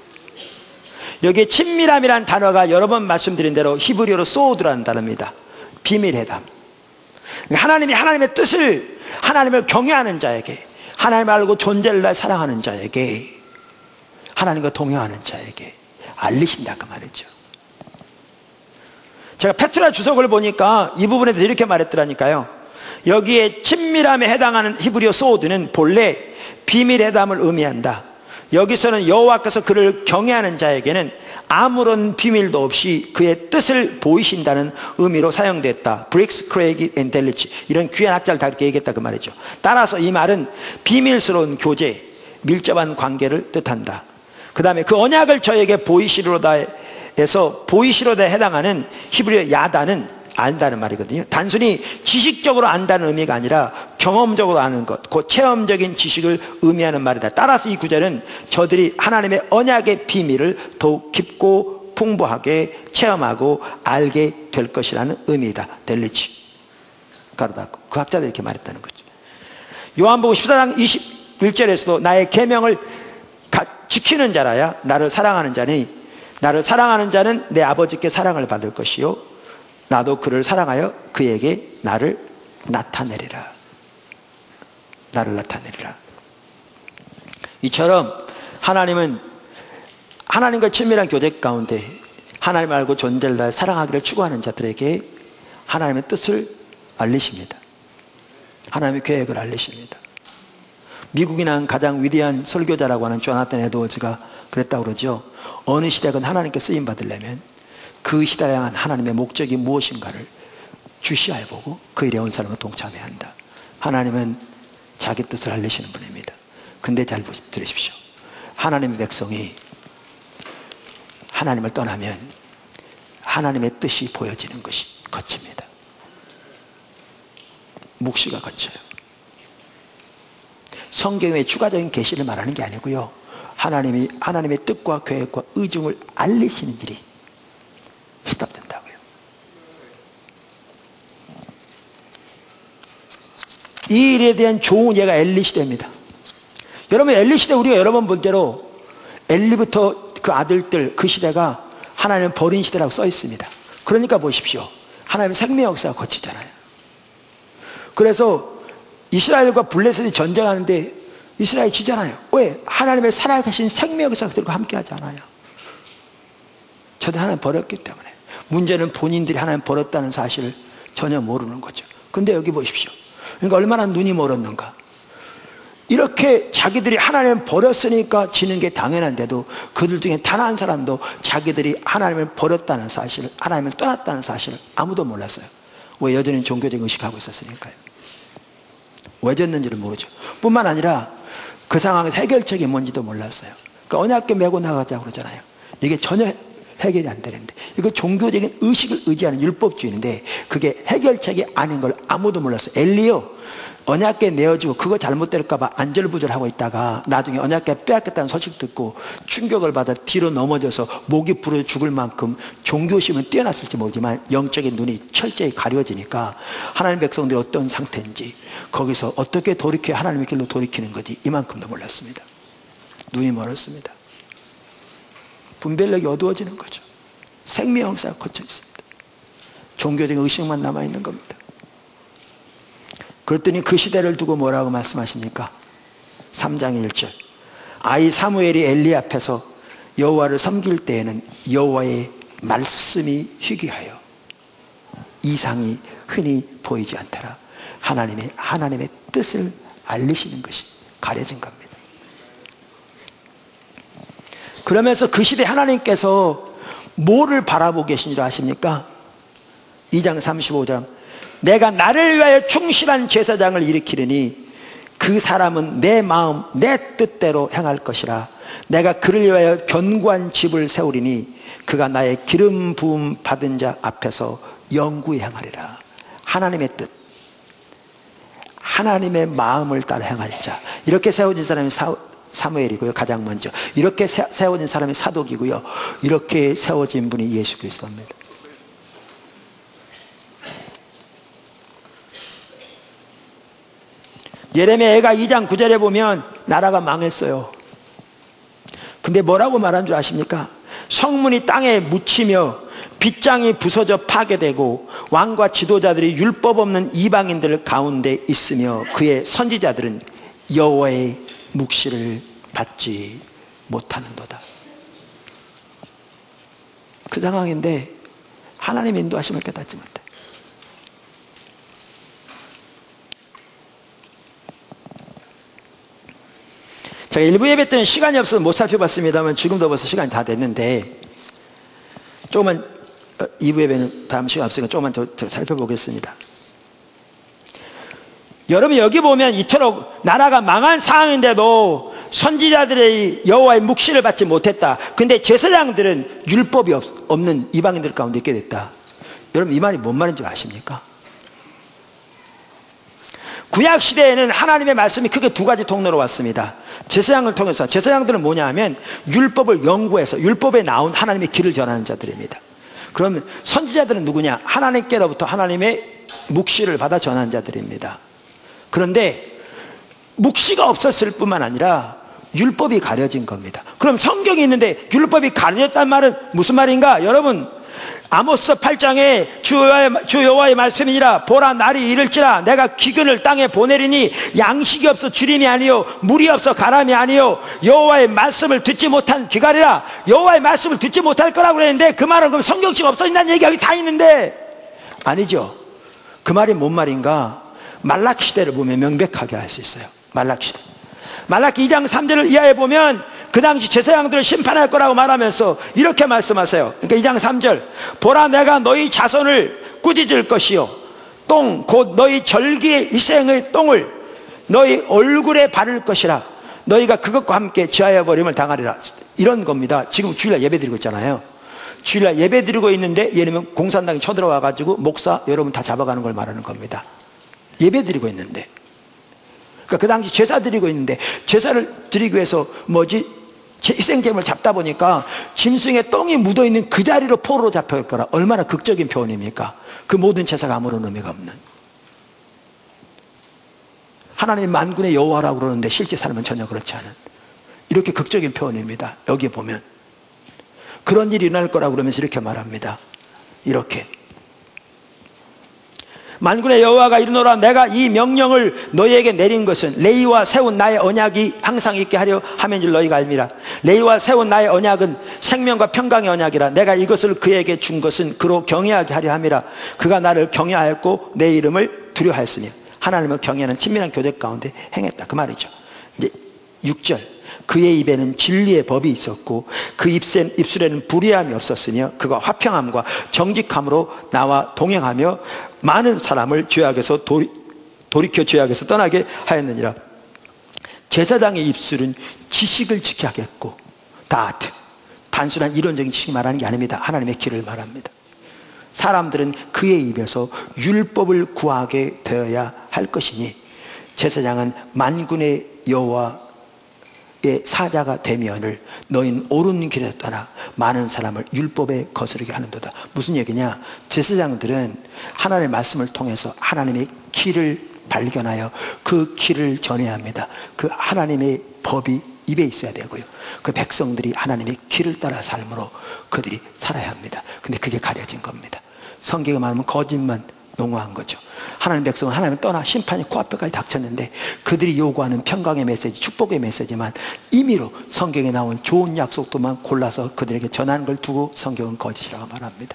여기에 친밀함이라는 단어가 여러 번 말씀드린 대로 히브리어로 소우드라는 단어입니다. 비밀회담. 하나님이 하나님의 뜻을, 하나님을 경외하는 자에게, 하나님을 알고 존재를 사랑하는 자에게, 하나님과 동행하는 자에게 알리신다 그 말이죠. 제가 페트라 주석을 보니까 이 부분에 대해서 이렇게 말했더라니까요. 여기에 친밀함에 해당하는 히브리어 소우드는 본래 비밀회담을 의미한다. 여기서는 여호와께서 그를 경외하는 자에게는 아무런 비밀도 없이 그의 뜻을 보이신다는 의미로 사용됐다. 브릭스, 크레이기, 앤델리치 이런 귀한 학자를 다 이렇게 얘기했다 그 말이죠. 따라서 이 말은 비밀스러운 교제, 밀접한 관계를 뜻한다. 그 다음에 그 언약을 저에게 보이시로다에서 보이시로다에 해당하는 히브리어 야다는 안다는 말이거든요. 단순히 지식적으로 안다는 의미가 아니라 경험적으로 아는 것, 그 체험적인 지식을 의미하는 말이다. 따라서 이 구절은 저들이 하나님의 언약의 비밀을 더욱 깊고 풍부하게 체험하고 알게 될 것이라는 의미이다. 델리치 가르다고 그 학자들이 이렇게 말했다는 거죠. 요한복음 14장 21절에서도 나의 계명을 지키는 자라야 나를 사랑하는 자니 나를 사랑하는 자는 내 아버지께 사랑을 받을 것이요 나도 그를 사랑하여 그에게 나를 나타내리라. 나를 나타내리라. 이처럼 하나님은 하나님과 친밀한 교제 가운데 하나님 알고 존재를 사랑하기를 추구하는 자들에게 하나님의 뜻을 알리십니다. 하나님의 계획을 알리십니다. 미국이 난 가장 위대한 설교자라고 하는 조나단 에드워즈가 그랬다고 그러죠. 어느 시대건 하나님께 쓰임 받으려면 그 시대에 향한 하나님의 목적이 무엇인가를 주시하여 보고 그 일에 온 사람을 동참해야 한다. 하나님은 자기 뜻을 알리시는 분입니다. 근데 잘 들으십시오. 하나님의 백성이 하나님을 떠나면 하나님의 뜻이 보여지는 것이 거칩니다. 묵시가 거쳐요. 성경의 추가적인 계시를 말하는 게 아니고요. 하나님이 하나님의 뜻과 계획과 의중을 알리시는 일이 시답된다고요. 이 일에 대한 좋은 예가 엘리 시대입니다. 여러분 엘리 시대 우리가 여러 번 본 대로 엘리부터 그 아들들 그 시대가 하나님 버린 시대라고 써 있습니다. 그러니까 보십시오. 하나님의 생명 역사가 거치잖아요. 그래서 이스라엘과 블레셋이 전쟁하는데 이스라엘이 지잖아요. 왜? 하나님의 살아계신 생명 역사가 그들과 함께 하잖아요. 저도 하나님 버렸기 때문에. 문제는 본인들이 하나님 버렸다는 사실을 전혀 모르는 거죠. 근데 여기 보십시오. 그러니까 얼마나 눈이 멀었는가. 이렇게 자기들이 하나님을 버렸으니까 지는 게 당연한데도 그들 중에 단 한 사람도 자기들이 하나님을 버렸다는 사실을, 하나님을 떠났다는 사실을 아무도 몰랐어요. 왜? 여전히 종교적인 의식하고 있었으니까요. 왜 졌는지를 모르죠. 뿐만 아니라 그 상황에서 해결책이 뭔지도 몰랐어요. 그러니까 언약궤 메고 나가자고 그러잖아요. 이게 전혀 해결이 안 되는데, 이거 종교적인 의식을 의지하는 율법주의인데 그게 해결책이 아닌 걸 아무도 몰랐어요. 엘리요, 언약궤 내어주고 그거 잘못될까 봐 안절부절하고 있다가 나중에 언약궤 빼앗겠다는 소식 듣고 충격을 받아 뒤로 넘어져서 목이 부러져 죽을 만큼 종교심은 뛰어났을지 모르지만 영적인 눈이 철저히 가려지니까 하나님 백성들이 어떤 상태인지, 거기서 어떻게 돌이켜 하나님의 길로 돌이키는 거지 이만큼도 몰랐습니다. 눈이 멀었습니다. 분별력이 어두워지는 거죠. 생명 역사가 거쳐 있습니다. 종교적인 의식만 남아있는 겁니다. 그랬더니 그 시대를 두고 뭐라고 말씀하십니까? 3장 1절. 아이 사무엘이 엘리 앞에서 여호와를 섬길 때에는 여호와의 말씀이 희귀하여 이상이 흔히 보이지 않더라. 하나님의 뜻을 알리시는 것이 가려진 겁니다. 그러면서 그 시대 하나님께서 뭐를 바라보고 계신 줄 아십니까? 2장 35장. 내가 나를 위하여 충실한 제사장을 일으키려니 그 사람은 내 마음 내 뜻대로 행할 것이라. 내가 그를 위하여 견고한 집을 세우리니 그가 나의 기름 부음 받은 자 앞에서 영구히 행하리라. 하나님의 뜻, 하나님의 마음을 따라 행할 자, 이렇게 세워진 사람이 사무엘이고요. 가장 먼저 이렇게 세워진 사람이 사독이고요. 이렇게 세워진 분이 예수 그리스도입니다. 예레미야가 2장 9절에 보면 나라가 망했어요. 근데 뭐라고 말한 줄 아십니까? 성문이 땅에 묻히며 빗장이 부서져 파괴되고 왕과 지도자들이 율법 없는 이방인들 가운데 있으며 그의 선지자들은 여호와의 묵시를 받지 못하는도다. 그 상황인데 하나님의 인도하심을 깨닫지 못해. 제가 일부 예배 때는 시간이 없어서 못 살펴봤습니다만 지금도 벌써 시간이 다 됐는데 조금만 2부 예배는 다음 시간 없으니까 조금만 더 살펴보겠습니다. 여러분 여기 보면 이토록 나라가 망한 상황인데도 선지자들의 여호와의 묵시를 받지 못했다. 근데 제사장들은 율법이 없는 이방인들 가운데 있게 됐다. 여러분 이 말이 뭔 말인지 아십니까? 구약 시대에는 하나님의 말씀이 크게 두 가지 통로로 왔습니다. 제사장을 통해서. 제사장들은 뭐냐 하면 율법을 연구해서 율법에 나온 하나님의 길을 전하는 자들입니다. 그러면 선지자들은 누구냐? 하나님께로부터 하나님의 묵시를 받아 전하는 자들입니다. 그런데 묵시가 없었을 뿐만 아니라 율법이 가려진 겁니다. 그럼 성경이 있는데 율법이 가려졌단 말은 무슨 말인가? 여러분 아모스 8장에 주 여호와의 말씀이니라. 보라 날이 이를지라 내가 기근을 땅에 보내리니 양식이 없어 주림이 아니요 물이 없어 가람이 아니요 여호와의 말씀을 듣지 못한 귀가리라. 여호와의 말씀을 듣지 못할 거라고 그랬는데 그 말은 그럼 성경책 없어진다는 얘기가 여기 다 있는데 아니죠. 그 말이 뭔 말인가? 말라기 시대를 보면 명백하게 알 수 있어요. 말라기 시대. 말라기 2장 3절을 이하에 보면 그 당시 제사장들을 심판할 거라고 말하면서 이렇게 말씀하세요. 그러니까 2장 3절. 보라 내가 너희 자손을 꾸짖을 것이요 똥 곧 너희 절기의 희생의 똥을 너희 얼굴에 바를 것이라. 너희가 그것과 함께 지하여 버림을 당하리라. 이런 겁니다. 지금 주일날 예배 드리고 있잖아요. 주일날 예배 드리고 있는데 예를 들면 공산당이 쳐들어와 가지고 목사 여러분 다 잡아가는 걸 말하는 겁니다. 예배 드리고 있는데, 그러니까 그 당시 제사 드리고 있는데 제사를 드리기 위해서 희생제물을 잡다 보니까 짐승에 똥이 묻어있는 그 자리로 포로로 잡혀갈 거라. 얼마나 극적인 표현입니까? 그 모든 제사가 아무런 의미가 없는, 하나님 만군의 여호와라고 그러는데 실제 삶은 전혀 그렇지 않은 이렇게 극적인 표현입니다. 여기 보면 그런 일이 일어날 거라고 그러면서 이렇게 말합니다. 이렇게 만군의 여호와가 이르노라. 내가 이 명령을 너희에게 내린 것은 레위와 세운 나의 언약이 항상 있게 하려 함인 줄 너희가 알미라. 레위와 세운 나의 언약은 생명과 평강의 언약이라. 내가 이것을 그에게 준 것은 그로 경외하게 하려 함이라. 그가 나를 경외하였고 내 이름을 두려워하였으며. 하나님을 경외하는 친밀한 교제 가운데 행했다. 그 말이죠. 이제 6절. 그의 입에는 진리의 법이 있었고 그 입술에는 불의함이 없었으며 그가 화평함과 정직함으로 나와 동행하며 많은 사람을 죄악에서 돌이켜 죄악에서 떠나게 하였느니라. 제사장의 입술은 지식을 지켜야 하겠고, 다트, 단순한 이론적인 지식이 말하는 게 아닙니다. 하나님의 길을 말합니다. 사람들은 그의 입에서 율법을 구하게 되어야 할 것이니 제사장은 만군의 여호와의 사자가 되면을 너희는 옳은 길에 떠나 많은 사람을 율법에 거스르게 하는도다. 무슨 얘기냐? 제사장들은 하나님의 말씀을 통해서 하나님의 길을 발견하여 그 길을 전해야 합니다. 그 하나님의 법이 입에 있어야 되고요. 그 백성들이 하나님의 길을 따라 삶으로 그들이 살아야 합니다. 근데 그게 가려진 겁니다. 성경에 말하면 거짓만 농후한 거죠. 하나님 백성은 하나님을 떠나 심판이 코앞에까지 닥쳤는데 그들이 요구하는 평강의 메시지, 축복의 메시지만 임의로 성경에 나온 좋은 약속도만 골라서 그들에게 전하는 걸 두고 성경은 거짓이라고 말합니다.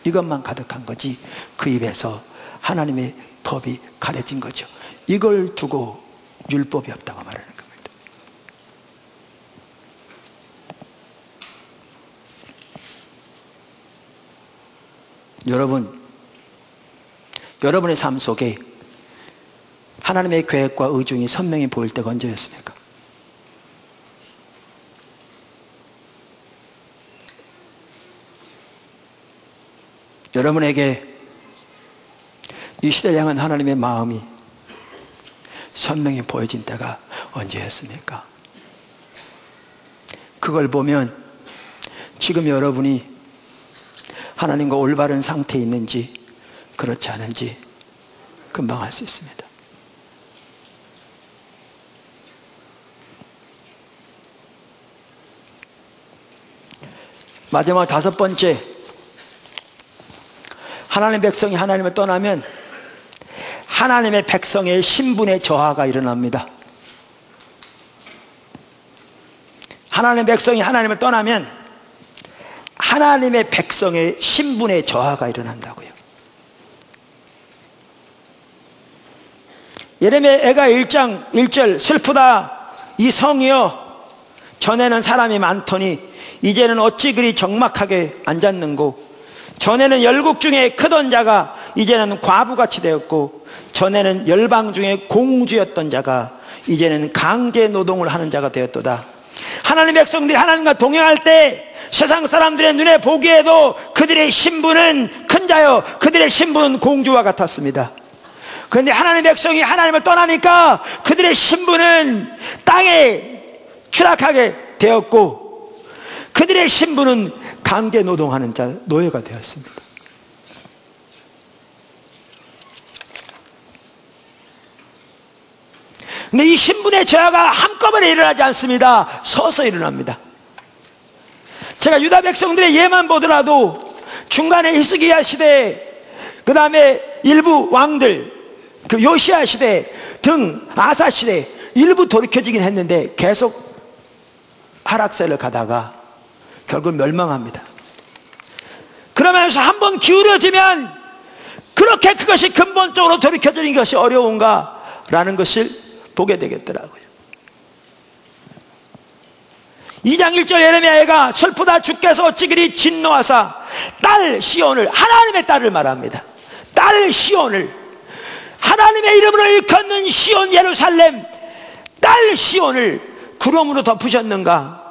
이것만 가득한 거지 그 입에서 하나님의 법이 가려진 거죠. 이걸 두고 율법이 없다고 말하는 겁니다. 여러분의 삶 속에 하나님의 계획과 의중이 선명히 보일 때가 언제였습니까? 여러분에게 이 시대를 향한 하나님의 마음이 선명히 보여진 때가 언제였습니까? 그걸 보면 지금 여러분이 하나님과 올바른 상태에 있는지 그렇지 않은지 금방 알 수 있습니다. 마지막 5번째, 하나님의 백성이 하나님을 떠나면 하나님의 백성의 신분의 저하가 일어납니다. 하나님의 백성이 하나님을 떠나면 하나님의 백성의 신분의 저하가 일어난다고요. 예레미야 1장 1절 슬프다 이 성이여 전에는 사람이 많더니 이제는 어찌 그리 적막하게 앉았는고 전에는 열국 중에 크던 자가 이제는 과부같이 되었고 전에는 열방 중에 공주였던 자가 이제는 강제 노동을 하는 자가 되었도다. 하나님의 백성들이 하나님과 동행할 때 세상 사람들의 눈에 보기에도 그들의 신분은 큰 자요 그들의 신분은 공주와 같았습니다. 그런데 하나님의 백성이 하나님을 떠나니까 그들의 신분은 땅에 추락하게 되었고 그들의 신분은 강제 노동하는 자 노예가 되었습니다. 근데 이 신분의 저하가 한꺼번에 일어나지 않습니다. 서서 일어납니다. 제가 유다 백성들의 예만 보더라도 중간에 히스기야 시대, 그 다음에 일부 왕들, 그 요시야 시대 등 아사 시대 일부 돌이켜지긴 했는데 계속 하락세를 가다가 결국 멸망합니다. 그러면서 한번 기울어지면 그렇게 그것이 근본적으로 돌이켜지는 것이 어려운가라는 것을 보게 되겠더라고요. 2장 1절 예레미야가 슬프다 주께서 어찌 그리 진노하사 딸 시온을, 하나님의 딸을 말합니다. 딸 시온을, 하나님의 이름으로 일컫는 시온 예루살렘 딸 시온을 구름으로 덮으셨는가.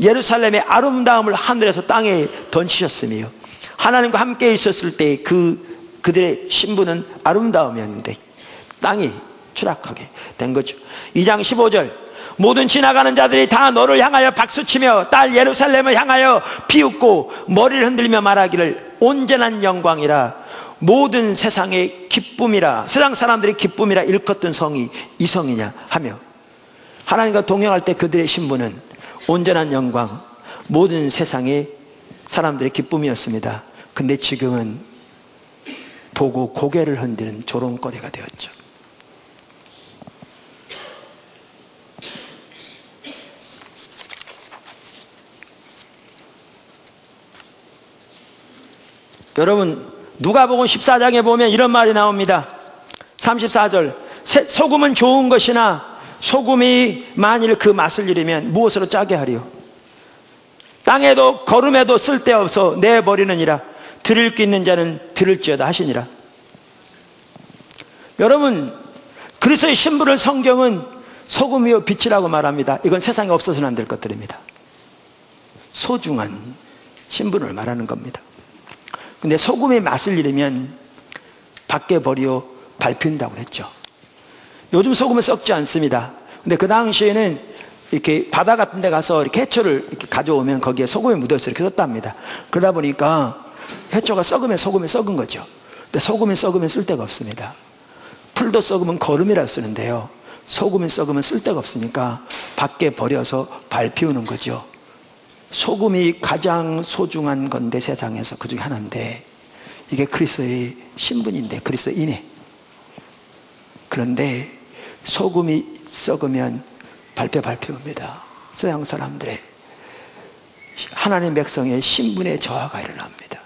예루살렘의 아름다움을 하늘에서 땅에 던지셨으며 하나님과 함께 있었을 때 그들의 신분은 아름다움이었는데 땅이 추락하게 된 거죠. 2장 15절 모든 지나가는 자들이 다 너를 향하여 박수치며 딸 예루살렘을 향하여 비웃고 머리를 흔들며 말하기를 온전한 영광이라 모든 세상의 기쁨이라, 세상 사람들의 기쁨이라 일컫던 성이 이 성이냐 하며 하나님과 동행할 때 그들의 신분은 온전한 영광, 모든 세상의 사람들의 기쁨이었습니다. 근데 지금은 보고 고개를 흔드는 조롱거리가 되었죠. 여러분 누가복음 14장에 보면 이런 말이 나옵니다. 34절 소금은 좋은 것이나 소금이 만일 그 맛을 잃으면 무엇으로 짜게 하리요? 땅에도 거름에도 쓸데없어 내버리느니라. 들을 게 있는 자는 들을지어다 하시니라. 여러분, 그리스도의 신분을 성경은 소금이요 빛이라고 말합니다. 이건 세상에 없어서는 안 될 것들입니다. 소중한 신분을 말하는 겁니다. 근데 소금의 맛을 잃으면 밖에 버리어 밟힌다고 그랬죠. 요즘 소금은 썩지 않습니다. 근데 그 당시에는 이렇게 바다 같은 데 가서 이렇게 해초를 이렇게 가져오면 거기에 소금이 묻어서 이렇게 썼답니다. 그러다 보니까 해초가 썩으면 소금이 썩은 거죠. 근데 소금이 썩으면 쓸데가 없습니다. 풀도 썩으면 거름이라고 쓰는데요. 소금이 썩으면 쓸데가 없으니까 밖에 버려서 밟히우는 거죠. 소금이 가장 소중한 건데 세상에서 그 중에 하나인데 이게 그리스도의 신분인데 그리스도인에. 그런데 소금이 썩으면 밟혀옵니다. 서양 사람들의 하나님 백성의 신분의 저하가 일어납니다.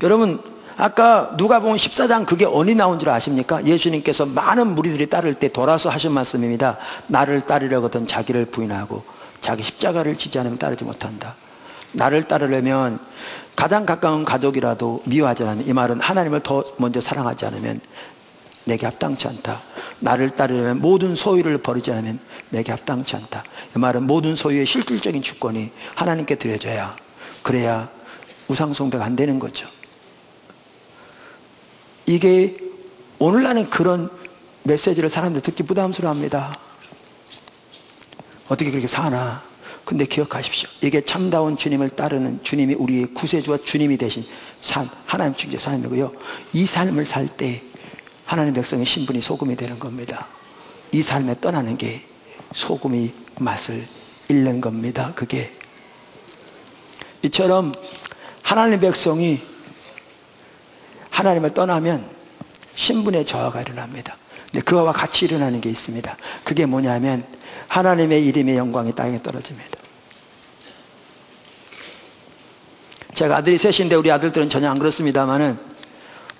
여러분, 아까 누가복음 14장 그게 어디 나온 줄 아십니까? 예수님께서 많은 무리들이 따를 때 돌아서 하신 말씀입니다. 나를 따르려거든 자기를 부인하고 자기 십자가를 지지 않으면 따르지 못한다. 나를 따르려면 가장 가까운 가족이라도 미워하지 않으면, 이 말은 하나님을 더 먼저 사랑하지 않으면 내게 합당치 않다. 나를 따르려면 모든 소유를 버리지 않으면 내게 합당치 않다. 이 말은 모든 소유의 실질적인 주권이 하나님께 드려져야, 그래야 우상숭배가 안 되는 거죠. 이게 오늘날은 그런 메시지를 사람들 듣기 부담스러워합니다. 어떻게 그렇게 사나? 근데 기억하십시오. 이게 참다운 주님을 따르는, 주님이 우리의 구세주와 주님이 되신 삶, 하나님 중재 삶이고요. 이 삶을 살 때 하나님 백성의 신분이 소금이 되는 겁니다. 이 삶에 떠나는 게 소금이 맛을 잃는 겁니다. 그게 이처럼 하나님 백성이 하나님을 떠나면 신분의 저하가 일어납니다. 근데 그와 같이 일어나는 게 있습니다. 그게 뭐냐면 하나님의 이름의 영광이 땅에 떨어집니다. 제가 아들이 셋인데 우리 아들들은 전혀 안 그렇습니다만은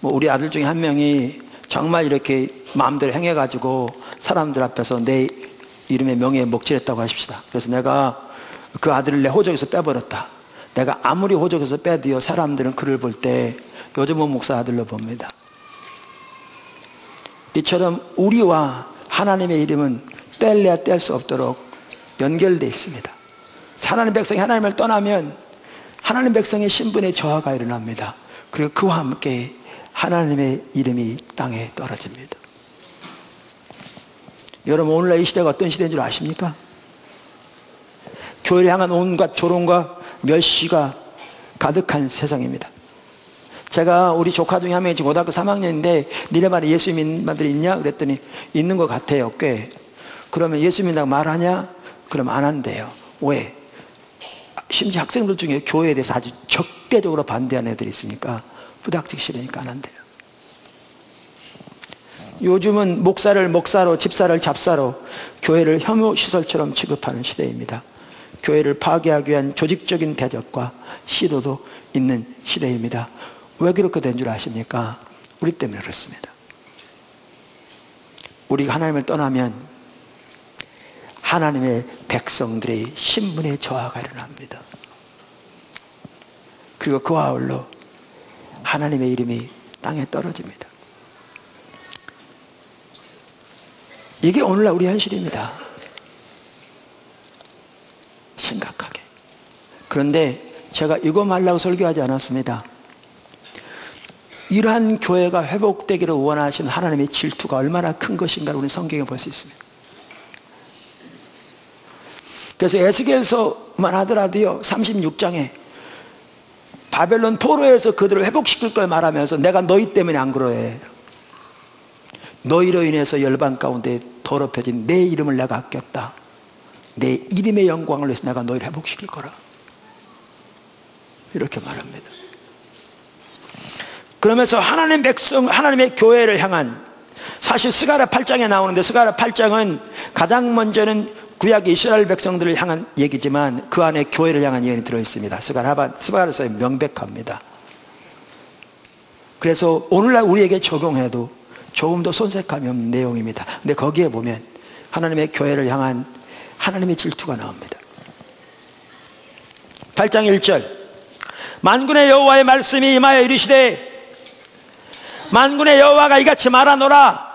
뭐 우리 아들 중에 한 명이 정말 이렇게 마음대로 행해가지고 사람들 앞에서 내 이름의 명예에 먹칠했다고 하십시다. 그래서 내가 그 아들을 내 호적에서 빼버렸다. 내가 아무리 호적에서 빼도요, 사람들은 그를 볼 때 요즘은 목사 아들로 봅니다. 이처럼 우리와 하나님의 이름은 뗄래야 뗄 수 없도록 연결되어 있습니다. 하나님 백성이 하나님을 떠나면 하나님 백성의 신분의 저하가 일어납니다. 그리고 그와 함께 하나님의 이름이 땅에 떨어집니다. 여러분, 오늘날 이 시대가 어떤 시대인 줄 아십니까? 교회를 향한 온갖 조롱과 멸시가 가득한 세상입니다. 제가 우리 조카 중에 한 명이 지금 고등학교 3학년인데 니네 반에 예수 믿는 분들이 있냐? 그랬더니 있는 것 같아요, 꽤. 그러면 예수 믿는다고 말하냐? 그럼 안 한대요. 왜? 심지어 학생들 중에 교회에 대해서 아주 적대적으로 반대하는 애들이 있으니까 부닥치기 싫으니까 안 한대요. 요즘은 목사를 목사로, 집사를 잡사로, 교회를 혐오시설처럼 취급하는 시대입니다. 교회를 파괴하기 위한 조직적인 대적과 시도도 있는 시대입니다. 왜 그렇게 된 줄 아십니까? 우리 때문에 그렇습니다. 우리가 하나님을 떠나면 하나님의 백성들의 신분의 저하가 일어납니다. 그리고 그와 아울러 하나님의 이름이 땅에 떨어집니다. 이게 오늘날 우리 현실입니다. 심각하게. 그런데 제가 이거 말라고 설교하지 않았습니다. 이러한 교회가 회복되기를 원하시는 하나님의 질투가 얼마나 큰 것인가를 우리 성경에 볼 수 있습니다. 그래서 에스겔서만 하더라도요, 36장에 바벨론 포로에서 그들을 회복시킬 걸 말하면서 내가 너희 때문에 안 그러해. 너희로 인해서 열방 가운데 더럽혀진 내 이름을 내가 아꼈다. 내 이름의 영광을 위해서 내가 너희를 회복시킬 거라. 이렇게 말합니다. 그러면서 하나님 백성, 하나님의 교회를 향한, 사실 스가랴 8장에 나오는데 스가랴 8장은 가장 먼저는 구약 이스라엘 백성들을 향한 얘기지만 그 안에 교회를 향한 예언이 들어있습니다. 스가랴서에 명백합니다. 그래서 오늘날 우리에게 적용해도 조금도 손색함이 없는 내용입니다. 근데 거기에 보면 하나님의 교회를 향한 하나님의 질투가 나옵니다. 8장 1절, 만군의 여호와의 말씀이 임하여 이르시되 만군의 여호와가 이같이 말하노라.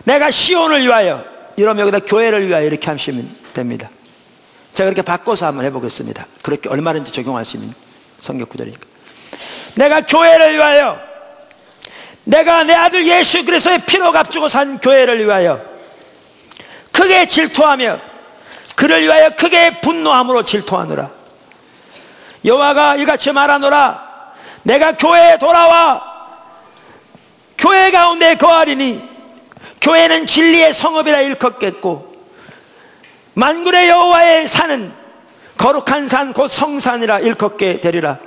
내가 시온을 위하여, 이러면 여기다 교회를 위하여 이렇게 하시면 됩니다. 제가 그렇게 바꿔서 한번 해보겠습니다. 그렇게 얼마든지 적용할 수 있는 성경 구절이니까. 내가 교회를 위하여, 내가 내 아들 예수 그리스도의 피로 값주고 산 교회를 위하여 크게 질투하며 그를 위하여 크게 분노함으로 질투하노라. 여호와가 이같이 말하노라. 내가 교회에 돌아와 교회 가운데 거하리니 교회는 진리의 성읍이라 일컫겠고 만군의 여호와의 산은 거룩한 산 곧 성산이라 일컫게 되리라.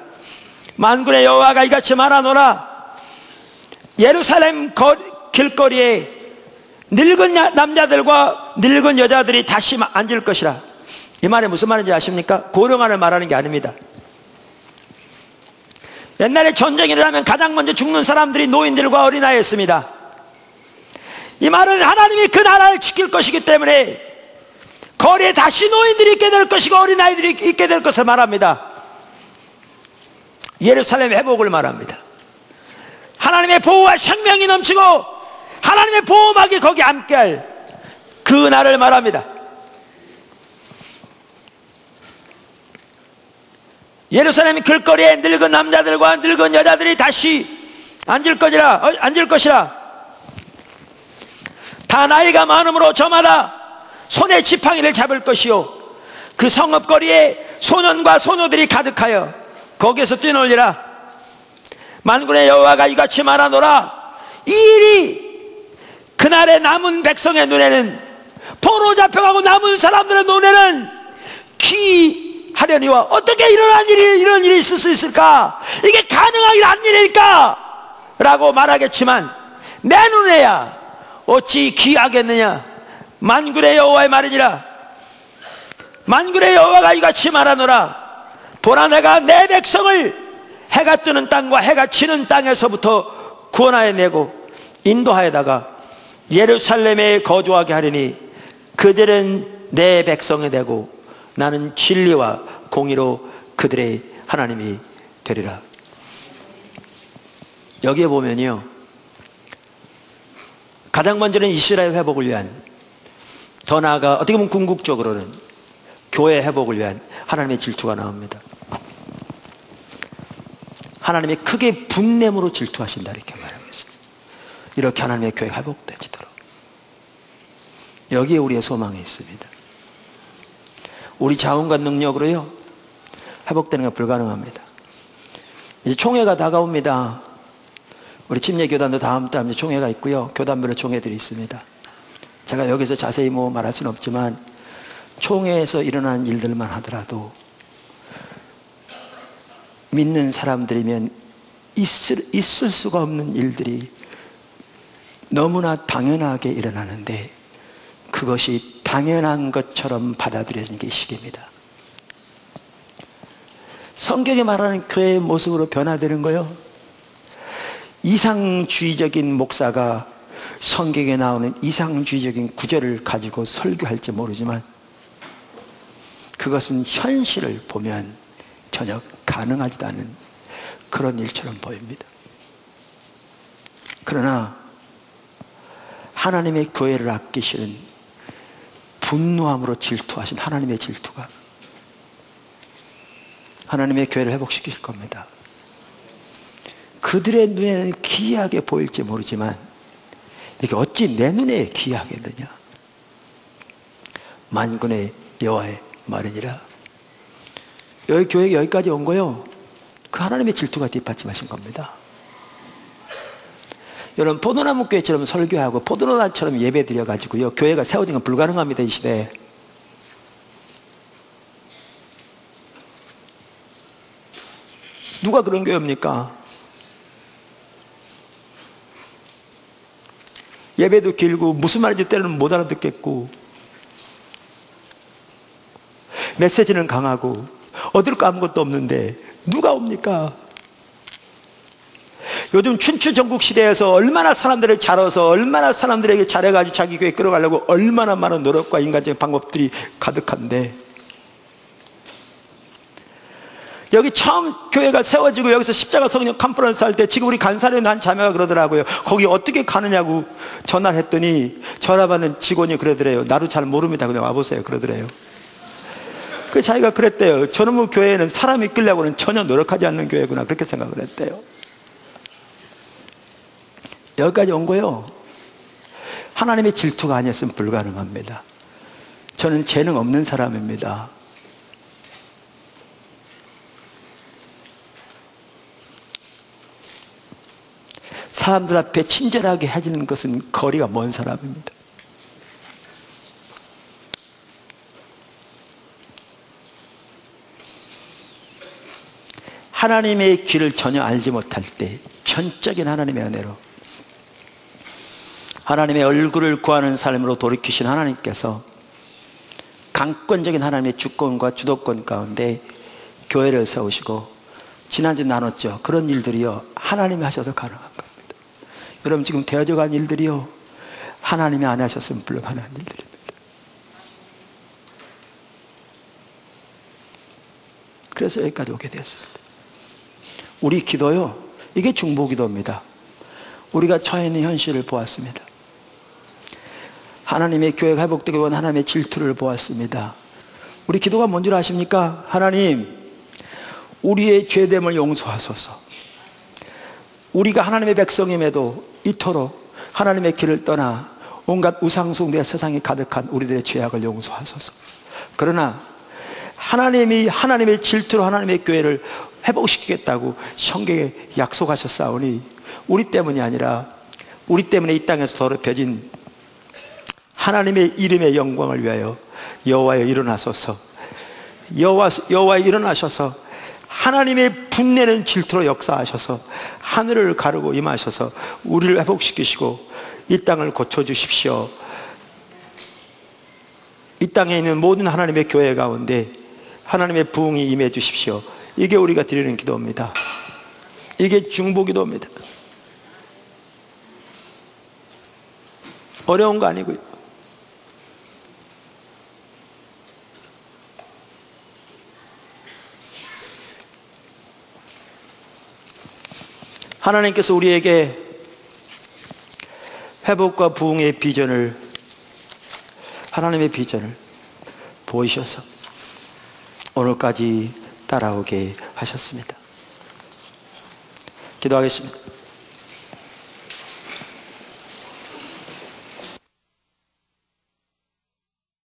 만군의 여호와가 이같이 말하노라. 예루살렘 길거리에 늙은 남자들과 늙은 여자들이 다시 앉을 것이라. 이 말이 무슨 말인지 아십니까? 고령화를 말하는 게 아닙니다. 옛날에 전쟁이 일어나면 가장 먼저 죽는 사람들이 노인들과 어린아이였습니다. 이 말은 하나님이 그 나라를 지킬 것이기 때문에 거리에 다시 노인들이 있게 될 것이고 어린아이들이 있게 될 것을 말합니다. 예루살렘 회복을 말합니다. 하나님의 보호와 생명이 넘치고 하나님의 보호막이 거기 함께할 그 날을 말합니다. 예루살렘 길거리에 늙은 남자들과 늙은 여자들이 다시 앉을 것이라. 다 나이가 많으므로 저마다 손에 지팡이를 잡을 것이요 그 성읍거리에 소년과 소녀들이 가득하여 거기에서 뛰놀리라. 만군의 여호와가 이같이 말하노라. 이 일이 그날의 남은 백성의 눈에는, 포로 잡혀가고 남은 사람들의 눈에는 기하려니와 어떻게 이런 일이 있을 수 있을까? 이게 가능한 일일까? 라고 말하겠지만 내 눈에야 어찌 기하겠느냐. 만군의 여호와의 말이니라. 만군의 여호와가 이같이 말하노라. 보라, 내가 내 백성을 해가 뜨는 땅과 해가 지는 땅에서부터 구원하여 내고 인도하여다가 예루살렘에 거주하게 하리니 그들은 내 백성이 되고 나는 진리와 공의로 그들의 하나님이 되리라. 여기에 보면요, 가장 먼저는 이스라엘 회복을 위한, 더 나아가 어떻게 보면 궁극적으로는 교회 회복을 위한 하나님의 질투가 나옵니다. 하나님의 크게 분냄으로 질투하신다, 이렇게 말하고 있습니다. 이렇게 하나님의 교회 회복되지도록. 여기에 우리의 소망이 있습니다. 우리 자원과 능력으로요 회복되는 건 불가능합니다. 이제 총회가 다가옵니다. 우리 침례교단도 다음 달 총회가 있고요, 교단별로 총회들이 있습니다. 제가 여기서 자세히 말할 수는 없지만 총회에서 일어난 일들만 하더라도 믿는 사람들이면 있을 수가 없는 일들이 너무나 당연하게 일어나는데 그것이 당연한 것처럼 받아들여지는 게 시기입니다. 성경이 말하는 교회의 모습으로 변화되는 거요, 이상주의적인 목사가 성경에 나오는 이상주의적인 구절을 가지고 설교할지 모르지만 그것은 현실을 보면 전혀 가능하지도 않은 그런 일처럼 보입니다. 그러나 하나님의 교회를 아끼시는 분노함으로 질투하신 하나님의 질투가 하나님의 교회를 회복시키실 겁니다. 그들의 눈에는 기이하게 보일지 모르지만 이게 어찌 내 눈에 기이하겠느냐. 만군의 여호와의 말이니라. 여기 교회 여기까지 온 거요, 그 하나님의 질투가 뒷받침하신 겁니다. 여러분, 포도나무 교회처럼 설교하고 포도나무처럼 예배 드려가지고요 교회가 세워진 건 불가능합니다, 이 시대에. 누가 그런 교회입니까? 예배도 길고 무슨 말인지 때로는 못 알아듣겠고 메시지는 강하고 얻을 거 아무것도 없는데 누가 옵니까? 요즘 춘추 전국 시대에서 얼마나 사람들을 잘해서 얼마나 사람들에게 잘해가지고 자기 교회 끌어가려고 얼마나 많은 노력과 인간적인 방법들이 가득한데, 여기 처음 교회가 세워지고 여기서 십자가 성령 컨퍼런스 할 때 지금 우리 간사령에 한 자매가 그러더라고요. 거기 어떻게 가느냐고 전화를 했더니 전화 받는 직원이 그러더래요. 나도 잘 모릅니다. 그냥 와보세요. 그러더래요. 그 자기가 그랬대요. 저놈의 교회는 사람이 끌려고는 전혀 노력하지 않는 교회구나. 그렇게 생각을 했대요. 여기까지 온 거요. 하나님의 질투가 아니었으면 불가능합니다. 저는 재능 없는 사람입니다. 사람들 앞에 친절하게 해주는 것은 거리가 먼 사람입니다. 하나님의 길을 전혀 알지 못할 때 전적인 하나님의 은혜로 하나님의 얼굴을 구하는 삶으로 돌이키신 하나님께서 강권적인 하나님의 주권과 주도권 가운데 교회를 세우시고, 지난주 나눴죠. 그런 일들이요, 하나님이 하셔서 가능한 겁니다. 여러분 지금 되어져 간 일들이요, 하나님이 안 하셨으면 불가능한 일들입니다. 그래서 여기까지 오게 되었습니다. 우리 기도요, 이게 중보기도입니다. 우리가 처해 있는 현실을 보았습니다. 하나님의 교회가 회복되기 위한 하나님의 질투를 보았습니다. 우리 기도가 뭔 줄 아십니까? 하나님, 우리의 죄됨을 용서하소서. 우리가 하나님의 백성임에도 이토록 하나님의 길을 떠나 온갖 우상숭배 세상에 가득한 우리들의 죄악을 용서하소서. 그러나 하나님이 하나님의 질투로 하나님의 교회를 회복시키겠다고 성경에 약속하셨사오니, 우리 때문이 아니라 우리 때문에 이 땅에서 더럽혀진 하나님의 이름의 영광을 위하여 여호와여 일어나소서. 여호와 일어나셔서 하나님의 분내는 질투로 역사하셔서 하늘을 가르고 임하셔서 우리를 회복시키시고 이 땅을 고쳐주십시오. 이 땅에 있는 모든 하나님의 교회 가운데 하나님의 부흥이 임해 주십시오. 이게 우리가 드리는 기도입니다. 이게 중보기도입니다. 어려운 거 아니고요. 하나님께서 우리에게 회복과 부흥의 비전을, 하나님의 비전을 보이셔서 오늘까지 따라오게 하셨습니다. 기도하겠습니다.